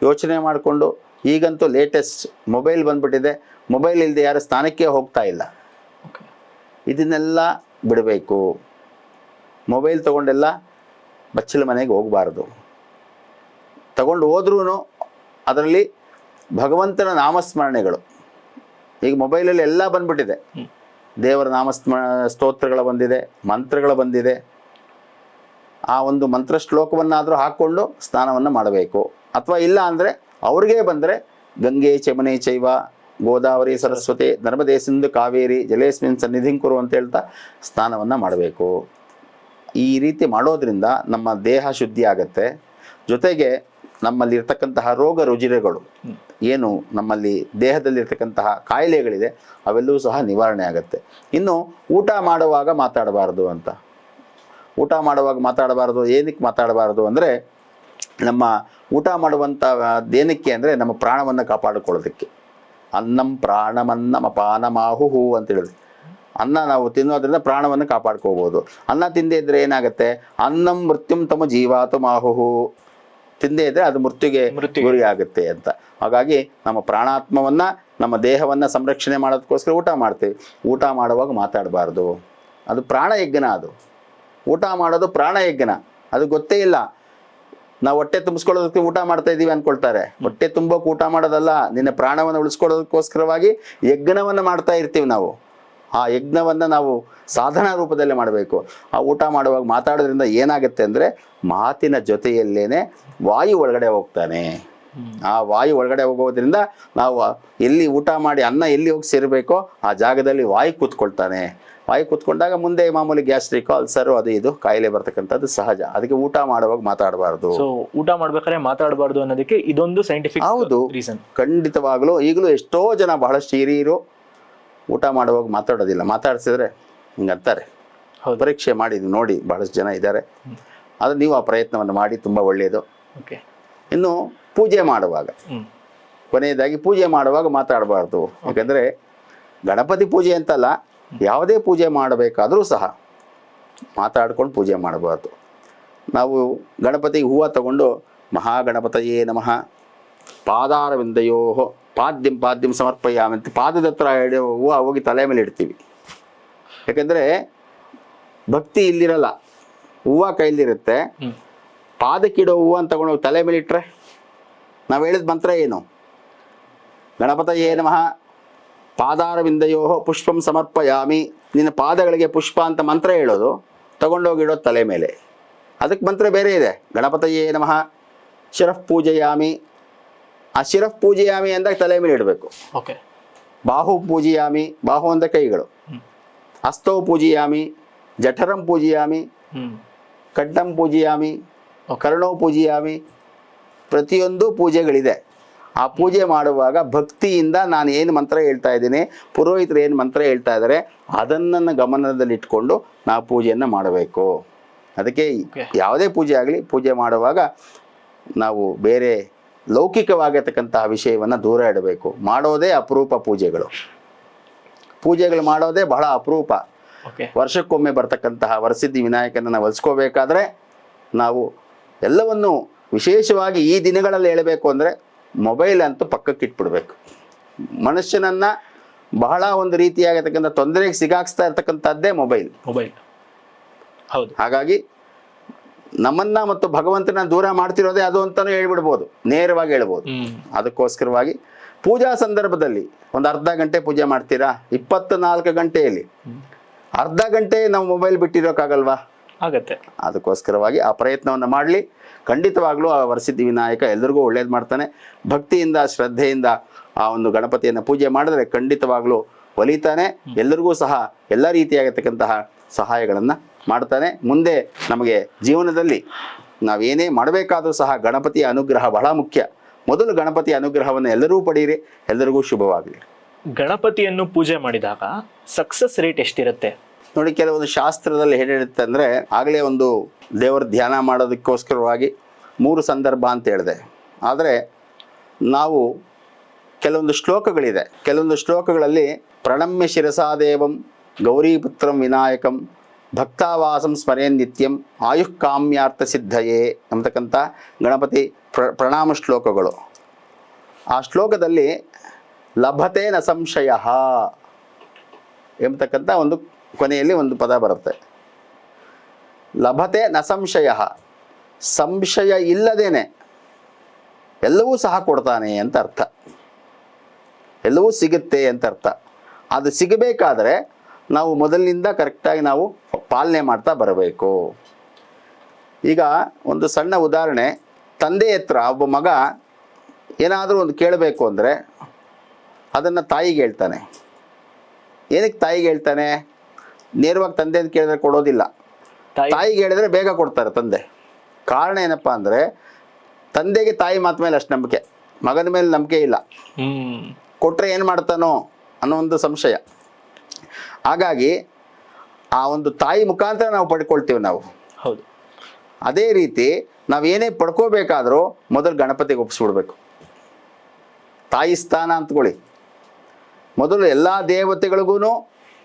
ಯೋಚನೆ ಮಾಡಿಕೊಂಡು, ಈಗಂತೂ ಲೇಟೆಸ್ಟ್ ಮೊಬೈಲ್ ಬಂದ್ಬಿಟ್ಟಿದೆ, ಮೊಬೈಲ್ ಇಲ್ಲದೆ ಯಾರು ಸ್ನಾನಕ್ಕೆ ಹೋಗ್ತಾ ಇಲ್ಲ. ಇದನ್ನೆಲ್ಲ ಬಿಡಬೇಕು. ಮೊಬೈಲ್ ತಗೊಂಡೆಲ್ಲ ಬಚ್ಚಲ ಮನೆಗೆ ಹೋಗಬಾರ್ದು. ತಗೊಂಡು ಹೋದ್ರೂ ಅದರಲ್ಲಿ ಭಗವಂತನ ನಾಮಸ್ಮರಣೆಗಳು, ಈಗ ಮೊಬೈಲಲ್ಲಿ ಎಲ್ಲ ಬಂದ್ಬಿಟ್ಟಿದೆ. ದೇವರ ಸ್ತೋತ್ರಗಳು ಬಂದಿದೆ, ಮಂತ್ರಗಳು ಬಂದಿದೆ. ಆ ಒಂದು ಮಂತ್ರ ಶ್ಲೋಕವನ್ನಾದರೂ ಹಾಕ್ಕೊಂಡು ಸ್ನಾನವನ್ನು ಮಾಡಬೇಕು. ಅಥವಾ ಇಲ್ಲ ಅಂದರೆ ಅವ್ರಿಗೆ ಬಂದರೆ ಗಂಗೆ ಚಮನೆ ಚೈವ ಗೋದಾವರಿ ಸರಸ್ವತಿ ನರ್ಮದೇ ಸಿಂಧು ಕಾವೇರಿ ಜಲೇಸ್ಮಿನ್ ಸನ್ನಿಧಿಂ ಕುರು ಅಂತ ಹೇಳ್ತಾ ಸ್ನಾನವನ್ನು ಮಾಡಬೇಕು. ಈ ರೀತಿ ಮಾಡೋದ್ರಿಂದ ನಮ್ಮ ದೇಹ ಶುದ್ಧಿ ಆಗತ್ತೆ. ಜೊತೆಗೆ ನಮ್ಮಲ್ಲಿರ್ತಕ್ಕಂತಹ ರೋಗ ರುಜಿನಗಳು, ಏನು ನಮ್ಮಲ್ಲಿ ದೇಹದಲ್ಲಿರ್ತಕ್ಕಂತಹ ಕಾಯಿಲೆಗಳಿದೆ, ಅವೆಲ್ಲವೂ ಸಹ ನಿವಾರಣೆ ಆಗುತ್ತೆ. ಇನ್ನು ಊಟ ಮಾಡುವಾಗ ಮಾತಾಡಬಾರ್ದು ಅಂತ. ಊಟ ಮಾಡುವಾಗ ಮಾತಾಡಬಾರ್ದು. ಏನಕ್ಕೆ ಮಾತಾಡಬಾರ್ದು ಅಂದರೆ, ನಮ್ಮ ಊಟ ಮಾಡುವಂಥ ದೇನಕ್ಕೆ ಅಂದರೆ ನಮ್ಮ ಪ್ರಾಣವನ್ನು ಕಾಪಾಡಿಕೊಳ್ಳೋದಕ್ಕೆ. ಅನ್ನಂ ಪ್ರಾಣಮನ್ನಮಪಾನಮಾಹುಹು ಅಂತ ಹೇಳಿದ್ರು. ಅನ್ನ ನಾವು ತಿನ್ನೋದ್ರಿಂದ ಪ್ರಾಣವನ್ನು ಕಾಪಾಡ್ಕೋಬಹುದು. ಅನ್ನ ತಿಂದೇ ಇದ್ರೆ ಏನಾಗುತ್ತೆ, ಅನ್ನಂ ಮೃತ್ಯುಂ ತಮ ಜೀವಾತು ಮಾಹುಹು, ತಿಂದೇ ಇದ್ರೆ ಅದು ಮೃತ್ಯುಗೆ ಗುರಿ ಆಗುತ್ತೆ ಅಂತ. ಹಾಗಾಗಿ ನಮ್ಮ ಪ್ರಾಣಾತ್ಮವನ್ನ, ನಮ್ಮ ದೇಹವನ್ನ ಸಂರಕ್ಷಣೆ ಮಾಡೋದಕ್ಕೋಸ್ಕರ ಊಟ ಮಾಡ್ತೀವಿ. ಊಟ ಮಾಡುವಾಗ ಮಾತಾಡಬಾರ್ದು. ಅದು ಪ್ರಾಣಯಜ್ಞ. ಅದು ಊಟ ಮಾಡೋದು ಪ್ರಾಣಯಜ್ಞ. ಅದು ಗೊತ್ತೇ ಇಲ್ಲ. ನಾವು ಹೊಟ್ಟೆ ತುಂಬಿಸ್ಕೊಳ್ಳೋದಕ್ಕೆ ಊಟ ಮಾಡ್ತಾ ಇದ್ದೀವಿ ಅನ್ಕೊಳ್ತಾರೆ. ಹೊಟ್ಟೆ ತುಂಬೋಕೆ ಊಟ ಮಾಡೋದಲ್ಲ, ನಿನ್ನ ಪ್ರಾಣವನ್ನು ಉಳಿಸ್ಕೊಳ್ಳೋದಕ್ಕೋಸ್ಕರವಾಗಿ ಯಜ್ಞವನ್ನು ಮಾಡ್ತಾ ಇರ್ತೀವಿ ನಾವು. ಆ ಯಜ್ಞವನ್ನು ನಾವು ಸಾಧನಾ ರೂಪದಲ್ಲಿ ಮಾಡಬೇಕು. ಆ ಊಟ ಮಾಡುವಾಗ ಮಾತಾಡೋದ್ರಿಂದ ಏನಾಗುತ್ತೆ ಅಂದರೆ, ಮಾತಿನ ಜೊತೆಯಲ್ಲೇನೆ ವಾಯು ಒಳಗಡೆ ಹೋಗ್ತಾನೆ. ಆ ವಾಯು ಒಳಗಡೆ ಹೋಗೋದ್ರಿಂದ ನಾವು ಎಲ್ಲಿ ಊಟ ಮಾಡಿ ಅನ್ನ ಎಲ್ಲಿ ಹೋಗಿ ಸೇರಬೇಕೋ ಆ ಜಾಗದಲ್ಲಿ ವಾಯು ಕೂತ್ಕೊಳ್ತಾನೆ. ವಾಯು ಕೂತ್ಕೊಂಡಾಗ ಮುಂದೆ ಮಾಮೂಲಿ ಗ್ಯಾಸ್ಟ್ರಿಕ್ ಅಲ್ಸರು ಅದು ಇದು ಕಾಯಿಲೆ ಬರ್ತಕ್ಕಂಥದ್ದು ಸಹಜ. ಅದಕ್ಕೆ ಊಟ ಮಾಡುವಾಗ ಮಾತಾಡಬಾರ್ದು. ಸೊ ಊಟ ಮಾಡ್ಬೇಕಾದ್ರೆ ಮಾತಾಡಬಾರ್ದು ಅನ್ನೋದಕ್ಕೆ ಇದೊಂದು ಸೈಂಟಿಫಿಕ್ ಹೌದು, ರೀಸನ್. ಖಂಡಿತವಾಗ್ಲೂ ಈಗಲೂ ಎಷ್ಟೋ ಜನ ಬಹಳಷ್ಟು ಹಿರಿಯರು ಊಟ ಮಾಡುವಾಗ ಮಾತಾಡೋದಿಲ್ಲ. ಮಾತಾಡ್ಸಿದ್ರೆ ಹಿಂಗಂತಾರೆ. ಹೌದು. ಪರೀಕ್ಷೆ ಮಾಡಿ ನೋಡಿ, ಬಹಳಷ್ಟು ಜನ ಇದ್ದಾರೆ. ಆದ್ರೆ ನೀವು ಆ ಪ್ರಯತ್ನವನ್ನು ಮಾಡಿ, ತುಂಬ ಒಳ್ಳೆಯದು. ಓಕೆ. ಇನ್ನು ಪೂಜೆ ಮಾಡುವಾಗ, ಕೊನೆಯದಾಗಿ ಪೂಜೆ ಮಾಡುವಾಗ ಮಾತಾಡಬಾರ್ದು. ಯಾಕಂದರೆ ಗಣಪತಿ ಪೂಜೆ ಅಂತಲ್ಲ, ಯಾವುದೇ ಪೂಜೆ ಮಾಡಬೇಕಾದರೂ ಸಹ ಮಾತಾಡ್ಕೊಂಡು ಪೂಜೆ ಮಾಡಬಾರ್ದು. ನಾವು ಗಣಪತಿಗೆ ಹೂವು ತಗೊಂಡು ಮಹಾಗಣಪತಯೇ ನಮಃ ಪಾದಾರವಿಂದಯೋ ಪಾದ್ಯಂ ಸಮರ್ಪಯಾಮಿ ಅಂತ ಪಾದದ ಹತ್ರ ಹೂವು ಹೋಗಿ ತಲೆ ಮೇಲೆ ಇಡ್ತೀವಿ. ಯಾಕಂದರೆ ಭಕ್ತಿ ಇಲ್ಲಿರಲ್ಲ, ಹೂವು ಕೈಲಿರುತ್ತೆ. ಪಾದಕ್ಕಿಡೋ ಹೂವು ಅಂತ ತಗೊಂಡೋಗಿ ತಲೆ ಮೇಲೆ ಇಟ್ಟರೆ ನಾವು ಹೇಳಿದ ಮಂತ್ರ ಏನು? ಗಣಪತಯೇ ನಮಃ ಪಾದಾರವಿಂದಯೋ ಪುಷ್ಪಂ ಸಮರ್ಪಯಾಮಿ. ನಿನ್ನ ಪಾದಗಳಿಗೆ ಪುಷ್ಪ ಅಂತ ಮಂತ್ರ ಹೇಳೋದು, ತಗೊಂಡೋಗಿಡೋದು ತಲೆ ಮೇಲೆ. ಅದಕ್ಕೆ ಮಂತ್ರ ಬೇರೆ ಇದೆ. ಗಣಪತಯೇ ನಮಃ ಶಿರಃ ಪೂಜೆಯಾಮಿ. ಆ ಶಿರಃ ಪೂಜೆಯಾಮಿ ಅಂದಾಗ ತಲೆ ಮೇಲೆ ಇಡಬೇಕು. ಓಕೆ. ಬಾಹು ಪೂಜೆಯಾಮಿ, ಬಾಹು ಅಂದ ಕೈಗಳು. ಹಸ್ತೌ ಪೂಜೆಯಾಮಿ, ಜಠರಂ ಪೂಜೆಯಾಮಿ, ಕಡ್ಡಂ ಪೂಜೆಯಾಮಿ, ಕರ್ಣೋ ಪೂಜೆಯಾಮಿ. ಪ್ರತಿಯೊಂದು ಪೂಜೆಗಳಿದೆ. ಆ ಪೂಜೆ ಮಾಡುವಾಗ ಭಕ್ತಿಯಿಂದ ನಾನು ಏನು ಮಂತ್ರ ಹೇಳ್ತಾ ಇದ್ದೀನಿ, ಪುರೋಹಿತರು ಏನು ಮಂತ್ರ ಹೇಳ್ತಾ ಇದ್ದಾರೆ, ಅದನ್ನು ಗಮನದಲ್ಲಿಟ್ಕೊಂಡು ನಾವು ಪೂಜೆಯನ್ನು ಮಾಡಬೇಕು. ಅದಕ್ಕೆ ಯಾವುದೇ ಪೂಜೆ ಆಗಲಿ, ಪೂಜೆ ಮಾಡುವಾಗ ನಾವು ಬೇರೆ ಲೌಕಿಕವಾಗಿರ್ತಕ್ಕಂತಹ ವಿಷಯವನ್ನು ದೂರ ಇಡಬೇಕು. ಮಾಡೋದೇ ಅಪರೂಪ ಪೂಜೆಗಳು ಮಾಡೋದೇ ಬಹಳ ಅಪರೂಪ. ವರ್ಷಕ್ಕೊಮ್ಮೆ ಬರ್ತಕ್ಕಂತಹ ವರಸಿದ್ಧಿ ವಿನಾಯಕನನ್ನು ಒಲಿಸ್ಕೋಬೇಕಾದ್ರೆ ನಾವು ಎಲ್ಲವನ್ನು ವಿಶೇಷವಾಗಿ ಈ ದಿನಗಳಲ್ಲಿ ಹೇಳಬೇಕು ಅಂದರೆ ಮೊಬೈಲ್ ಅಂತೂ ಪಕ್ಕಕ್ಕೆ ಇಟ್ಬಿಡ್ಬೇಕು. ಮನುಷ್ಯನನ್ನು ಬಹಳ ಒಂದು ರೀತಿಯಾಗಿರ್ತಕ್ಕಂಥ ತೊಂದರೆಗೆ ಸಿಗಾಕ್ಸ್ತಾ ಇರ್ತಕ್ಕಂಥದ್ದೇ ಮೊಬೈಲ್. ಹೌದು. ಹಾಗಾಗಿ ನಮ್ಮನ್ನ ಮತ್ತು ಭಗವಂತನ ದೂರ ಮಾಡ್ತಿರೋದೇ ಅದು ಅಂತಾನೂ ಹೇಳ್ಬಿಡ್ಬೋದು, ನೇರವಾಗಿ ಹೇಳ್ಬೋದು. ಅದಕ್ಕೋಸ್ಕರವಾಗಿ ಪೂಜಾ ಸಂದರ್ಭದಲ್ಲಿ ಒಂದು ಅರ್ಧ ಗಂಟೆ ಪೂಜೆ ಮಾಡ್ತೀರಾ, 24 ಗಂಟೆಯಲ್ಲಿ ಅರ್ಧ ಗಂಟೆ ನಾವು ಮೊಬೈಲ್ ಬಿಟ್ಟಿರೋಕ್ಕಾಗಲ್ವಾ? ಆಗತ್ತೆ. ಅದಕ್ಕೋಸ್ಕರವಾಗಿ ಆ ಪ್ರಯತ್ನವನ್ನು ಮಾಡಲಿ. ಖಂಡಿತವಾಗ್ಲೂ ಆ ವರಸಿದ್ಧಿ ವಿನಾಯಕ ಎಲ್ಲರಿಗೂ ಒಳ್ಳೇದು ಮಾಡ್ತಾನೆ. ಭಕ್ತಿಯಿಂದ ಶ್ರದ್ಧೆಯಿಂದ ಆ ಒಂದು ಗಣಪತಿಯನ್ನು ಪೂಜೆ ಮಾಡಿದ್ರೆ ಖಂಡಿತವಾಗ್ಲೂ ಒಲಿತಾನೆ. ಎಲ್ಲರಿಗೂ ಸಹ ಎಲ್ಲ ರೀತಿಯಾಗಿರ್ತಕ್ಕಂತಹ ಸಹಾಯಗಳನ್ನು ಮಾಡ್ತಾನೆ. ಮುಂದೆ ನಮಗೆ ಜೀವನದಲ್ಲಿ ನಾವೇನೇ ಮಾಡಬೇಕಾದ್ರೂ ಸಹ ಗಣಪತಿಯ ಅನುಗ್ರಹ ಬಹಳ ಮುಖ್ಯ. ಮೊದಲು ಗಣಪತಿಯ ಅನುಗ್ರಹವನ್ನು ಎಲ್ಲರೂ ಪಡೀರಿ. ಎಲ್ಲರಿಗೂ ಶುಭವಾಗಲಿ. ಗಣಪತಿಯನ್ನು ಪೂಜೆ ಮಾಡಿದಾಗ ಸಕ್ಸಸ್ ರೇಟ್ ಎಷ್ಟಿರುತ್ತೆ ನೋಡಿ? ಕೆಲವೊಂದು ಶಾಸ್ತ್ರದಲ್ಲಿ ಹೇಳಿರುತ್ತೆ ಅಂದರೆ, ಆಗಲೇ ಒಂದು ದೇವರ ಧ್ಯಾನ ಮಾಡೋದಕ್ಕೋಸ್ಕರವಾಗಿ 3 ಸಂದರ್ಭ ಅಂತ ಹೇಳಿದೆ. ಆದರೆ ನಾವು ಕೆಲವೊಂದು ಶ್ಲೋಕಗಳಿದೆ. ಕೆಲವೊಂದು ಶ್ಲೋಕಗಳಲ್ಲಿ ಪ್ರಣಮ್ಯ ಶಿರಸಾದೇವಂ ಗೌರೀಪುತ್ರಂ ವಿನಾಯಕಂ ಭಕ್ತಾವಾಸಂ ಸ್ಮರೇನ್ ನಿತ್ಯಂ ಆಯುಃ ಕಾಮ್ಯಾರ್ಥ ಸಿದ್ಧಯೇ ಅಂತಕ್ಕಂಥ ಗಣಪತಿ ಪ್ರಣಾಮ ಶ್ಲೋಕಗಳು. ಆ ಶ್ಲೋಕದಲ್ಲಿ ಲಭತೆ ನ ಸಂಶಯ ಎಂಬತಕ್ಕಂಥ ಒಂದು ಕೊನೆಯಲ್ಲಿ ಒಂದು ಪದ ಬರುತ್ತೆ. ಲಭತೆ ನ ಸಂಶಯ, ಸಂಶಯ ಇಲ್ಲದೇನೆ ಎಲ್ಲವೂ ಸಹ ಕೊಡ್ತಾನೆ ಅಂತ ಅರ್ಥ. ಎಲ್ಲವೂ ಸಿಗುತ್ತೆ ಅಂತ ಅರ್ಥ. ಅದು ಸಿಗಬೇಕಾದ್ರೆ ನಾವು ಮೊದಲಿನಿಂದ ಕರೆಕ್ಟಾಗಿ ನಾವು ಪಾಲನೆ ಮಾಡ್ತಾ ಬರಬೇಕು. ಈಗ ಒಂದು ಸಣ್ಣ ಉದಾಹರಣೆ. ತಂದೆ ಹತ್ರ ಒಬ್ಬ ಮಗ ಏನಾದರೂ ಒಂದು ಕೇಳಬೇಕು ಅಂದರೆ ಅದನ್ನು ತಾಯಿಗೆ ಹೇಳ್ತಾನೆ. ಏನಕ್ಕೆ ತಾಯಿಗೆ ಹೇಳ್ತಾನೆ? ನೇರವಾಗಿ ತಂದೆ ಅಂತ ಕೇಳಿದ್ರೆ ಕೊಡೋದಿಲ್ಲ. ತಾಯಿಗೆ ಹೇಳಿದ್ರೆ ಬೇಗ ಕೊಡ್ತಾರೆ ತಂದೆ. ಕಾರಣ ಏನಪ್ಪ ಅಂದರೆ ತಂದೆಗೆ ತಾಯಿ ಮಾತು ಮೇಲೆ ಅಷ್ಟು ನಂಬಿಕೆ, ಮಗನ ಮೇಲೆ ನಂಬಿಕೆ ಇಲ್ಲ. ಕೊಟ್ಟರೆ ಏನು ಮಾಡ್ತಾನೋ ಅನ್ನೋ ಒಂದು ಸಂಶಯ. ಹಾಗಾಗಿ ಆ ಒಂದು ತಾಯಿ ಮುಖಾಂತರ ನಾವು ಪಡ್ಕೊಳ್ತೀವಿ ನಾವು. ಹೌದು. ಅದೇ ರೀತಿ ನಾವೇನೇ ಪಡ್ಕೋಬೇಕಾದ್ರೂ ಮೊದಲು ಗಣಪತಿಗೆ ಒಪ್ಪಿಸ್ಬಿಡ್ಬೇಕು. ತಾಯಿ ಸ್ಥಾನ ಅಂತ್ಕೊಳ್ಳಿ. ಮೊದಲು ಎಲ್ಲ ದೇವತೆಗಳಿಗೂ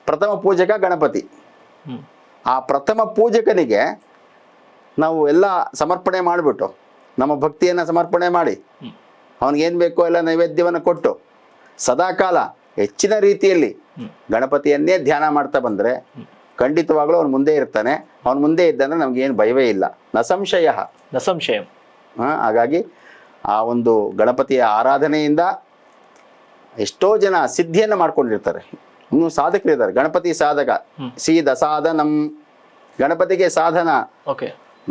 ಪ್ರಥಮ ಪೂಜಕ ಗಣಪತಿ. ಆ ಪ್ರಥಮ ಪೂಜಕನಿಗೆ ನಾವು ಎಲ್ಲ ಸಮರ್ಪಣೆ ಮಾಡಿಬಿಟ್ಟು ನಮ್ಮ ಭಕ್ತಿಯನ್ನು ಸಮರ್ಪಣೆ ಮಾಡಿ ಅವನಿಗೇನು ಬೇಕೋ ಎಲ್ಲ ನೈವೇದ್ಯವನ್ನು ಕೊಟ್ಟು ಸದಾಕಾಲ ಹೆಚ್ಚಿನ ರೀತಿಯಲ್ಲಿ ಗಣಪತಿಯನ್ನೇ ಧ್ಯಾನ ಮಾಡ್ತಾ ಬಂದರೆ ಖಂಡಿತವಾಗ್ಲೂ ಅವನು ಮುಂದೆ ಇರ್ತಾನೆ. ಅವನು ಮುಂದೆ ಇದ್ದಂದ್ರೆ ನಮಗೇನು ಭಯವೇ ಇಲ್ಲ. ನ ಸಂಶಯ. ಹಾಗಾಗಿ ಆ ಒಂದು ಗಣಪತಿಯ ಆರಾಧನೆಯಿಂದ ಎಷ್ಟೋ ಜನ ಸಿದ್ಧಿಯನ್ನು ಮಾಡ್ಕೊಂಡಿರ್ತಾರೆ. ಇನ್ನು ಸಾಧಕರಿದ್ದಾರೆ. ಗಣಪತಿ ಸಾಧಕ ಸಾಧನಂ, ಗಣಪತಿಗೆ ಸಾಧನ.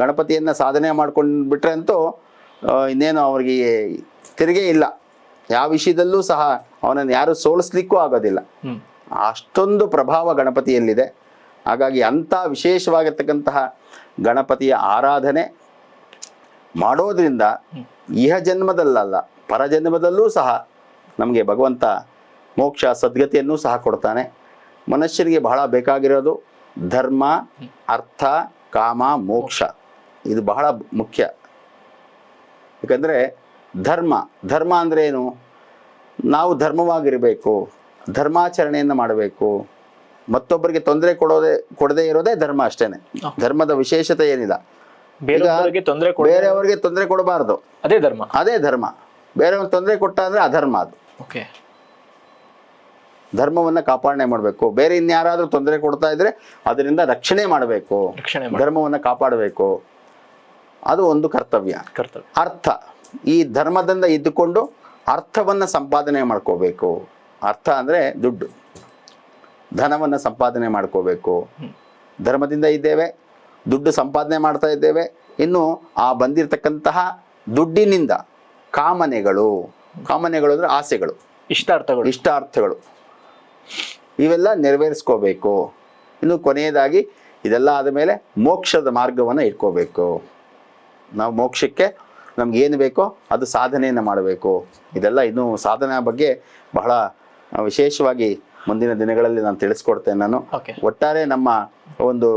ಗಣಪತಿಯನ್ನು ಸಾಧನೆ ಮಾಡ್ಕೊಂಡು ಬಿಟ್ರೆ ಅಂತೂ ಇನ್ನೇನು ಅವ್ರಿಗೆ ತಿರುಗೇ ಇಲ್ಲ. ಯಾವ ವಿಷಯದಲ್ಲೂ ಸಹ ಅವನನ್ನು ಯಾರು ಸೋಲಿಸ್ಲಿಕ್ಕೂ ಆಗೋದಿಲ್ಲ. ಅಷ್ಟೊಂದು ಪ್ರಭಾವ ಗಣಪತಿಯಲ್ಲಿದೆ. ಹಾಗಾಗಿ ಅಂಥ ವಿಶೇಷವಾಗಿರ್ತಕ್ಕಂತಹ ಗಣಪತಿಯ ಆರಾಧನೆ ಮಾಡೋದ್ರಿಂದ ಇಹ ಜನ್ಮದಲ್ಲಲ್ಲ, ಪರಜನ್ಮದಲ್ಲೂ ಸಹ ನಮಗೆ ಭಗವಂತ ಮೋಕ್ಷ ಸದ್ಗತಿಯನ್ನು ಸಹ ಕೊಡ್ತಾನೆ. ಮನುಷ್ಯನಿಗೆ ಬಹಳ ಬೇಕಾಗಿರೋದು ಧರ್ಮ, ಅರ್ಥ, ಕಾಮ, ಮೋಕ್ಷ. ಇದು ಬಹಳ ಮುಖ್ಯ. ಯಾಕಂದರೆ ಧರ್ಮ ಅಂದರೆ ಏನು? ನಾವು ಧರ್ಮವಾಗಿರಬೇಕು, ಧರ್ಮಾಚರಣೆಯನ್ನು ಮಾಡಬೇಕು, ಮತ್ತೊಬ್ಬರಿಗೆ ತೊಂದರೆ ಕೊಡದೇ ಇರೋದೇ ಧರ್ಮ ಅಷ್ಟೇನೆ. ಧರ್ಮದ ವಿಶೇಷತೆ ಏನಿಲ್ಲ. ಬೇರೆಯವರಿಗೆ ತೊಂದರೆ ಕೊಡಬಾರ್ದು, ಅದೇ ಧರ್ಮ. ಬೇರೆಯವ್ರಿಗೆ ತೊಂದರೆ ಕೊಟ್ಟ ಅಂದ್ರೆ ಅಧರ್ಮ. ಅದು ಧರ್ಮವನ್ನ ಕಾಪಾಡಣೆ ಮಾಡಬೇಕು. ಬೇರೆ ಇನ್ಯಾರಾದ್ರೂ ತೊಂದರೆ ಕೊಡ್ತಾ ಇದ್ರೆ ಅದರಿಂದ ರಕ್ಷಣೆ ಮಾಡಬೇಕು, ಧರ್ಮವನ್ನ ಕಾಪಾಡಬೇಕು. ಅದು ಒಂದು ಕರ್ತವ್ಯ. ಅರ್ಥ, ಈ ಧರ್ಮದಿಂದ ಇದ್ದುಕೊಂಡು ಅರ್ಥವನ್ನ ಸಂಪಾದನೆ ಮಾಡ್ಕೋಬೇಕು. ಅರ್ಥ ಅಂದ್ರೆ ದುಡ್ಡು, ಧನವನ್ನ ಸಂಪಾದನೆ ಮಾಡ್ಕೋಬೇಕು. ಧರ್ಮದಿಂದ ಇದ್ದೇವೆ, ದುಡ್ಡು ಸಂಪಾದನೆ ಮಾಡ್ತಾ ಇದ್ದೇವೆ. ಇನ್ನು ಆ ಬಂದಿರತಕ್ಕಂತಹ ದುಡ್ಡಿನಿಂದ ಕಾಮನೆಗಳು ಅಂದ್ರೆ ಆಸೆಗಳು, ಇಷ್ಟಾರ್ಥಗಳು ಇವೆಲ್ಲ ನೆರವೇರಿಸ್ಕೋಬೇಕು. ಇನ್ನು ಕೊನೆಯದಾಗಿ ಇದೆಲ್ಲ ಆದಮೇಲೆ ಮೋಕ್ಷದ ಮಾರ್ಗವನ್ನು ಇಟ್ಕೋಬೇಕು. ನಾವು ಮೋಕ್ಷಕ್ಕೆ ನಮ್ಗೇನು ಬೇಕೋ ಅದು ಸಾಧನೆಯನ್ನು ಮಾಡಬೇಕು. ಇದೆಲ್ಲ ಇನ್ನೂ ಸಾಧನೆ ಬಗ್ಗೆ ಬಹಳ ವಿಶೇಷವಾಗಿ ಮುಂದಿನ ದಿನಗಳಲ್ಲಿ ನಾನು ತಿಳಿಸ್ಕೊಡ್ತೇನೆ. ನಾನು ಒಟ್ಟಾರೆ ನಮ್ಮ ಒಂದು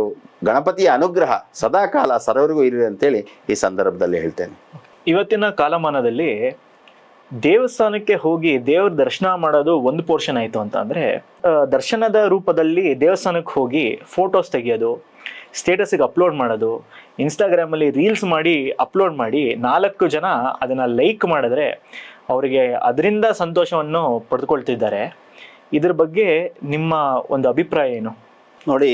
ಗಣಪತಿಯ ಅನುಗ್ರಹ ಸದಾಕಾಲ ಸರ್ವರಿಗೂ ಇರಲಿ ಅಂತೇಳಿ ಈ ಸಂದರ್ಭದಲ್ಲಿ ಹೇಳ್ತೇನೆ. ಇವತ್ತಿನ ಕಾಲಮಾನದಲ್ಲಿ ದೇವಸ್ಥಾನಕ್ಕೆ ಹೋಗಿ ದೇವ್ರ ದರ್ಶನ ಮಾಡೋದು ಒಂದು ಪೋರ್ಷನ್ ಆಯಿತು ಅಂತ ಅಂದರೆ, ದರ್ಶನದ ರೂಪದಲ್ಲಿ ದೇವಸ್ಥಾನಕ್ಕೆ ಹೋಗಿ ಫೋಟೋಸ್ ತೆಗೆಯೋದು, ಸ್ಟೇಟಸ್ಗೆ ಅಪ್ಲೋಡ್ ಮಾಡೋದು, ಇನ್ಸ್ಟಾಗ್ರಾಮಲ್ಲಿ ರೀಲ್ಸ್ ಮಾಡಿ ಅಪ್ಲೋಡ್ ಮಾಡಿ 4 ಜನ ಅದನ್ನು ಲೈಕ್ ಮಾಡಿದ್ರೆ ಅವರಿಗೆ ಅದರಿಂದ ಸಂತೋಷವನ್ನು ಪಡೆದುಕೊಳ್ತಿದ್ದಾರೆ. ಇದ್ರ ಬಗ್ಗೆ ನಿಮ್ಮ ಒಂದು ಅಭಿಪ್ರಾಯ ಏನು? ನೋಡಿ,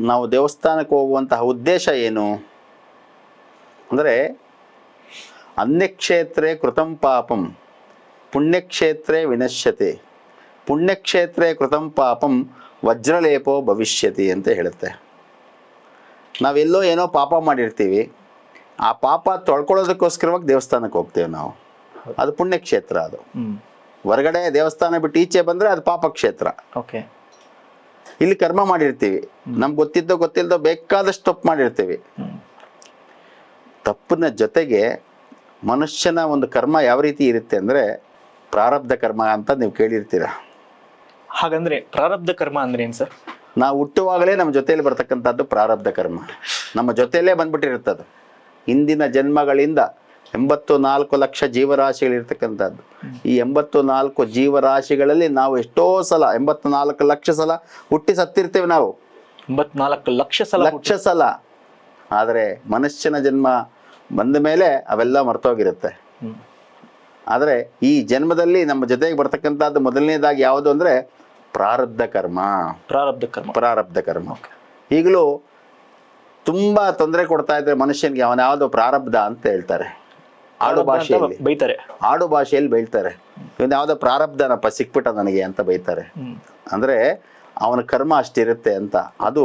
ನಾವು ದೇವಸ್ಥಾನಕ್ಕೆ ಹೋಗುವಂತಹ ಉದ್ದೇಶ ಏನು ಅಂದರೆ, ಅನ್ಯಕ್ಷೇತ್ರೇ ಕೃತಂ ಪಾಪಂ ಪುಣ್ಯಕ್ಷೇತ್ರೇ ವಿನಶ್ಯತೆ, ಪುಣ್ಯಕ್ಷೇತ್ರೇ ಕೃತಂ ಪಾಪಂ ವಜ್ರಲೇಪೋ ಭವಿಷ್ಯತಿ ಅಂತ ಹೇಳುತ್ತೆ. ನಾವೆಲ್ಲೋ ಏನೋ ಪಾಪ ಮಾಡಿರ್ತೀವಿ, ಆ ಪಾಪ ತೊಳ್ಕೊಳ್ಳೋದಕ್ಕೋಸ್ಕರವಾಗಿ ದೇವಸ್ಥಾನಕ್ಕೆ ಹೋಗ್ತೇವೆ ನಾವು. ಅದು ಪುಣ್ಯಕ್ಷೇತ್ರ. ಅದು ಹೊರಗಡೆ ದೇವಸ್ಥಾನ ಬಿಟ್ಟು ಈಚೆ ಬಂದರೆ ಅದು ಪಾಪ ಕ್ಷೇತ್ರ. ಇಲ್ಲಿ ಕರ್ಮ ಮಾಡಿರ್ತೀವಿ, ನಮ್ಗೆ ಗೊತ್ತಿಲ್ಲದೋ ಬೇಕಾದಷ್ಟು ತಪ್ಪು ಮಾಡಿರ್ತೀವಿ. ತಪ್ಪಿನ ಜೊತೆಗೆ ಮನುಷ್ಯನ ಒಂದು ಕರ್ಮ ಯಾವ ರೀತಿ ಇರುತ್ತೆ ಅಂದರೆ ಪ್ರಾರಬ್ಧ ಕರ್ಮ ಅಂತ ನೀವು ಕೇಳಿರ್ತೀರ. ಹಾಗಂದ್ರೆ ಪ್ರಾರಬ್ಧ ಕರ್ಮ ಅಂದ್ರೆ ಏನು ಸರ್? ನಾವು ಹುಟ್ಟುವಾಗಲೇ ನಮ್ಮ ಜೊತೆಯಲ್ಲಿ ಬರ್ತಕ್ಕಂಥದ್ದು ಪ್ರಾರಬ್ಧ ಕರ್ಮ. ನಮ್ಮ ಜೊತೆಯಲ್ಲೇ ಬಂದ್ಬಿಟ್ಟಿರುತ್ತದು. ಹಿಂದಿನ ಜನ್ಮಗಳಿಂದ 84 ಲಕ್ಷ ಜೀವರಾಶಿಗಳಿರ್ತಕ್ಕಂಥದ್ದು. ಈ 84 ಜೀವರಾಶಿಗಳಲ್ಲಿ ನಾವು ಎಷ್ಟೋ ಸಲ 84 ಲಕ್ಷ ಸಲ ಹುಟ್ಟಿ ಸತ್ತಿರ್ತೇವೆ ನಾವು. 84 ಲಕ್ಷ ಸಲ. ಆದರೆ ಮನುಷ್ಯನ ಜನ್ಮ ಬಂದ ಮೇಲೆ ಅವೆಲ್ಲ ಮರ್ತೋಗಿರುತ್ತೆ. ಆದರೆ ಈ ಜನ್ಮದಲ್ಲಿ ನಮ್ಮ ಜೊತೆಗೆ ಬರ್ತಕ್ಕಂಥದ್ದು ಮೊದಲನೇದಾಗಿ ಯಾವುದು ಅಂದರೆ ಪ್ರಾರಬ್ಧ ಕರ್ಮ. ಈಗಲೂ ತುಂಬ ತೊಂದರೆ ಕೊಡ್ತಾ ಇದ್ರೆ ಮನುಷ್ಯನಿಗೆ ಅವನ ಯಾವುದು ಪ್ರಾರಬ್ಧ ಅಂತ ಹೇಳ್ತಾರೆ. ಆಡು ಭಾಷೆಯಲ್ಲಿ ಬೈತಾರೆ, ಇವನ್ ಯಾವುದೋ ಪ್ರಾರಬ್ಧನಪ್ಪ ಸಿಕ್ಬಿಟ್ಟ ನನಗೆ ಅಂತ ಬೈತಾರೆ. ಅಂದರೆ ಅವನ ಕರ್ಮ ಅಷ್ಟಿರುತ್ತೆ ಅಂತ. ಅದು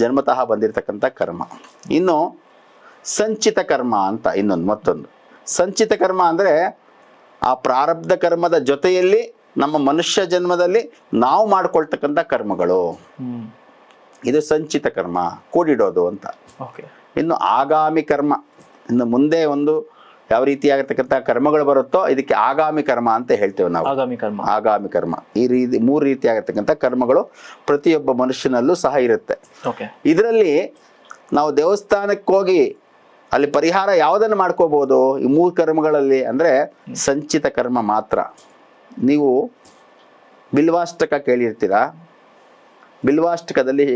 ಜನ್ಮತಃ ಬಂದಿರತಕ್ಕಂಥ ಕರ್ಮ. ಇನ್ನು ಸಂಚಿತ ಕರ್ಮ ಅಂತ ಮತ್ತೊಂದು ಸಂಚಿತ ಕರ್ಮ ಅಂದರೆ ಆ ಪ್ರಾರಬ್ಧ ಕರ್ಮದ ಜೊತೆಯಲ್ಲಿ ನಮ್ಮ ಮನುಷ್ಯ ಜನ್ಮದಲ್ಲಿ ನಾವು ಮಾಡ್ಕೊಳ್ತಕ್ಕಂಥ ಕರ್ಮಗಳು. ಇದು ಸಂಚಿತ ಕರ್ಮ, ಕೂಡಿಡೋದು ಅಂತ. ಇನ್ನು ಆಗಾಮಿ ಕರ್ಮ, ಇನ್ನು ಮುಂದೆ ಒಂದು ಯಾವ ರೀತಿಯಾಗಿರ್ತಕ್ಕಂಥ ಕರ್ಮಗಳು ಬರುತ್ತೋ ಇದಕ್ಕೆ ಆಗಾಮಿ ಕರ್ಮ ಅಂತ ಹೇಳ್ತೇವೆ ನಾವು. ಆಗಾಮಿ ಕರ್ಮ ಈ ರೀತಿ 3 ರೀತಿಯಾಗಿರ್ತಕ್ಕಂಥ ಕರ್ಮಗಳು ಪ್ರತಿಯೊಬ್ಬ ಮನುಷ್ಯನಲ್ಲೂ ಸಹ ಇರುತ್ತೆ. ಇದರಲ್ಲಿ ನಾವು ದೇವಸ್ಥಾನಕ್ಕೆ ಹೋಗಿ ಅಲ್ಲಿ ಪರಿಹಾರ ಯಾವುದನ್ನು ಮಾಡ್ಕೋಬಹುದು ಈ 3 ಕರ್ಮಗಳಲ್ಲಿ ಅಂದರೆ ಸಂಚಿತ ಕರ್ಮ ಮಾತ್ರ. ನೀವು ಬಿಲ್ವಾಷ್ಟಕ ಕೇಳಿರ್ತೀರಾ. ಬಿಲ್ವಾಷ್ಟಕದಲ್ಲಿ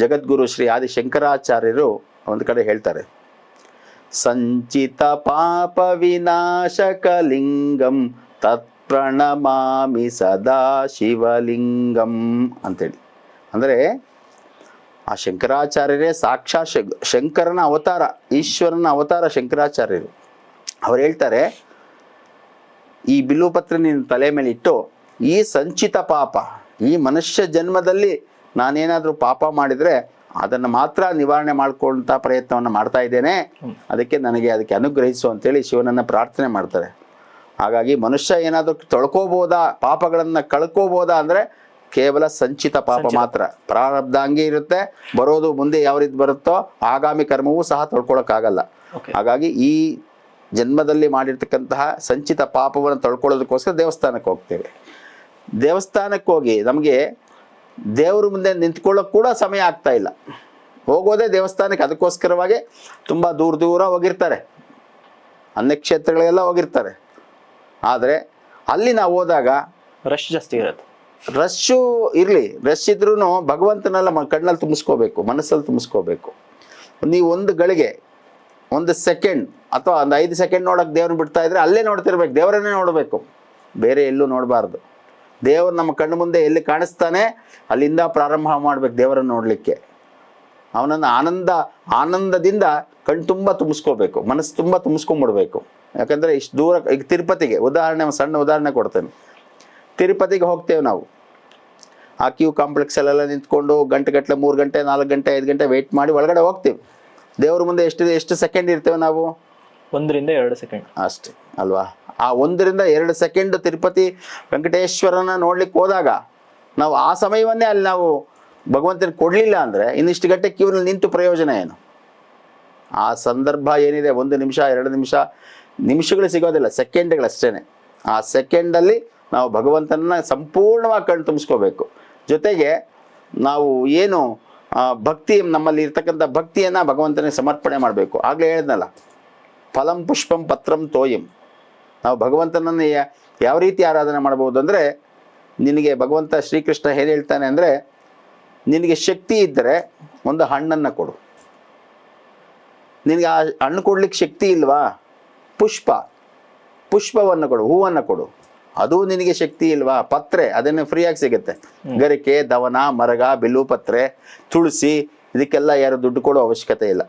ಜಗದ್ಗುರು ಶ್ರೀ ಆದಿಶಂಕರಾಚಾರ್ಯರು ಒಂದು ಕಡೆ ಹೇಳ್ತಾರೆ, ಸಂಚಿತ ಪಾಪ ವಿನಾಶಕ ಲಿಂಗಂ ತತ್ಪ್ರಣಮಾಮಿ ಸದಾ ಶಿವಲಿಂಗಂ ಅಂತೇಳಿ. ಅಂದರೆ ಆ ಶಂಕರಾಚಾರ್ಯರೇ ಸಾಕ್ಷಾತ್ ಶಂಕರನ ಅವತಾರ, ಈಶ್ವರನ ಅವತಾರ ಶಂಕರಾಚಾರ್ಯರು. ಅವ್ರು ಹೇಳ್ತಾರೆ, ಈ ಬಿಲ್ಲುಪತ್ರ ನಿನ್ನ ತಲೆ ಮೇಲೆ ಇಟ್ಟು ಈ ಸಂಚಿತ ಪಾಪ, ಈ ಮನುಷ್ಯ ಜನ್ಮದಲ್ಲಿ ನಾನೇನಾದರೂ ಪಾಪ ಮಾಡಿದರೆ ಅದನ್ನು ಮಾತ್ರ ನಿವಾರಣೆ ಮಾಡ್ಕೊಳ್ಳುವಂಥ ಪ್ರಯತ್ನವನ್ನು ಮಾಡ್ತಾ ಇದ್ದೇನೆ, ಅದಕ್ಕೆ ಅನುಗ್ರಹಿಸು ಅಂತೇಳಿ ಶಿವನನ್ನು ಪ್ರಾರ್ಥನೆ ಮಾಡ್ತಾರೆ. ಹಾಗಾಗಿ ಮನುಷ್ಯ ಏನಾದರೂ ತೊಳ್ಕೋಬೋದಾ, ಪಾಪಗಳನ್ನ ಕಳ್ಕೋಬೋದಾ ಅಂದ್ರೆ ಕೇವಲ ಸಂಚಿತ ಪಾಪ ಮಾತ್ರ. ಪ್ರಾರಬ್ಧ ಹಂಗೆ ಇರುತ್ತೆ, ಬರೋದು ಮುಂದೆ ಯಾವ ರೀತಿ ಬರುತ್ತೋ ಆಗಾಮಿ ಕರ್ಮವೂ ಸಹ ತೊಳ್ಕೊಳಕ್ಕಾಗಲ್ಲ. ಹಾಗಾಗಿ ಈ ಜನ್ಮದಲ್ಲಿ ಮಾಡಿರ್ತಕ್ಕಂತಹ ಸಂಚಿತ ಪಾಪವನ್ನು ತೊಳ್ಕೊಳ್ಳೋದಕ್ಕೋಸ್ಕರ ದೇವಸ್ಥಾನಕ್ಕೆ ಹೋಗ್ತೇವೆ. ದೇವಸ್ಥಾನಕ್ಕೆ ಹೋಗಿ ನಮಗೆ ದೇವ್ರ ಮುಂದೆ ನಿಂತ್ಕೊಳ್ಳೋಕೆ ಕೂಡ ಸಮಯ ಆಗ್ತಾ ಇಲ್ಲ. ಹೋಗೋದೇ ದೇವಸ್ಥಾನಕ್ಕೆ, ಅದಕ್ಕೋಸ್ಕರವಾಗಿ ತುಂಬ ದೂರ ದೂರ ಹೋಗಿರ್ತಾರೆ, ಅನ್ಯಕ್ಷೇತ್ರಗಳೆಲ್ಲ ಹೋಗಿರ್ತಾರೆ. ಆದರೆ ಅಲ್ಲಿ ನಾವು ಹೋದಾಗ ರಶ್ ಜಾಸ್ತಿ ಇರುತ್ತೆ. ರಶ್ಶು ಇರಲಿ, ರಶ್ ಇದ್ರೂ ಭಗವಂತನೆಲ್ಲ ಕಣ್ಣಲ್ಲಿ ತುಂಬಿಸ್ಕೋಬೇಕು, ಮನಸ್ಸಲ್ಲಿ ತುಂಬಿಸ್ಕೋಬೇಕು. ನೀವು ಒಂದು ಗಳಿಗೆ, ಒಂದು ಸೆಕೆಂಡ್ ಅಥವಾ ಒಂದು 5 ಸೆಕೆಂಡ್ ನೋಡೋಕೆ ದೇವ್ರನ್ನ ಬಿಡ್ತಾ ಇದ್ರೆ ಅಲ್ಲೇ ನೋಡ್ತಿರ್ಬೇಕು, ದೇವರನ್ನೇ ನೋಡಬೇಕು, ಬೇರೆ ಎಲ್ಲೂ ನೋಡಬಾರ್ದು. ದೇವರು ನಮ್ಮ ಕಣ್ಣು ಮುಂದೆ ಎಲ್ಲಿ ಕಾಣಿಸ್ತಾನೆ ಅಲ್ಲಿಂದ ಪ್ರಾರಂಭ ಮಾಡ್ಬೇಕು ದೇವರನ್ನು ನೋಡಲಿಕ್ಕೆ. ಅವನನ್ನು ಆನಂದದಿಂದ ಕಣ್ಣು ತುಂಬ ತುಂಬಿಸ್ಕೋಬೇಕು, ಮನಸ್ಸು ತುಂಬ ತುಂಬಿಸ್ಕೊಂಡ್ಬಿಡ್ಬೇಕು. ಯಾಕಂದರೆ ಇಷ್ಟು ದೂರ, ಈಗ ತಿರುಪತಿಗೆ ಸಣ್ಣ ಉದಾಹರಣೆ ಕೊಡ್ತೇನೆ. ತಿರುಪತಿಗೆ ಹೋಗ್ತೇವೆ ನಾವು, ಆ ಕ್ಯೂ ಕಾಂಪ್ಲೆಕ್ಸಲ್ಲೆಲ್ಲ ನಿಂತ್ಕೊಂಡು ಗಂಟೆಗಟ್ಟಲೆ 3 ಗಂಟೆ 4 ಗಂಟೆ 5 ಗಂಟೆ ವೆಯ್ಟ್ ಮಾಡಿ ಒಳಗಡೆ ಹೋಗ್ತೀವಿ. ದೇವ್ರ ಮುಂದೆ ಎಷ್ಟು ಸೆಕೆಂಡ್ ಇರ್ತೇವೆ ನಾವು? 1 ರಿಂದ 2 ಸೆಕೆಂಡ್ ಅಷ್ಟೇ ಅಲ್ವಾ? ಆ 1 ರಿಂದ 2 ಸೆಕೆಂಡ್ ತಿರುಪತಿ ವೆಂಕಟೇಶ್ವರನ ನೋಡ್ಲಿಕ್ಕೆ ಹೋದಾಗ ನಾವು ಆ ಸಮಯವನ್ನೇ ಅಲ್ಲಿ ನಾವು ಭಗವಂತನ ಕೊಡಲಿಲ್ಲ ಅಂದರೆ ಇನ್ನಿಷ್ಟು ಗಂಟೆ ಕ್ಯೂನಲ್ಲಿ ನಿಂತು ಪ್ರಯೋಜನ ಏನು? ಆ ಸಂದರ್ಭ ಏನಿದೆ, 1 ನಿಮಿಷ 2 ನಿಮಿಷ, ನಿಮಿಷಗಳು ಸಿಗೋದಿಲ್ಲ, ಸೆಕೆಂಡ್ಗಳಷ್ಟೇ. ಆ ಸೆಕೆಂಡಲ್ಲಿ ನಾವು ಭಗವಂತನ ಸಂಪೂರ್ಣವಾಗಿ ಕಣ್ಣು ತುಂಬಿಸ್ಕೋಬೇಕು. ಜೊತೆಗೆ ನಾವು ಏನು ಭಕ್ತಿ, ನಮ್ಮಲ್ಲಿ ಇರ್ತಕ್ಕಂಥ ಭಕ್ತಿಯನ್ನು ಭಗವಂತನಿಗೆ ಸಮರ್ಪಣೆ ಮಾಡಬೇಕು. ಆಗಲೇ ಹೇಳಿದ್ನಲ್ಲ, ಫಲಂ ಪುಷ್ಪಂ ಪತ್ರಂ ತೋಯಂ. ನಾವು ಭಗವಂತನನ್ನು ಯಾವ ರೀತಿ ಆರಾಧನೆ ಮಾಡ್ಬೋದು ಅಂದರೆ, ನಿನಗೆ ಭಗವಂತ ಶ್ರೀಕೃಷ್ಣ ಏನು ಹೇಳ್ತಾನೆ ಅಂದರೆ, ನಿನಗೆ ಶಕ್ತಿ ಇದ್ದರೆ ಒಂದು ಹಣ್ಣನ್ನು ಕೊಡು. ನಿನಗೆ ಆ ಹಣ್ಣು ಕೊಡ್ಲಿಕ್ಕೆ ಶಕ್ತಿ ಇಲ್ವಾ? ಪುಷ್ಪವನ್ನು ಕೊಡು, ಹೂವನ್ನು ಕೊಡು. ಅದು ನಿನಗೆ ಶಕ್ತಿ ಇಲ್ವಾ? ಪತ್ರೆ, ಅದನ್ನು ಫ್ರೀಯಾಗಿ ಸಿಗುತ್ತೆ. ಗರಿಕೆ, ದವನ, ಮರಗ, ಬಿಲ್ಲು ಪತ್ರೆ, ತುಳಸಿ, ಇದಕ್ಕೆಲ್ಲ ಯಾರು ದುಡ್ಡು ಕೊಡೋ ಅವಶ್ಯಕತೆ ಇಲ್ಲ.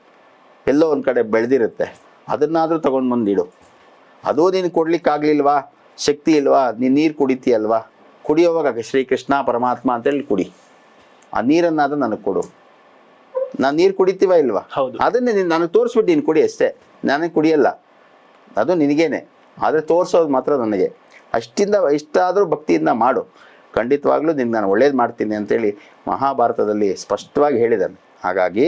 ಎಲ್ಲೋ ಒಂದು ಕಡೆ ಬೆಳೆದಿರುತ್ತೆ, ಅದನ್ನಾದರೂ ತಗೊಂಡು ಬಂದಿಡು. ಅದು ನೀನು ಕೊಡ್ಲಿಕ್ಕಾಗ್ಲಿಲ್ವಾ? ಶಕ್ತಿ ಇಲ್ವಾ? ನೀನು ನೀರು ಕುಡಿತೀಯಲ್ವಾ? ಕುಡಿಯೋವಾಗ ಶ್ರೀಕೃಷ್ಣ ಪರಮಾತ್ಮ ಅಂತೇಳಿ ಕುಡಿ. ಆ ನೀರನ್ನಾದ್ರೂ ನನಗೆ ಕೊಡು. ನಾನು ನೀರು ಕುಡಿತೀವ ಇಲ್ವಾ? ಅದನ್ನೇ ನೀನು ನನಗೆ ತೋರಿಸ್ಬಿಟ್ಟು ನೀನು ಕುಡಿ ಅಷ್ಟೇ. ನನಗೆ ಕುಡಿಯಲ್ಲ, ಅದು ನಿನಗೇನೆ, ಆದರೆ ತೋರಿಸೋದು ಮಾತ್ರ ನನಗೆ. ಇಷ್ಟಾದರೂ ಭಕ್ತಿಯಿಂದ ಮಾಡು, ಖಂಡಿತವಾಗ್ಲೂ ನಿನ್ಗೆ ನಾನು ಒಳ್ಳೇದು ಮಾಡ್ತೀನಿ ಅಂತೇಳಿ ಮಹಾಭಾರತದಲ್ಲಿ ಸ್ಪಷ್ಟವಾಗಿ ಹೇಳಿದ್ದಾನೆ. ಹಾಗಾಗಿ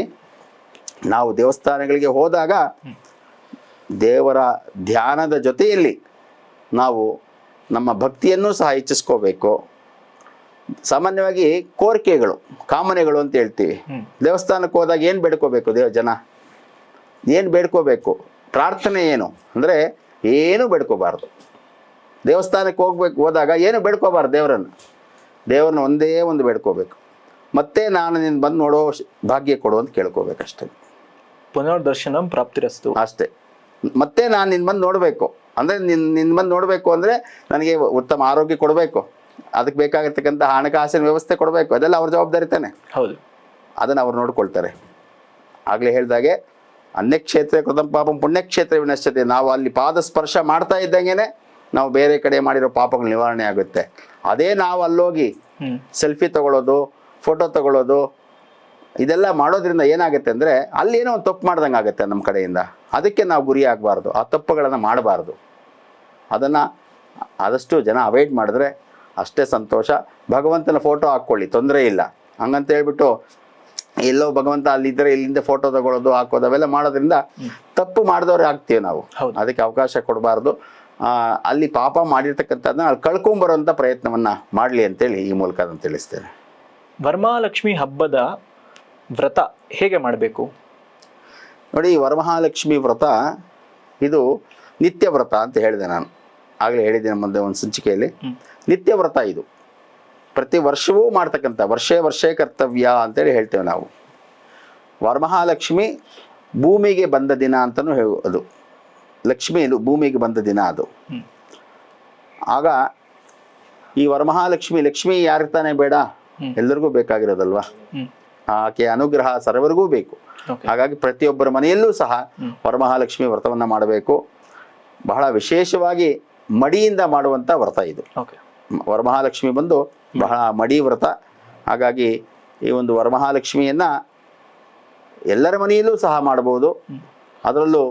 ನಾವು ದೇವಸ್ಥಾನಗಳಿಗೆ ಹೋದಾಗ ದೇವರ ಧ್ಯಾನದ ಜೊತೆಯಲ್ಲಿ ನಾವು ನಮ್ಮ ಭಕ್ತಿಯನ್ನು ಸಹ ಹೆಚ್ಚಿಸ್ಕೋಬೇಕು. ಸಾಮಾನ್ಯವಾಗಿ ಕೋರಿಕೆಗಳು, ಕಾಮನೆಗಳು ಅಂತ ಹೇಳ್ತೀವಿ. ದೇವಸ್ಥಾನಕ್ಕೆ ಹೋದಾಗ ಏನು ಬೇಡ್ಕೋಬೇಕು? ಜನ ಏನು ಬೇಡ್ಕೋಬೇಕು? ಪ್ರಾರ್ಥನೆ ಏನು ಅಂದರೆ ಏನೂ ಬೇಡ್ಕೋಬಾರ್ದು. ದೇವಸ್ಥಾನಕ್ಕೆ ಹೋದಾಗ ಏನು ಬೇಡ್ಕೋಬಾರ್ದು ದೇವರನ್ನ ಒಂದೇ ಒಂದು ಬೇಡ್ಕೋಬೇಕು. ಮತ್ತೆ ನಾನು ನಿನ್ನ ಬಂದು ನೋಡೋ ಭಾಗ್ಯ ಕೊಡು ಅಂತ ಕೇಳ್ಕೋಬೇಕಷ್ಟೇ. ಪುನರ್ದರ್ಶನಂ ಪ್ರಾಪ್ತಿರಸ್ತು ಅಷ್ಟೇ. ಮತ್ತೆ ನಾನು ನಿನ್ನ ಬಂದು ನೋಡಬೇಕು ಅಂದರೆ, ನಿನ್ನ ಬಂದು ನೋಡಬೇಕು ಅಂದರೆ ನನಗೆ ಉತ್ತಮ ಆರೋಗ್ಯ ಕೊಡಬೇಕು, ಅದಕ್ಕೆ ಬೇಕಾಗಿರ್ತಕ್ಕಂಥ ಹಣಕಾಸಿನ ವ್ಯವಸ್ಥೆ ಕೊಡಬೇಕು. ಅದೆಲ್ಲ ಅವ್ರ ಜವಾಬ್ದಾರಿ ತಾನೆ. ಹೌದು, ಅದನ್ನು ಅವ್ರು ನೋಡ್ಕೊಳ್ತಾರೆ. ಆಗಲೇ ಹೇಳಿದಾಗೆ ಅನ್ಯಕ್ಷೇತ್ರ ಕೃತಂ ಪಾಪಂ ಪುಣ್ಯಕ್ಷೇತ್ರ ವಿನಶ್ಯತೆ. ನಾವು ಅಲ್ಲಿ ಪಾದ ಸ್ಪರ್ಶ ಮಾಡ್ತಾ ಇದ್ದಂಗೆನೆ ನಾವು ಬೇರೆ ಕಡೆ ಮಾಡಿರೋ ಪಾಪಗಳು ನಿವಾರಣೆ ಆಗುತ್ತೆ. ಅದೇ ನಾವು ಅಲ್ಲೋಗಿ ಸೆಲ್ಫಿ ತಗೊಳ್ಳೋದು, ಫೋಟೋ ತಗೊಳ್ಳೋದು, ಇದೆಲ್ಲ ಮಾಡೋದ್ರಿಂದ ಏನಾಗುತ್ತೆ ಅಂದರೆ ಅಲ್ಲಿ ಏನೋ ಒಂದು ತಪ್ಪು ಮಾಡ್ದಂಗೆ ಆಗುತ್ತೆ ನಮ್ಮ ಕಡೆಯಿಂದ. ಅದಕ್ಕೆ ನಾವು ಗುರಿ ಆಗಬಾರ್ದು, ಆ ತಪ್ಪುಗಳನ್ನು ಮಾಡಬಾರ್ದು. ಅದನ್ನು ಆದಷ್ಟು ಜನ ಅವಾಯ್ಡ್ ಮಾಡಿದ್ರೆ ಅಷ್ಟೇ ಸಂತೋಷ. ಭಗವಂತನ ಫೋಟೋ ಹಾಕ್ಕೊಳ್ಳಿ, ತೊಂದರೆ ಇಲ್ಲ. ಹಂಗಂತ ಹೇಳ್ಬಿಟ್ಟು ಎಲ್ಲೋ ಭಗವಂತ ಅಲ್ಲಿದ್ದರೆ ಇಲ್ಲಿಂದ ಫೋಟೋ ತಗೊಳ್ಳೋದು, ಹಾಕೋದು, ಅವೆಲ್ಲ ಮಾಡೋದ್ರಿಂದ ತಪ್ಪು ಮಾಡಿದವ್ರೆ ಆಗ್ತೀವಿ ನಾವು. ಅದಕ್ಕೆ ಅವಕಾಶ ಕೊಡಬಾರ್ದು. ಅಲ್ಲಿ ಪಾಪ ಮಾಡಿರ್ತಕ್ಕಂಥದ್ದನ್ನ ಅಲ್ಲಿ ಕಳ್ಕೊಂಬರೋಂಥ ಪ್ರಯತ್ನವನ್ನ ಮಾಡಲಿ ಅಂತೇಳಿ ಈ ಮೂಲಕ ನಾನು ತಿಳಿಸ್ತೇನೆ. ವರಮಹಾಲಕ್ಷ್ಮಿ ಹಬ್ಬದ ವ್ರತ ಹೇಗೆ ಮಾಡಬೇಕು? ನೋಡಿ, ವರಮಹಾಲಕ್ಷ್ಮಿ ವ್ರತ ಇದು ನಿತ್ಯ ವ್ರತ ಅಂತ ಹೇಳಿದೆ ನಾನು ಆಗಲೇ ಹೇಳಿದ್ದೇನೆ ಮುಂದೆ ಒಂದು ಸಂಚಿಕೆಯಲ್ಲಿ. ನಿತ್ಯ ವ್ರತ ಇದು ಪ್ರತಿ ವರ್ಷವೂ ಮಾಡ್ತಕ್ಕಂಥ, ವರ್ಷೇ ಕರ್ತವ್ಯ ಅಂತೇಳಿ ಹೇಳ್ತೇವೆ ನಾವು. ವರಮಹಾಲಕ್ಷ್ಮಿ ಭೂಮಿಗೆ ಬಂದ ದಿನ ಅಂತಲೂ ಅದು. ಲಕ್ಷ್ಮಿ ಭೂಮಿಗೆ ಬಂದ ದಿನ ಅದು. ಆಗ ಈ ವರಮಹಾಲಕ್ಷ್ಮಿ, ಲಕ್ಷ್ಮಿ ಯಾರಿಗೆ ತಾನೇ ಬೇಡ? ಎಲ್ಲರಿಗೂ ಬೇಕಾಗಿರೋದಲ್ವಾ? ಆಕೆ ಅನುಗ್ರಹ ಸರ್ವರಿಗೂ ಬೇಕು. ಹಾಗಾಗಿ ಪ್ರತಿಯೊಬ್ಬರ ಮನೆಯಲ್ಲೂ ಸಹ ವರಮಹಾಲಕ್ಷ್ಮಿ ವ್ರತವನ್ನ ಮಾಡಬೇಕು. ಬಹಳ ವಿಶೇಷವಾಗಿ ಮಡಿಯಿಂದ ಮಾಡುವಂತ ವ್ರತ ಇದು. ವರಮಹಾಲಕ್ಷ್ಮಿ ಬಂದು ಬಹಳ ಮಡಿ ವ್ರತ. ಹಾಗಾಗಿ ಈ ಒಂದು ವರಮಹಾಲಕ್ಷ್ಮಿಯನ್ನ ಎಲ್ಲರ ಮನೆಯಲ್ಲೂ ಸಹ ಮಾಡಬಹುದು. ಅದರಲ್ಲೂ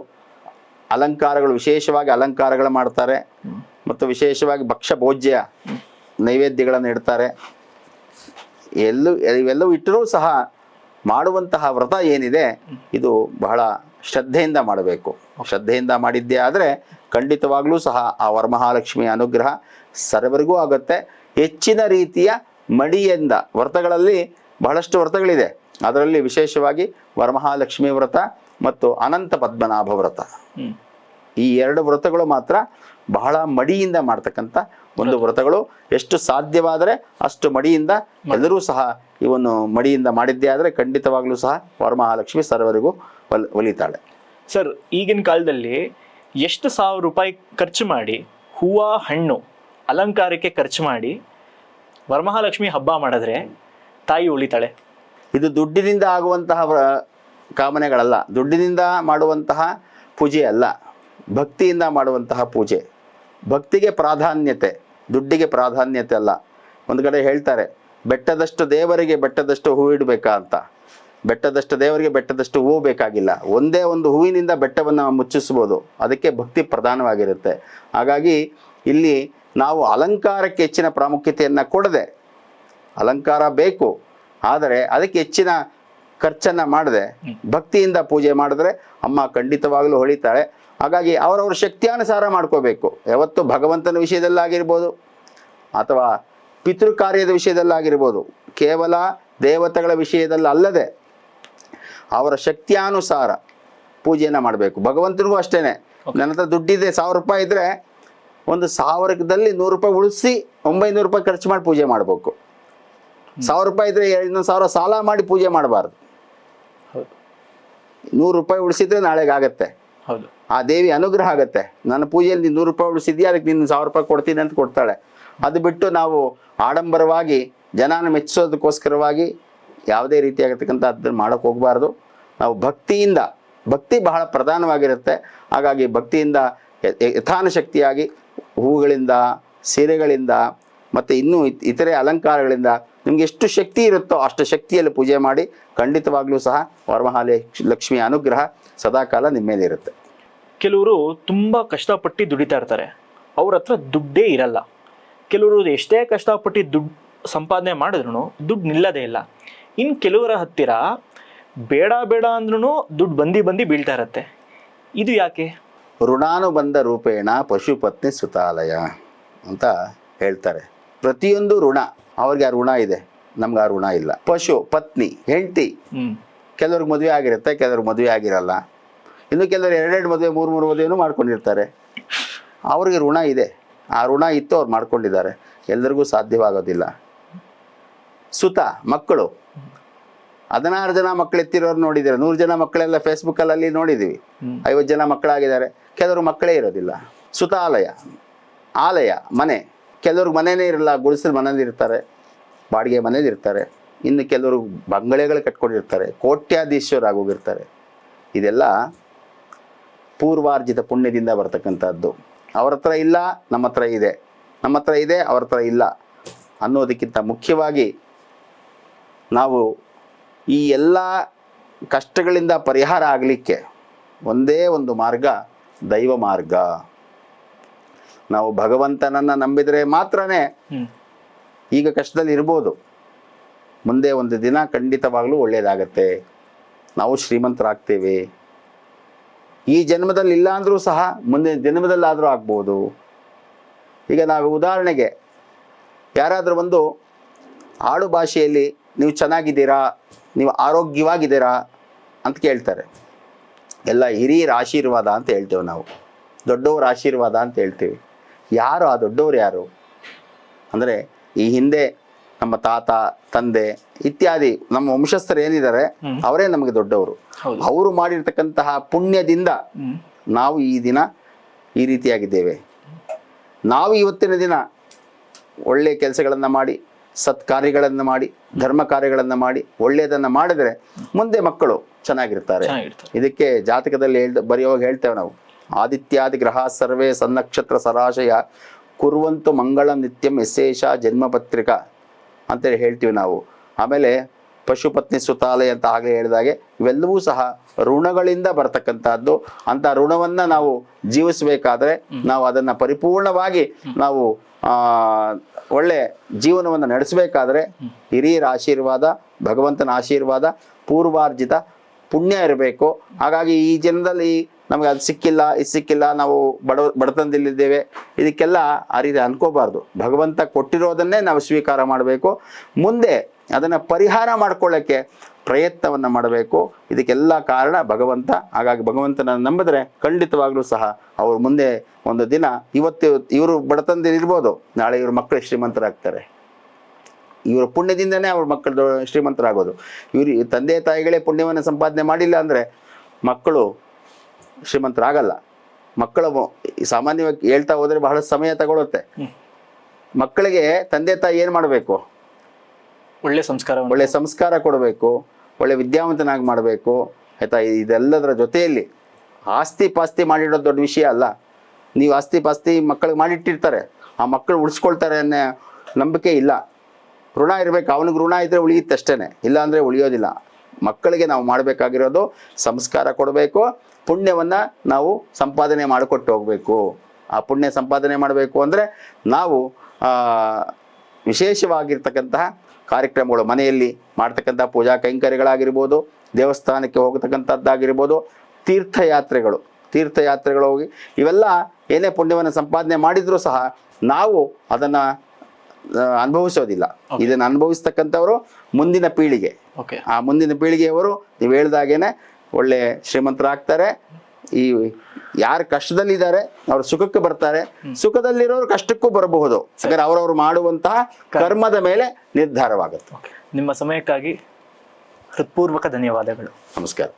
ಅಲಂಕಾರಗಳು, ವಿಶೇಷವಾಗಿ ಅಲಂಕಾರಗಳು ಮಾಡ್ತಾರೆ. ಮತ್ತು ವಿಶೇಷವಾಗಿ ಭಕ್ಷ್ಯ ಭೋಜ್ಯ ನೈವೇದ್ಯಗಳನ್ನು ಇಡ್ತಾರೆ. ಇವೆಲ್ಲವೂ ಇಟ್ಟರೂ ಸಹ ಮಾಡುವಂತಹ ವ್ರತ ಏನಿದೆ ಇದು ಬಹಳ ಶ್ರದ್ಧೆಯಿಂದ ಮಾಡಬೇಕು. ಶ್ರದ್ಧೆಯಿಂದ ಮಾಡಿದ್ದೇ ಆದರೆ ಖಂಡಿತವಾಗ್ಲೂ ಸಹ ಆ ವರಮಹಾಲಕ್ಷ್ಮಿಯ ಅನುಗ್ರಹ ಸರ್ವರಿಗೂ ಆಗುತ್ತೆ. ಹೆಚ್ಚಿನ ರೀತಿಯ ಮಡಿಯಿಂದ ವ್ರತಗಳಲ್ಲಿ ಬಹಳಷ್ಟು ವ್ರತಗಳಿದೆ. ಅದರಲ್ಲಿ ವಿಶೇಷವಾಗಿ ವರಮಹಾಲಕ್ಷ್ಮಿ ವ್ರತ ಮತ್ತು ಅನಂತ ಪದ್ಮನಾಭ ವ್ರತ, ಈ 2 ವ್ರತಗಳು ಮಾತ್ರ ಬಹಳ ಮಡಿಯಿಂದ ಮಾಡ್ತಕ್ಕಂಥ ಒಂದು ವ್ರತಗಳು. ಎಷ್ಟು ಸಾಧ್ಯವಾದರೆ ಅಷ್ಟು ಮಡಿಯಿಂದ ಎಲ್ಲರೂ ಸಹ ಇವನ್ನು ಮಡಿಯಿಂದ ಮಾಡಿದ್ದೇ ಆದರೆ ಖಂಡಿತವಾಗ್ಲೂ ಸಹ ವರಮಹಾಲಕ್ಷ್ಮಿ ಸರ್ವರಿಗೂ ಒಲಿತಾಳೆ. ಸರ್, ಈಗಿನ ಕಾಲದಲ್ಲಿ ಎಷ್ಟು ಸಾವಿರ ರೂಪಾಯಿ ಖರ್ಚು ಮಾಡಿ ಹೂವು ಹಣ್ಣು ಅಲಂಕಾರಕ್ಕೆ ಖರ್ಚು ಮಾಡಿ ವರಮಹಾಲಕ್ಷ್ಮಿ ಹಬ್ಬ ಮಾಡಿದ್ರೆ ತಾಯಿ ಉಳಿತಾಳೆ? ಇದು ದುಡ್ಡಿನಿಂದ ಆಗುವಂತಹ ಕಾಮನೆಗಳಲ್ಲ, ದುಡ್ಡಿನಿಂದ ಮಾಡುವಂತಹ ಪೂಜೆ ಅಲ್ಲ, ಭಕ್ತಿಯಿಂದ ಮಾಡುವಂತಹ ಪೂಜೆ. ಭಕ್ತಿಗೆ ಪ್ರಾಧಾನ್ಯತೆ, ದುಡ್ಡಿಗೆ ಪ್ರಾಧಾನ್ಯತೆ ಅಲ್ಲ. ಒಂದು ಕಡೆ ಹೇಳ್ತಾರೆ, ಬೆಟ್ಟದಷ್ಟು ದೇವರಿಗೆ ಬೆಟ್ಟದಷ್ಟು ಹೂ ಇಡಬೇಕಾ ಅಂತ. ಬೆಟ್ಟದಷ್ಟು ದೇವರಿಗೆ ಬೆಟ್ಟದಷ್ಟು ಹೂವು ಬೇಕಾಗಿಲ್ಲ. ಒಂದೇ ಒಂದು ಹೂವಿನಿಂದ ಬೆಟ್ಟವನ್ನು ಮುಚ್ಚಿಸ್ಬೋದು. ಅದಕ್ಕೆ ಭಕ್ತಿ ಪ್ರಧಾನವಾಗಿರುತ್ತೆ. ಹಾಗಾಗಿ ಇಲ್ಲಿ ನಾವು ಅಲಂಕಾರಕ್ಕೆ ಹೆಚ್ಚಿನ ಪ್ರಾಮುಖ್ಯತೆಯನ್ನು ಕೊಡದೆ, ಅಲಂಕಾರ ಬೇಕು ಆದರೆ ಅದಕ್ಕೆ ಹೆಚ್ಚಿನ ಖರ್ಚನ್ನು ಮಾಡದೆ ಭಕ್ತಿಯಿಂದ ಪೂಜೆ ಮಾಡಿದ್ರೆ ಅಮ್ಮ ಖಂಡಿತವಾಗಲೂ ಹೊಳಿತಾಳೆ. ಹಾಗಾಗಿ ಅವರವ್ರ ಶಕ್ತಿಯಾನುಸಾರ ಮಾಡ್ಕೋಬೇಕು. ಯಾವತ್ತು ಭಗವಂತನ ವಿಷಯದಲ್ಲಾಗಿರ್ಬೋದು ಅಥವಾ ಪಿತೃ ಕಾರ್ಯದ ವಿಷಯದಲ್ಲಾಗಿರ್ಬೋದು, ಕೇವಲ ದೇವತೆಗಳ ವಿಷಯದಲ್ಲಿ ಅಲ್ಲದೆ ಅವರ ಶಕ್ತಿಯಾನುಸಾರ ಪೂಜೆಯನ್ನು ಮಾಡಬೇಕು. ಭಗವಂತನಿಗೂ ಅಷ್ಟೇ. ನನ್ನ ಹತ್ರ ದುಡ್ಡಿದೆ 1000 ರೂಪಾಯಿ ಇದ್ದರೆ ಒಂದು 1000ದಲ್ಲಿ 100 ರೂಪಾಯಿ ಉಳಿಸಿ 900 ರೂಪಾಯಿ ಖರ್ಚು ಮಾಡಿ ಪೂಜೆ ಮಾಡಬೇಕು. 1000 ರೂಪಾಯಿ ಇದ್ದರೆ 1000 ಸಾಲ ಮಾಡಿ ಪೂಜೆ ಮಾಡಬಾರ್ದು. 100 ರೂಪಾಯಿ ಉಳಿಸಿದ್ರೆ ನಾಳೆಗೆ ಆಗತ್ತೆ. ಹೌದು, ಆ ದೇವಿ ಅನುಗ್ರಹ ಆಗುತ್ತೆ. ನನ್ನ ಪೂಜೆಯಲ್ಲಿ 100 ರೂಪಾಯಿ ಉಳಿಸಿದ್ಯಾ, ಅದಕ್ಕೆ ನೀನು 1000 ರೂಪಾಯಿ ಕೊಡ್ತೀನಿ ಅಂತ ಕೊಡ್ತಾಳೆ. ಅದು ಬಿಟ್ಟು ನಾವು ಆಡಂಬರವಾಗಿ ಜನನ ಮೆಚ್ಚಿಸೋದಕ್ಕೋಸ್ಕರವಾಗಿ ಯಾವುದೇ ರೀತಿಯಾಗಿರ್ತಕ್ಕಂಥ ಅದನ್ನು ಮಾಡೋಕ್ಕೆ ಹೋಗಬಾರ್ದು. ನಾವು ಭಕ್ತಿಯಿಂದ, ಭಕ್ತಿ ಬಹಳ ಪ್ರಧಾನವಾಗಿರುತ್ತೆ. ಹಾಗಾಗಿ ಭಕ್ತಿಯಿಂದ ಯಥಾನುಶಕ್ತಿಯಾಗಿ ಹೂಗಳಿಂದ, ಸೀರೆಗಳಿಂದ ಮತ್ತು ಇನ್ನೂ ಇತರೆ ಅಲಂಕಾರಗಳಿಂದ ನಿಮ್ಗೆ ಎಷ್ಟು ಶಕ್ತಿ ಇರುತ್ತೋ ಅಷ್ಟು ಶಕ್ತಿಯಲ್ಲಿ ಪೂಜೆ ಮಾಡಿ ಖಂಡಿತವಾಗ್ಲೂ ಸಹ ವರಮಹಾಲಕ್ಷ್ಮಿಯ ಅನುಗ್ರಹ ಸದಾಕಾಲ ನಿಮ್ಮ ಮೇಲೆ ಇರುತ್ತೆ. ಕೆಲವರು ತುಂಬ ಕಷ್ಟಪಟ್ಟು ದುಡಿತಾ ಇರ್ತಾರೆ, ಅವ್ರ ಹತ್ರ ದುಡ್ಡೇ ಇರಲ್ಲ. ಕೆಲವರು ಎಷ್ಟೇ ಕಷ್ಟಪಟ್ಟು ದುಡ್ಡು ಸಂಪಾದನೆ ಮಾಡಿದ್ರು ದುಡ್ಡು ನಿಲ್ಲದೇ ಇಲ್ಲ. ಇನ್ನು ಕೆಲವರ ಹತ್ತಿರ ಬೇಡ ಬೇಡ ಅಂದ್ರೂ ದುಡ್ಡು ಬಂದು ಬೀಳ್ತಾ ಇರತ್ತೆ. ಇದು ಯಾಕೆ? ಋಣಾನುಬಂಧ ರೂಪೇಣ ಪಶುಪತ್ನಿ ಸುತಾಲಯ ಅಂತ ಹೇಳ್ತಾರೆ. ಪ್ರತಿಯೊಂದು ಋಣ, ಅವ್ರಿಗೆ ಆ ಋಣ ಇದೆ, ನಮ್ಗೆ ಆ ಋಣ ಇಲ್ಲ. ಪಶು, ಪತ್ನಿ, ಹೆಂಡತಿ, ಕೆಲವ್ರಿಗೆ ಮದುವೆ ಆಗಿರುತ್ತೆ, ಕೆಲವ್ರಿಗೆ ಮದುವೆ ಆಗಿರಲ್ಲ. ಇನ್ನು ಕೆಲವರು 2 ಮದುವೆ 3 ಮದುವೆನೂ ಮಾಡ್ಕೊಂಡಿರ್ತಾರೆ. ಅವ್ರಿಗೆ ಋಣ ಇದೆ, ಆ ಋಣ ಇತ್ತು, ಅವ್ರು ಮಾಡ್ಕೊಂಡಿದ್ದಾರೆ. ಎಲ್ಲರಿಗೂ ಸಾಧ್ಯವಾಗೋದಿಲ್ಲ. ಸುತ, ಮಕ್ಕಳು, 16 ಜನ ಮಕ್ಕಳು ಎತ್ತಿರೋರು ನೋಡಿದ್ದೀರ. 100 ಜನ ಮಕ್ಕಳೆಲ್ಲ ಫೇಸ್ಬುಕ್ಕಲ್ಲಿ ನೋಡಿದ್ದೀವಿ. 50 ಜನ ಮಕ್ಕಳಾಗಿದ್ದಾರೆ. ಕೆಲವರು ಮಕ್ಕಳೇ ಇರೋದಿಲ್ಲ. ಸುತಾಲಯ, ಆಲಯ, ಮನೆ. ಕೆಲವ್ರಿಗೆ ಮನೆಯೇ ಇರಲ್ಲ, ಗುಡಿಸಲು ಮನೇಲಿ ಇರ್ತಾರೆ, ಬಾಡಿಗೆ ಮನೇಲಿ ಇರ್ತಾರೆ. ಇನ್ನು ಕೆಲವರು ಬಂಗಲೆಗಳು ಕಟ್ಕೊಂಡಿರ್ತಾರೆ, ಕೋಟ್ಯಾಧೀಶರಾಗೋಗಿರ್ತಾರೆ. ಇದೆಲ್ಲ ಪೂರ್ವಾರ್ಜಿತ ಪುಣ್ಯದಿಂದ ಬರ್ತಕ್ಕಂಥದ್ದು. ಅವ್ರ ಹತ್ರ ಇಲ್ಲ, ನಮ್ಮ ಹತ್ರ ಇದೆ, ನಮ್ಮ ಹತ್ರ ಇದೆ, ಅವ್ರ ಹತ್ರ ಇಲ್ಲ ಅನ್ನೋದಕ್ಕಿಂತ ಮುಖ್ಯವಾಗಿ ನಾವು ಈ ಎಲ್ಲ ಕಷ್ಟಗಳಿಂದ ಪರಿಹಾರ ಆಗಲಿಕ್ಕೆ ಒಂದೇ ಒಂದು ಮಾರ್ಗ, ದೈವ ಮಾರ್ಗ. ನಾವು ಭಗವಂತನನ್ನು ನಂಬಿದರೆ ಮಾತ್ರನೇ ಈಗ ಕಷ್ಟದಲ್ಲಿ ಇರ್ಬೋದು, ಮುಂದೆ ಒಂದು ದಿನ ಖಂಡಿತವಾಗ್ಲೂ ಒಳ್ಳೆಯದಾಗತ್ತೆ, ನಾವು ಶ್ರೀಮಂತರಾಗ್ತೇವೆ. ಈ ಜನ್ಮದಲ್ಲಿ ಇಲ್ಲ ಅಂದರೂ ಸಹ ಮುಂದಿನ ಜನ್ಮದಲ್ಲಾದರೂ ಆಗ್ಬೋದು. ಈಗ ನಾವು ಉದಾಹರಣೆಗೆ ಯಾರಾದರೂ ಒಂದು ಆಡು ಭಾಷೆಯಲ್ಲಿ ನೀವು ಚೆನ್ನಾಗಿದ್ದೀರಾ, ನೀವು ಆರೋಗ್ಯವಾಗಿದ್ದೀರಾ ಅಂತ ಕೇಳ್ತಾರೆ. ಎಲ್ಲ ಹಿರಿಯರ ಆಶೀರ್ವಾದ ಅಂತ ಹೇಳ್ತೇವೆ ನಾವು, ದೊಡ್ಡವರ ಆಶೀರ್ವಾದ ಅಂತ ಹೇಳ್ತೀವಿ. ಯಾರು ಆ ದೊಡ್ಡವರು? ಯಾರು ಅಂದರೆ ಈ ಹಿಂದೆ ನಮ್ಮ ತಾತ, ತಂದೆ ಇತ್ಯಾದಿ ನಮ್ಮ ವಂಶಸ್ಥರು ಏನಿದ್ದಾರೆ ಅವರೇ ನಮಗೆ ದೊಡ್ಡವರು. ಅವರು ಮಾಡಿರ್ತಕ್ಕಂತಹ ಪುಣ್ಯದಿಂದ ನಾವು ಈ ದಿನ ಈ ರೀತಿಯಾಗಿದ್ದೇವೆ. ನಾವು ಇವತ್ತಿನ ದಿನ ಒಳ್ಳೆಯ ಕೆಲಸಗಳನ್ನು ಮಾಡಿ, ಸತ್ಕಾರ್ಯಗಳನ್ನು ಮಾಡಿ, ಧರ್ಮ ಕಾರ್ಯಗಳನ್ನು ಮಾಡಿ, ಒಳ್ಳೆಯದನ್ನು ಮಾಡಿದರೆ ಮುಂದೆ ಮಕ್ಕಳು ಚೆನ್ನಾಗಿರ್ತಾರೆ. ಇದಕ್ಕೆ ಜಾತಕದಲ್ಲಿ ಬರೆಯುವಾಗ ಹೇಳ್ತೇವೆ ನಾವು, ಆದಿತ್ಯಾದಿ ಗ್ರಹ ಸರ್ವೇ ಸನ್ನಕ್ಷತ್ರ ಸರಾಶಯ ಕುರುವಂತು ಮಂಗಳ ನಿತ್ಯಂ ಯಶೇಷ ಜನ್ಮ ಪತ್ರಿಕಾ ಅಂತೇಳಿ ಹೇಳ್ತೀವಿ ನಾವು. ಆಮೇಲೆ ಪಶುಪತ್ನಿ ಸುತಾಲಯ ಅಂತ ಆಗಲೇ ಹೇಳಿದಾಗೆ ಇವೆಲ್ಲವೂ ಸಹ ಋಣಗಳಿಂದ ಬರ್ತಕ್ಕಂಥದ್ದು. ಅಂತ ಋಣವನ್ನ ನಾವು ಜೀವಿಸಬೇಕಾದ್ರೆ ನಾವು ಅದನ್ನ ಪರಿಪೂರ್ಣವಾಗಿ ನಾವು ಒಳ್ಳೆ ಜೀವನವನ್ನು ನಡೆಸಬೇಕಾದ್ರೆ ಹಿರಿಯರ ಆಶೀರ್ವಾದ, ಭಗವಂತನ ಆಶೀರ್ವಾದ, ಪೂರ್ವಾರ್ಜಿತ ಪುಣ್ಯ ಇರಬೇಕು. ಹಾಗಾಗಿ ಈ ಜನದಲ್ಲಿ ನಮಗೆ ಅದು ಸಿಕ್ಕಿಲ್ಲ, ಇದು ಸಿಕ್ಕಿಲ್ಲ, ನಾವು ಬಡತನದಲ್ಲಿದ್ದೇವೆ, ಇದಕ್ಕೆಲ್ಲ ಆ ರೀತಿ ಅನ್ಕೋಬಾರ್ದು. ಭಗವಂತ ಕೊಟ್ಟಿರೋದನ್ನೇ ನಾವು ಸ್ವೀಕಾರ ಮಾಡಬೇಕು. ಮುಂದೆ ಅದನ್ನು ಪರಿಹಾರ ಮಾಡ್ಕೊಳ್ಳೋಕ್ಕೆ ಪ್ರಯತ್ನವನ್ನು ಮಾಡಬೇಕು. ಇದಕ್ಕೆಲ್ಲ ಕಾರಣ ಭಗವಂತ. ಹಾಗಾಗಿ ಭಗವಂತನನ್ನು ನಂಬಿದ್ರೆ ಖಂಡಿತವಾಗ್ಲೂ ಸಹ ಅವ್ರು ಮುಂದೆ ಒಂದು ದಿನ, ಇವತ್ತು ಇವರು ಬಡತನದಲ್ಲಿ ಇರ್ಬೋದು, ನಾಳೆ ಇವ್ರ ಮಕ್ಕಳು ಶ್ರೀಮಂತರಾಗ್ತಾರೆ. ಇವರ ಪುಣ್ಯದಿಂದನೇ ಅವ್ರ ಮಕ್ಕಳು ಶ್ರೀಮಂತರಾಗೋದು. ಇವ್ರು ತಂದೆ ತಾಯಿಗಳೇ ಪುಣ್ಯವನ್ನು ಸಂಪಾದನೆ ಮಾಡಿಲ್ಲ ಅಂದರೆ ಮಕ್ಕಳು ಶ್ರೀಮಂತರಾಗಲ್ಲ. ಮಕ್ಕಳು ಸಾಮಾನ್ಯವಾಗಿ ಹೇಳ್ತಾ ಹೋದರೆ ಬಹಳ ಸಮಯ ತಗೊಳುತ್ತೆ. ಮಕ್ಕಳಿಗೆ ತಂದೆ ತಾಯಿ ಏನು ಮಾಡಬೇಕು? ಒಳ್ಳೆ ಸಂಸ್ಕಾರ ಕೊಡಬೇಕು, ಒಳ್ಳೆ ವಿದ್ಯಾವಂತನಾಗಿ ಮಾಡಬೇಕು, ಆಯ್ತಾ? ಇದೆಲ್ಲದರ ಜೊತೆಯಲ್ಲಿ ಆಸ್ತಿ ಪಾಸ್ತಿ ಮಾಡಿಡೋದು ದೊಡ್ಡ ವಿಷಯ ಅಲ್ಲ. ನೀವು ಆಸ್ತಿ ಪಾಸ್ತಿ ಮಕ್ಕಳಿಗೆ ಮಾಡಿಟ್ಟಿರ್ತಾರೆ, ಆ ಮಕ್ಕಳು ಉಳಿಸ್ಕೊಳ್ತಾರೆ ಅನ್ನೋ ನಂಬಿಕೆ ಇಲ್ಲ. ಋಣ ಇರಬೇಕು, ಅವನಿಗೆ ಋಣ ಇದ್ದರೆ ಉಳಿಯುತ್ತೆ ಅಷ್ಟೇ, ಇಲ್ಲ ಅಂದರೆ ಉಳಿಯೋದಿಲ್ಲ. ಮಕ್ಕಳಿಗೆ ನಾವು ಮಾಡಬೇಕಾಗಿರೋದು ಸಂಸ್ಕಾರ ಕೊಡಬೇಕು, ಪುಣ್ಯವನ್ನು ನಾವು ಸಂಪಾದನೆ ಮಾಡಿಕೊಟ್ಟು ಹೋಗಬೇಕು. ಆ ಪುಣ್ಯ ಸಂಪಾದನೆ ಮಾಡಬೇಕು ಅಂದರೆ ನಾವು ವಿಶೇಷವಾಗಿರ್ತಕ್ಕಂತಹ ಕಾರ್ಯಕ್ರಮಗಳು, ಮನೆಯಲ್ಲಿ ಮಾಡ್ತಕ್ಕಂಥ ಪೂಜಾ ಕೈಂಕರ್ಯಗಳಾಗಿರ್ಬೋದು, ದೇವಸ್ಥಾನಕ್ಕೆ ಹೋಗತಕ್ಕಂಥದ್ದಾಗಿರ್ಬೋದು, ತೀರ್ಥಯಾತ್ರೆಗಳು ಹೋಗಿ ಇವೆಲ್ಲ ಏನೇ ಪುಣ್ಯವನ್ನು ಸಂಪಾದನೆ ಮಾಡಿದರೂ ಸಹ ನಾವು ಅದನ್ನು ಅನುಭವಿಸೋದಿಲ್ಲ. ಇದನ್ನು ಅನುಭವಿಸ್ತಕ್ಕಂಥವರು ಮುಂದಿನ ಪೀಳಿಗೆ. ಆ ಮುಂದಿನ ಪೀಳಿಗೆಯವರು ನೀವು ಹೇಳ್ದಾಗೇನೆ ಒಳ್ಳೆ ಶ್ರೀಮಂತರಾಗ್ತಾರೆ. ಈ ಯಾರು ಕಷ್ಟದಲ್ಲಿದ್ದಾರೆ ಅವರು ಸುಖಕ್ಕೆ ಬರ್ತಾರೆ, ಸುಖದಲ್ಲಿರೋರು ಕಷ್ಟಕ್ಕೂ ಬರಬಹುದು. ಹಾಗಾದ್ರೆ ಅವರವರು ಮಾಡುವಂತಹ ಕರ್ಮದ ಮೇಲೆ ನಿರ್ಧಾರವಾಗುತ್ತೆ. ನಿಮ್ಮ ಸಮಯಕ್ಕಾಗಿ ಹೃತ್ಪೂರ್ವಕ ಧನ್ಯವಾದಗಳು. ನಮಸ್ಕಾರ.